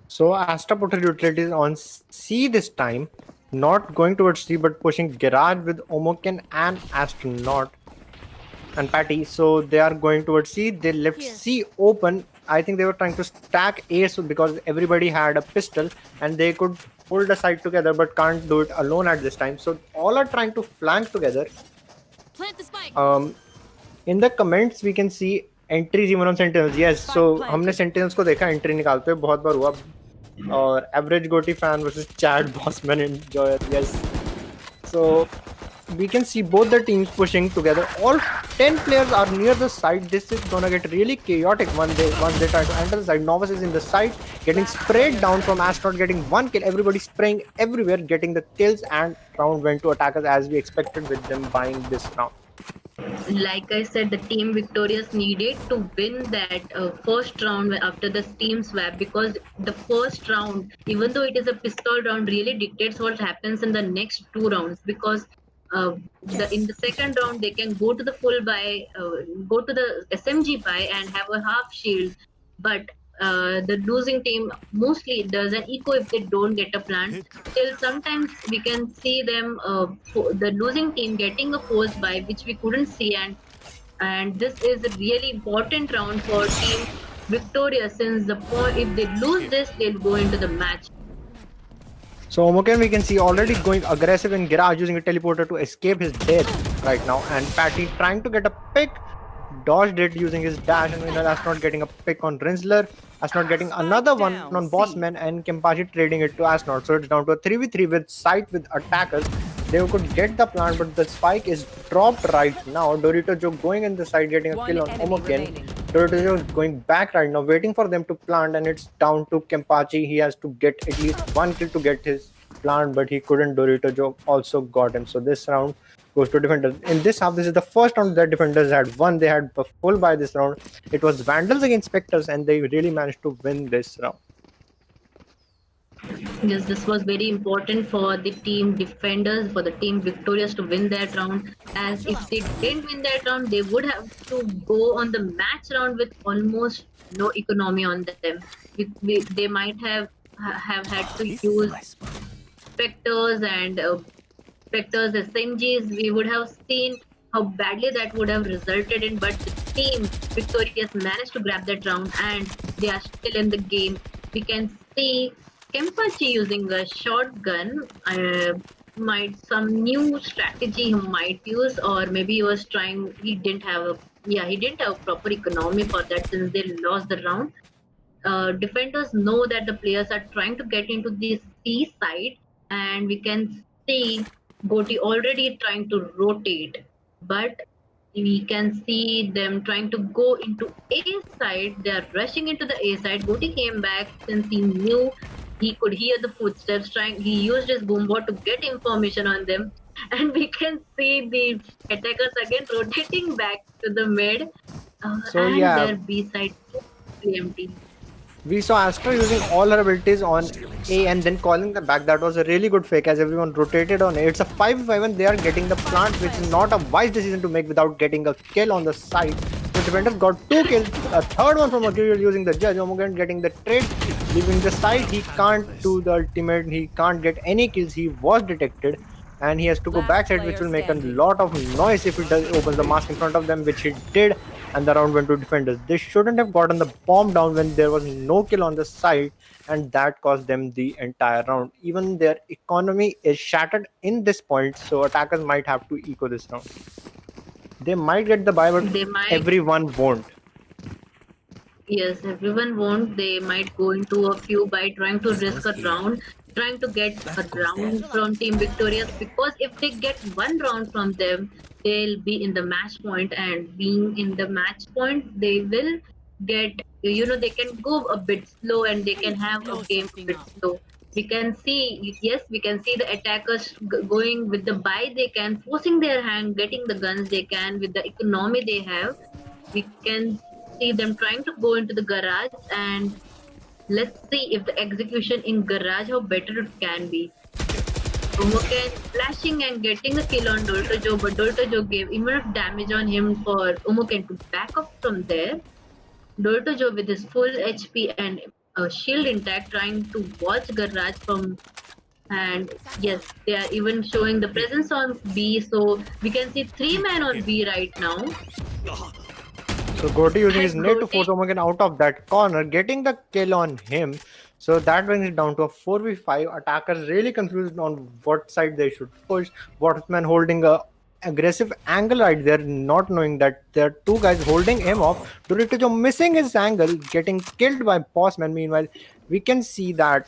So Astra put her utilities on C this time, not going towards C but pushing Garage with Omoken and Astronaut and Patty. So they are going towards C. They left C open. I think they were trying to stack A because everybody had a pistol and they could hold the side together but can't do it alone at this time. So all are trying to flank together. Plant the spike. In the comments we can see entries even on Sentinels. Yes, so हमने Sentinels को देखा entry निकालते हुए बहुत बार हुआ. और average Goti fan versus Chad Bossman enjoyer. Yes. So we can see both the teams pushing together. All 10 players are near the side. This is gonna get really chaotic once they try to enter the side. Novice is in the side, getting sprayed down from Astronaut, getting one kill. Everybody spraying everywhere, getting the kills, and round went to attackers as we expected with them buying this round. Like I said, the team victorious needed to win that first round after the team swap, because the first round, even though it is a pistol round, really dictates what happens in the next 2 rounds, because in the second round they can go to the full buy, go to the SMG buy and have a half shield, but the losing team mostly does an eco if they don't get a plant. Still, sometimes we can see them, the losing team getting a force buy, which we couldn't see, and this is a really important round for team Victoria, since if they lose this, they'll go into the match. So Omoken we can see already going aggressive in Garage, using a teleporter to escape his death right now, and Patty trying to get a pick, dodged it using his dash, and Astronaut getting a pick on Rinsler, Astronaut getting another one on Bossman, and Kempachi trading it to Astronaut. So it's down to a 3v3 with sight with attackers. They could get the plant, but the spike is dropped right now. Dorito Joe going in the side, getting a kill on Omoken. Dorito Joe is going back right now, waiting for them to plant, and it's down to Kempachi. He has to get at least one kill to get his plant, but he couldn't. Dorito Joe also got him. So this round goes to defenders. In this half, this is the first round that defenders had won. They had full by this round. It was Vandals against Spectres, and they really managed to win this round. Yes, this was very important for the team defenders, for the team victorious to win that round, as if they didn't win that round, they would have to go on the match round with almost no economy on them. They might have had to use Spectres and Spectres SMGs. We would have seen how badly that would have resulted in, but the team victorious managed to grab that round and they are still in the game. We can see Kempachi using a shotgun, some new strategy he might use, or maybe he didn't have a proper economy for that, since they lost the round. Defenders know that the players are trying to get into the C side, and we can see Goti already trying to rotate, but we can see them trying to go into A side. They are rushing into the A side. Goti came back since he knew he could hear the footsteps. He used his boombot to get information on them, and we can see the attackers again rotating back to the mid, their B side empty. We saw Astra using all her abilities on A and then calling them back. That was a really good fake as everyone rotated on A. It's a 5v5 and they are getting the plant, which is not a wise decision to make without getting a kill on the side. The defenders got 2 kills, a third one from Mercurial using the Judge. Omogen getting the trade, leaving the side. He can't do the ultimate, he can't get any kills. He was detected and he has to go backside, which will make a lot of noise if he opens the mask in front of them, which he did. and the round went to defenders. They shouldn't have gotten the bomb down when there was no kill on the side, and that cost them the entire round. Even their economy is shattered in this point, so attackers might have to eco this round. They might get the buy, but They might, everyone won't. yes, everyone won't. They might go into a few by trying to risk a round, trying to get a round from Team Victorious, because if they get one round from them, they'll be in the match point, and being in the match point, they will get, they can go a bit slow and they can have a Blow game a something bit up. slow. We can see, yes, we can see the attackers going with the buy they can, forcing their hand, getting the guns they can with the economy they have. We can see them trying to go into the garage, and let's see if the execution in garage how better it can be. Umoken flashing and getting a kill on Doltojo, but Doltojo gave enough damage on him for Umoken to back up from there. Doltojo with his full HP and a shield intact trying to watch garage from, and yes, they are even showing the presence on B, so we can see 3 men on B right now. So Goti using his And net to force Goti, Omegan out of that corner, getting the kill on him. So that brings it down to a 4v5. Attackers really confused on what side they should push. Waterman holding a aggressive angle right there, not knowing that there are two guys holding him off. Dorito missing his angle, getting killed by Bossman. Meanwhile, we can see that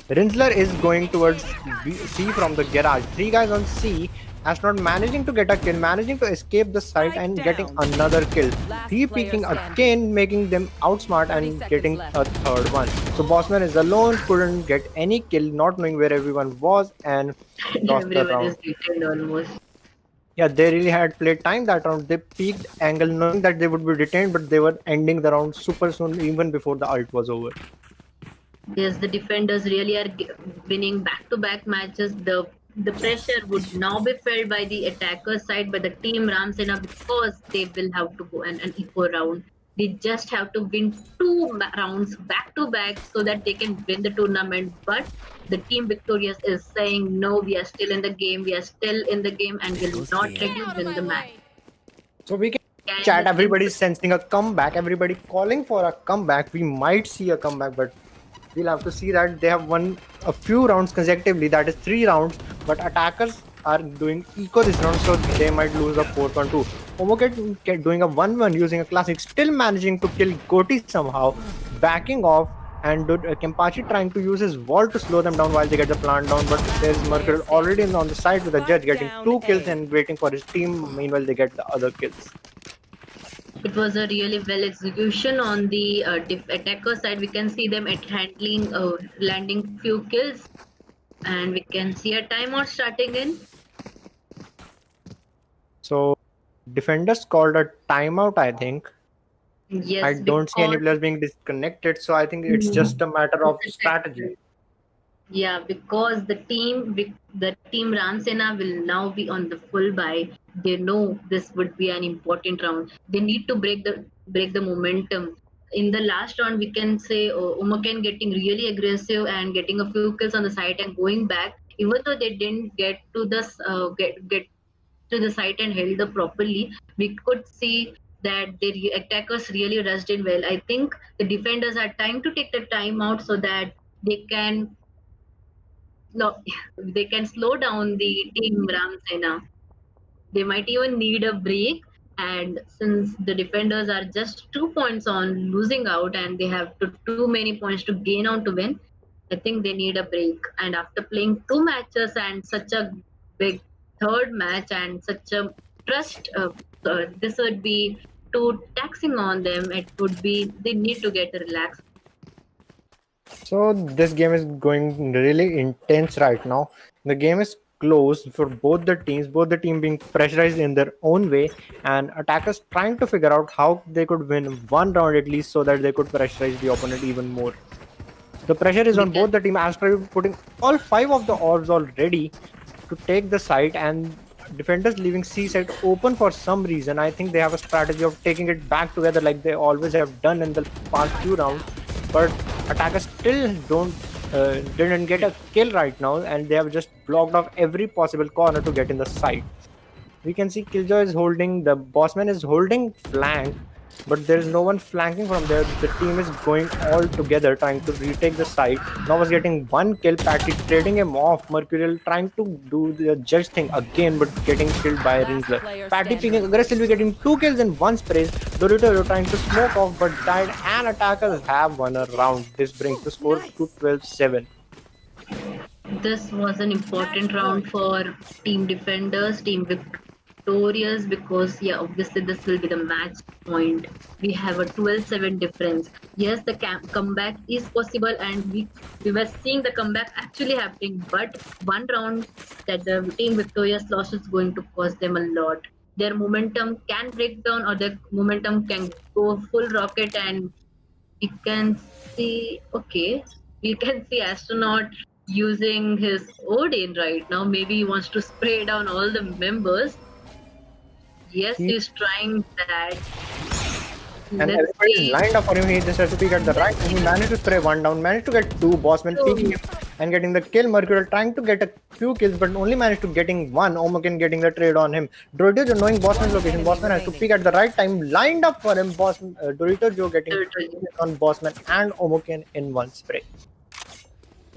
Rinsler is going towards C from the garage. 3 guys on C. Astronaut managing to get a kill, managing to escape the site Spike and getting down. another kill. Last 3 player peeking standing. again, making them outsmart 30 and seconds getting left. a third one. So Bossman is alone, couldn't get any kill, not knowing where everyone was, and lost the everyone is round. detailed almost. Yeah, they really had played time that round. They peaked angle knowing that they would be detained, but they were ending the round super soon, even before the ult was over. Yes, the defenders really are winning back-to-back matches. The pressure would now be felt by the attacker side, by the team Ramsena, because they will have to go an equal round. They just have to win two rounds back-to-back so that they can win the tournament. But the team victorious is saying, no, we are still in the game. We are still in the game, and will not let Get you out of win my the match. way! So we can And chat. the things, Everybody's sensing a comeback. Everybody calling for a comeback. We might see a comeback, but we'll have to see that. They have won a few rounds consecutively. That is 3 rounds. But attackers are doing eco this round, so they might lose a fourth one too. Omoket doing a 1-1 using a classic, still managing to kill Goti somehow, backing off. And Kempachi trying to use his wall to slow them down while they get the plant down, but there's Mercury already on the side with the judge getting Spike 2 down kills A. and waiting for his team. Meanwhile, they get the other kills. it was a really well execution on the attacker side. We can see them at handling, landing few kills, and we can see a timeout starting in. So defenders called a timeout, I think. I Yes, don't see any because players being disconnected, so I think it's just a matter of strategy. yeah, because the team Ramsena will now be on the full buy. They know this would be an important round. They need to break the momentum. In the last round, we can say Umaken getting really aggressive and getting a few kills on the side and going back. Even though they didn't get to the get to the site and held up properly, we could see that the attackers really rushed in well. I think the defenders are trying to take the time out so that they can no, they can slow down the team Ramsena. They might even need a break. And since the defenders are just 2 points on losing out and they have too many points to gain on to win, I think they need a break. And after playing 2 matches and such a big third match and such a trust, this would be too taxing on them. It would be, they need to get relaxed. So this game is going really intense right now. The game is close for both the team being pressurized in their own way, and attackers trying to figure out how they could win one round at least so that they could pressurize the opponent even more. The pressure is on both the team. Astra putting all 5 of the orbs already to take the site, and defenders leaving C side open for some reason. I think they have a strategy of taking it back together like they always have done in the past few rounds. But attackers still didn't get a kill right now, and they have just blocked off every possible corner to get in the site. We can see Killjoy is holding, the bossman is holding flank, but there is no one flanking from there. The team is going all together trying to retake the site. Now was getting one kill, Patty trading him off, Mercurial trying to do the judge thing again but getting killed by Last Rinsler. player Patty standing. picking aggressively, getting 2 kills in one sprays. Dorito trying to smoke off but died, and attackers have won a round. This brings the score to 12-7. This was an important round for Team Defenders, Team Victorious, because yeah, obviously this will be the match point. We have a 12-7 difference. Yes, the comeback is possible, and we were seeing the comeback actually happening. But one round that the Team Victorious lost is going to cost them a lot. Their momentum can break down, or their momentum can go full rocket, and we can see Astronaut using his Odin right now. Maybe he wants to spray down all the members. Yes, he's trying that. And Let's everybody's see. lined up for him. He just has to peek at the right time. He managed to spray one down, managed to get 2, bossmen peeking him and getting the kill. Mercurial trying to get a few kills, but only managed to getting one. Omoken getting the trade on him. Dorito Joe knowing bossman's location. Bossman has to peek at the right time, lined up for him. Dorito Joe getting on bossman and Omoken in one spray.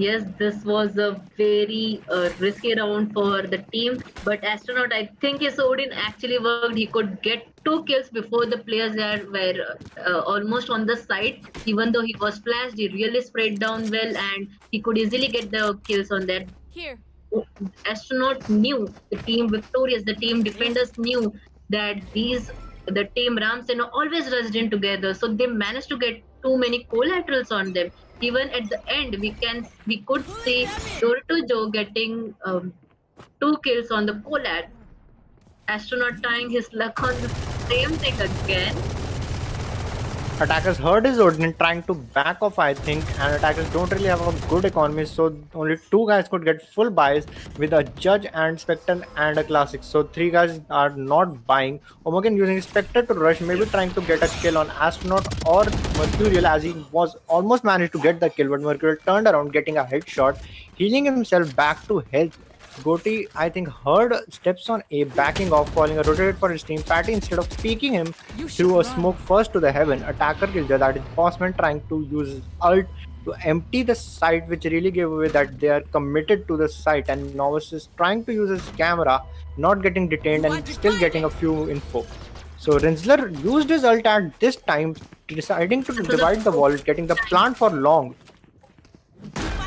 Yes, this was a very risky round for the team, but Astronaut, I think his Odin actually worked. He could get 2 kills before the players were almost on the side. Even though he was flashed, he really sprayed down well, and he could easily get the kills on that. Here. Astronaut knew, the team Victorious, the team Defenders knew that the team Ramsena always rushed in together, so they managed to get too many collaterals on them. Even at the end, we could see Dorito Joe getting 2 kills on the collat. Astronaut trying his luck on the same thing again. Attackers heard his Odin trying to back off, I think, and attackers don't really have a good economy, so only 2 guys could get full buys with a Judge and Spectre and a Classic. So 3 guys are not buying. Omogen using Spectre to rush, maybe trying to get a kill on Astronaut or Mercurial, as he was almost managed to get the kill, but Mercurial turned around getting a headshot, healing himself back to health. Gotti, I think, heard steps on A, backing off, calling a rotate for his team. Patty, instead of peeking him, threw a smoke first to the heaven. Attacker Killjoy, that is Bossman, trying to use his ult to empty the site, which really gave away that they are committed to the site. And Novice is trying to use his camera, not getting detained and still getting a few info. So Rinsler used his ult at this time, deciding to divide the wall, getting the plant for long.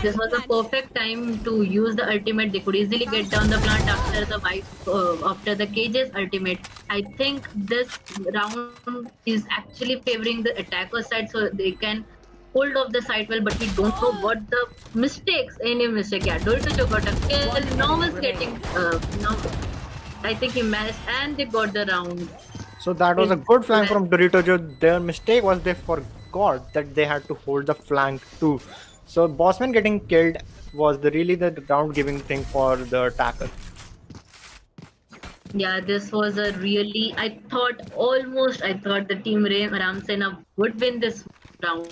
This was a perfect time to use the ultimate. They could easily get down the plant after the cages ultimate. I think this round is actually favoring the attacker side, so they can hold off the side well. But we don't know what the mistakes. Any mistake? Yeah, Dorito Joe got a kill. Normal's getting no. I think he managed, and they got the round. So that was a good flank from Dorito Joe. Their mistake was they forgot that they had to hold the flank too. So Bossman getting killed was really the round giving thing for the attacker. Yeah, this was a really, I thought the team Ramsena would win this round,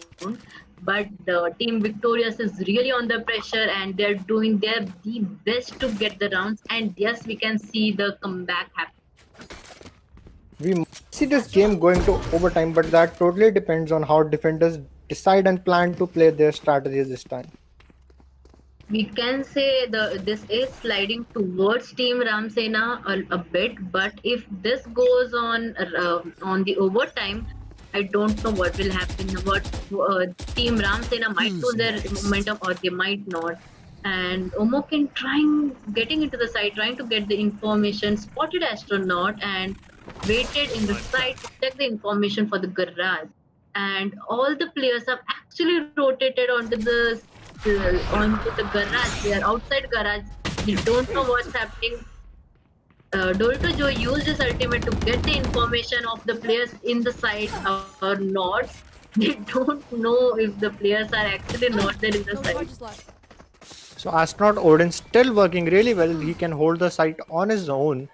but the team Victorious is really on the pressure and they're doing their the best to get the rounds, and yes, we can see the comeback happen. We might see this game going to overtime, but that totally depends on how defenders decide and plan to play their strategies this time. We can say this is sliding towards Team Ramsena a bit, but if this goes on the overtime, I don't know what will happen. What Team Ramsena might lose their momentum or they might not. And Omoken getting into the site, trying to get the information, spotted Astronaut and waited in the site to check the information for the garage. And all the players have actually rotated onto the garage. They are outside garage. We don't know what's happening. Dorito Joe used his ultimate to get the information of the players in the site or not. They don't know if the players are actually not there in the site. So Astronaut Odin still working really well. He can hold the site on his own.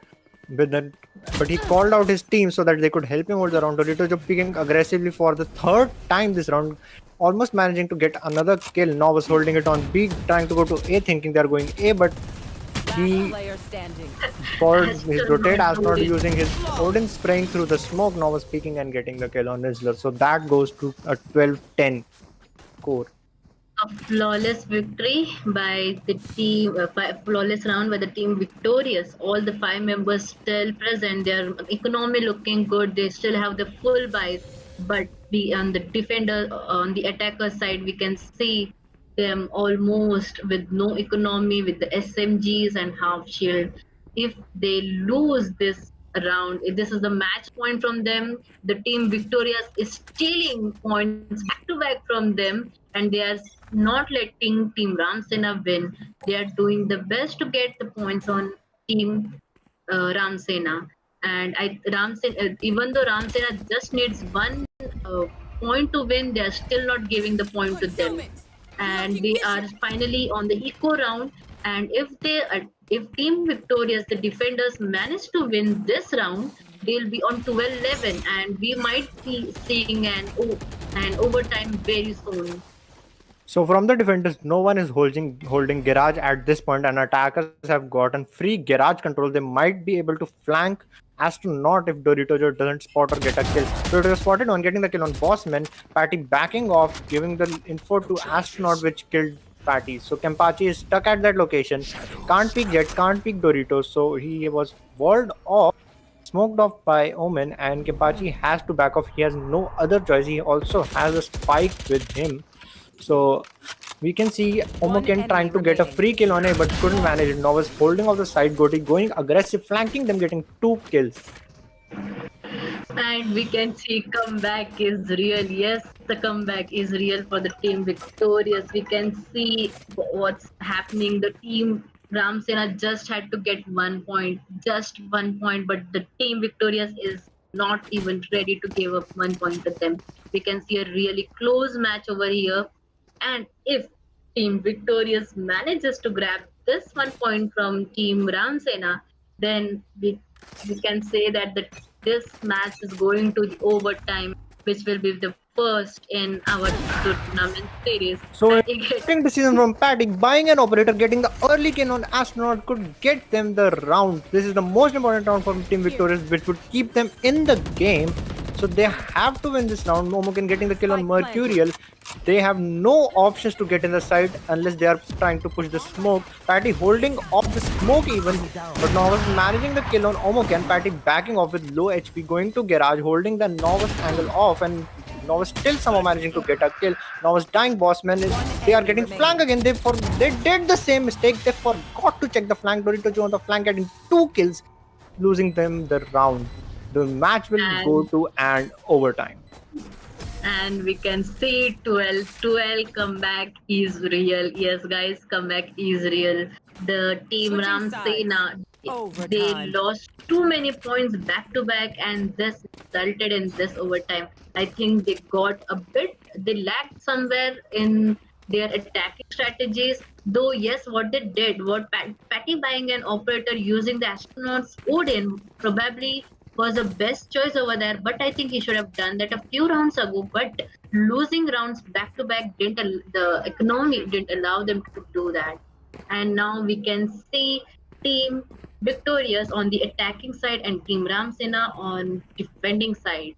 But he called out his team so that they could help him hold the round. Dorito Joe picking aggressively for the 3rd time this round, almost managing to get another kill. Now was holding it on B, trying to go to A, thinking they're going A, but He Player standing. for his rotate Astronaut astronaut Odin. using his Odin spraying through the smoke. Now was peeking and getting the kill on Rizzler. So that goes to a 12-10 score. A flawless victory by the team, flawless round by the team victorious. All the 5 members still present. Their economy looking good. They still have the full buys, but on the defender, on the attacker side, we can see them almost with no economy, with the SMGs and half shield. If they lose this round, if this is the match point from them, the team victorious is stealing points back to back from them, and they are not letting Team Ramsena win. They are doing the best to get the points on Team Ramsena. And even though Ramsena just needs one point to win, they are still not giving the point to them. And they are finally on the eco round. And if Team Victorious, the defenders, manage to win this round, they'll be on 12-11, and we might be seeing an overtime very soon. So from the defenders, no one is holding garage at this point, and attackers have gotten free garage control. They might be able to flank Astronaut if Dorito doesn't spot or get a kill. Dorito spotted on getting the kill on Bossman. Patty backing off, giving the info to Astronaut, which killed Patty. So Kempachi is stuck at that location. Can't peek Jet, can't peek Doritos. So he was walled off, smoked off by Omen, and Kempachi has to back off. He has no other choice. He also has a spike with him. So we can see Omoken trying to get a free kill on it, but couldn't manage it. Now was holding off the side, Goti going aggressive, flanking them, getting 2 kills. And we can see comeback is real. Yes, the comeback is real for the team victorious. We can see what's happening. The team Ramsena just had to get 1 point, just 1 point, but the team victorious is not even ready to give up 1 point to them. We can see a really close match over here. And if Team Victorious manages to grab this 1 point from Team Ramsena, then we can say that this match is going to the overtime, which will be the first in our tournament series. So Patty gets interesting decision from Patty, buying an operator, getting the early kill on Astronaut could get them the round. This is the most important round for Team Victorious, which would keep them in the game. So they have to win this round. Momoken getting the kill on Mercurial. They have no options to get in the side unless they are trying to push the smoke. Patty holding off the smoke even, but Novus managing the kill on Omoken. Patty backing off with low HP, going to garage, holding the Novus angle off, and Novus still somehow managing to get a kill. Novus dying. Bossman is they are getting flank again. They did the same mistake. They forgot to check the flank. Dorito on the flank getting 2 kills, losing them the round. The match will go to an overtime. And we can see 12 comeback is real. Yes, guys, comeback is real. The team Switching Ramsena, they Overtime. lost too many points back to back, and this resulted in this overtime. I think they lacked somewhere in their attacking strategies. Though, yes, what they did, Patty buying an operator using the astronauts Odin probably was the best choice over there, but I think he should have done that a few rounds ago. But losing rounds back to back the economy didn't allow them to do that. And now we can see Team Victorious on the attacking side and Team Ramsena on defending side.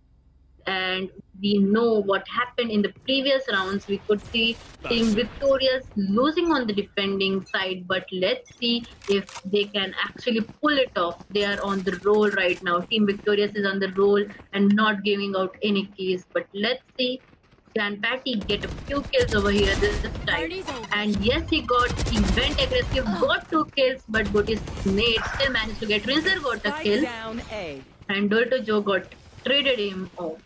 And we know what happened in the previous rounds. We could see Team Victorious losing on the defending side, but let's see if they can actually pull it off. They are on the roll right now. Team Victorious is on the roll and not giving out any keys. But let's see, can Patty get a few kills over here this time? And yes, he went aggressive, got 2 kills, but Goti's Nate still managed to get Rinser got a kill, Down A. and Dorito Joe got traded him off.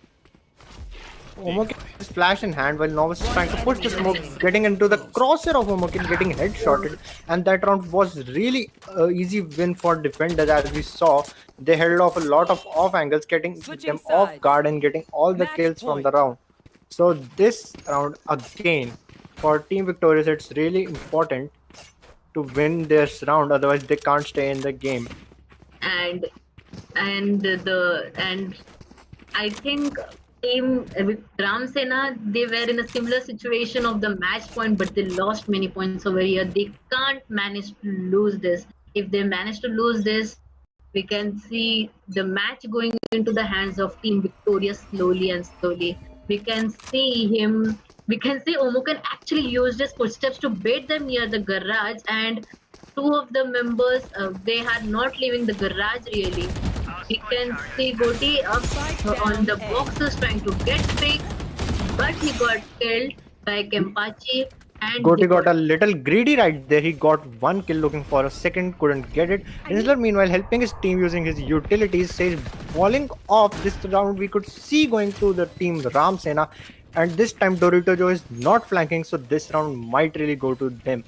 Omoken is flash in hand while Novus is trying to push the smoke, getting into the crosshair of Omoken, getting headshotted, and that round was really easy win for defenders. As we saw, they held off a lot of off angles, getting Switching them off sides. guard and getting all the Match kills from point. the round. So this round again for Team Victorious, it's really important to win this round, otherwise they can't stay in the game. And I think Team Ramsena, they were in a similar situation of the match point, but they lost many points over here. They can't manage to lose this. If they manage to lose this, we can see the match going into the hands of Team Victoria slowly and slowly. We can see Omukan actually used his footsteps to bait them near the garage, and two of the members, they had not leaving the garage really. We can see Goti up Spike on down the A. boxes trying to get picked, but he got killed by Kempachi and Goti they got got. a little greedy right there. He got one kill looking for a second, couldn't get it. Rinsler, meanwhile, helping his team using his utilities, says falling off this round we could see going to the team Ram Sena. And this time Dorito Joe is not flanking, so this round might really go to them.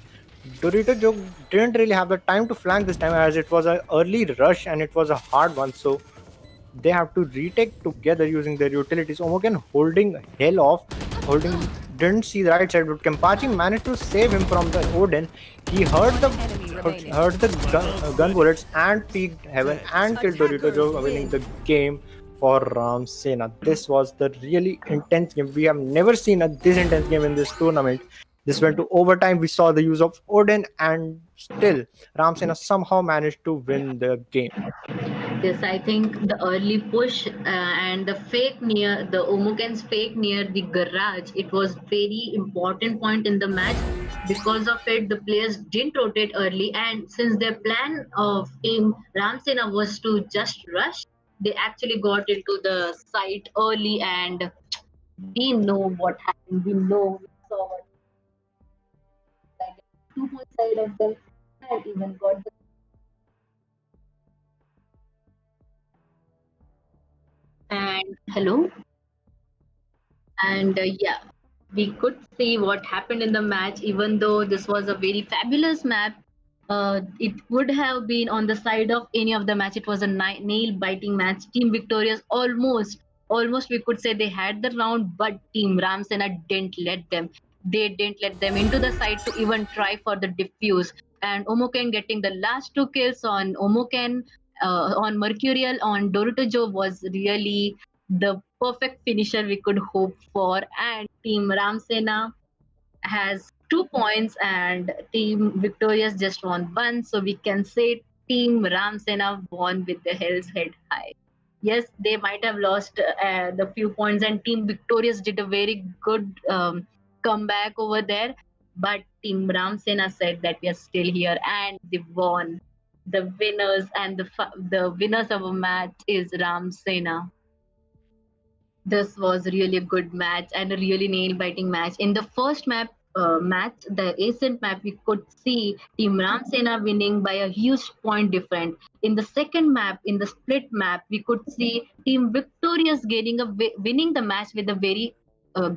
Dorito Joe didn't really have the time to flank this time as it was an early rush and it was a hard one, so they have to retake together using their utilities. Omoken holding hell off, holding didn't see the right side, but Kempachi managed to save him from the Odin. He heard the One enemy remaining. gun bullets and peeked heaven and killed Dorito Joe, winning the game for Ram Sena. This was the really intense game. We have never seen this intense game in this tournament. This went to overtime. We saw the use of Odin, and still Ram Sena somehow managed to win the game. Yes, I think the early push and the fake near the Omuken's fake near the garage, it was very important point in the match. Because of it, the players didn't rotate early, and since their plan of Team Ramsena was to just rush, they actually got into the site early, and we know what happened. We saw what like 2 point side of them and even got the. And hello. And yeah, we could see what happened in the match. Even though this was a very fabulous map, it would have been on the side of any of the match. It was a nail biting match. Team Victorious almost we could say they had the round, but Team Ramsena didn't let them. They didn't let them into the side to even try for the diffuse. And Omoken getting the last two kills on Omoken, on Mercurial, on Dorito Joe was really the perfect finisher we could hope for. And Team Ramsena has 2 points, and Team Victorious just won one. So we can say Team Ramsena won with the Hell's Head high. Yes, they might have lost the few points, and Team Victorious did a very good comeback over there. But Team Ramsena said that we are still here, and they won. The winners and the winners of a match is Ramsena. This was really a good match and a really nail-biting match. In the first match, the Ascent map, we could see Team Ramsena winning by a huge point difference. In the second map, in the split map, we could see Team Victorious winning the match with a very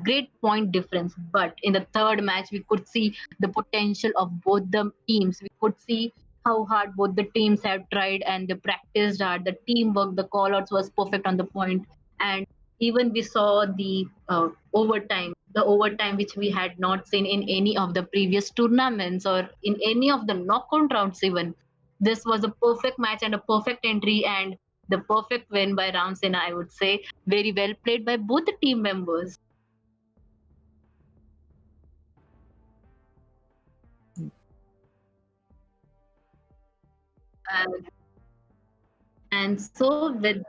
great point difference. But in the third match, we could see the potential of both the teams. We could see how hard both the teams have tried and they practiced hard. The teamwork, the callouts was perfect on the point, and even we saw the overtime which we had not seen in any of the previous tournaments or in any of the knockout rounds even. This was a perfect match and a perfect entry and the perfect win by Ramsena, I would say. Very well played by both the team members. And, and so with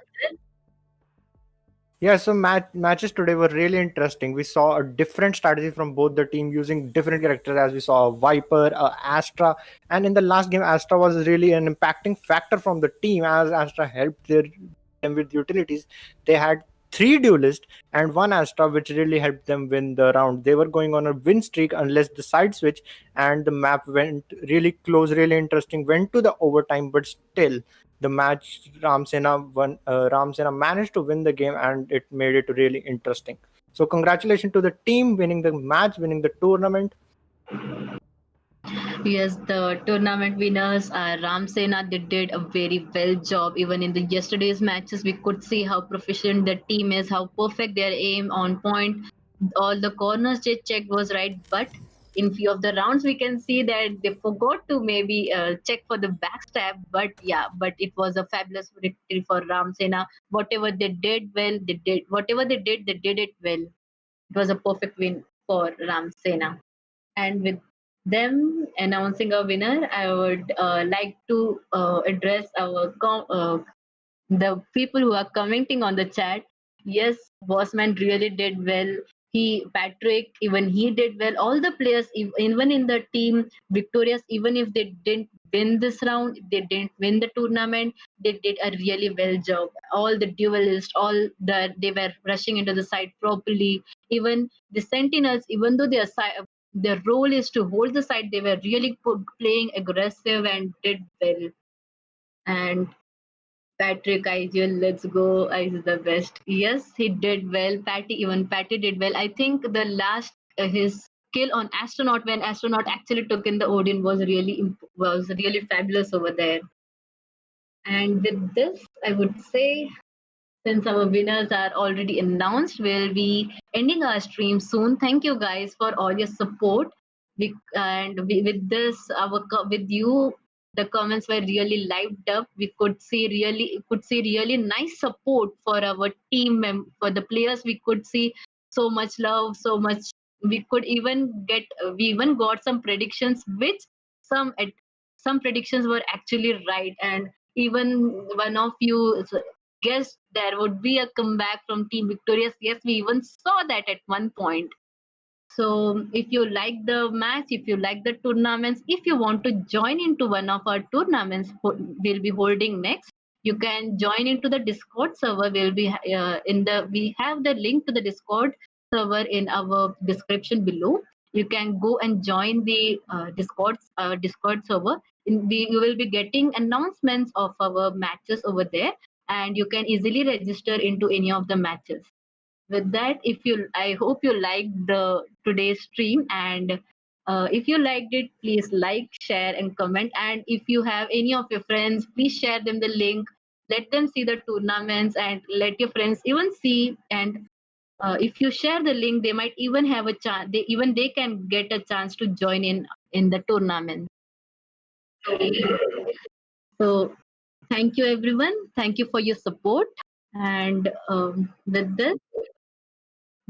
Yeah, so matches today were really interesting. We saw a different strategy from both the team using different characters, as we saw a Viper, a Astra, and in the last game, Astra was really an impacting factor from the team as Astra helped them with utilities. They had three duelists and one Astra, which really helped them win the round. They were going on a win streak unless the side switch, and the map went really close, really interesting, went to the overtime, but still the match Ramsena won. Ramsena managed to win the game, and it made it really interesting. So congratulations to the team winning the match, winning the tournament. Yes, the tournament winners are Ramsena. They did a very well job. Even in the yesterday's matches, we could see how proficient the team is, how perfect their aim on point. All the corners they checked was right, but in few of the rounds we can see that they forgot to maybe check for the backstab. But yeah, but it was a fabulous victory for Ramsena. Whatever they did well, they did. Whatever they did it well. It was a perfect win for Ramsena. And with them announcing a winner, I would like to address the people who are commenting on the chat. Yes, Bossman really did well. Patrick, even he did well. All the players, even in the team, victorious, even if they didn't win this round, they didn't win the tournament, they did a really well job. All the duelists, they were rushing into the site properly. Even the sentinels, even though their role is to hold the site, they were really playing aggressive and did well. And Patrick Ideal, let's go, is the best. Yes, he did well. Patty did well. I think the last his skill on astronaut when astronaut actually took in the Odin was really fabulous over there. And with this, I would say since our winners are already announced, we'll be ending our stream soon. Thank you guys for all your support. With this, with you, the comments were really lived up. We could see really nice support for our for the players. We could see so much love, so much. We even got some predictions, which some some predictions were actually right, and even one of you guess there would be a comeback from Team Victorious. Yes, we even saw that at one point. So if you like the match, if you like the tournaments, if you want to join into one of our tournaments we'll be holding next, you can join into the Discord server. We have the link to the Discord server in our description below. You can go and join the Discord server. You will be getting announcements of our matches over there, and you can easily register into any of the matches. With that, I hope you liked the today's stream, and if you liked it, please like, share, and comment. And if you have any of your friends, please share them the link. Let them see the tournaments, and let your friends even see. And if you share the link, they might even have a chance. They can get a chance to join in the tournament. So thank you, everyone. Thank you for your support. And with this,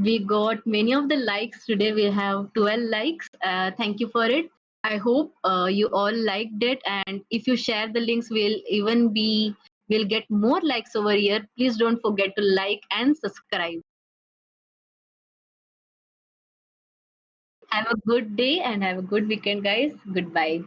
we got many of the likes today. We have 12 likes. Thank you for it. I hope you all liked it. And if you share the links, we'll get more likes over here. Please don't forget to like and subscribe. Have a good day and have a good weekend, guys. Goodbye.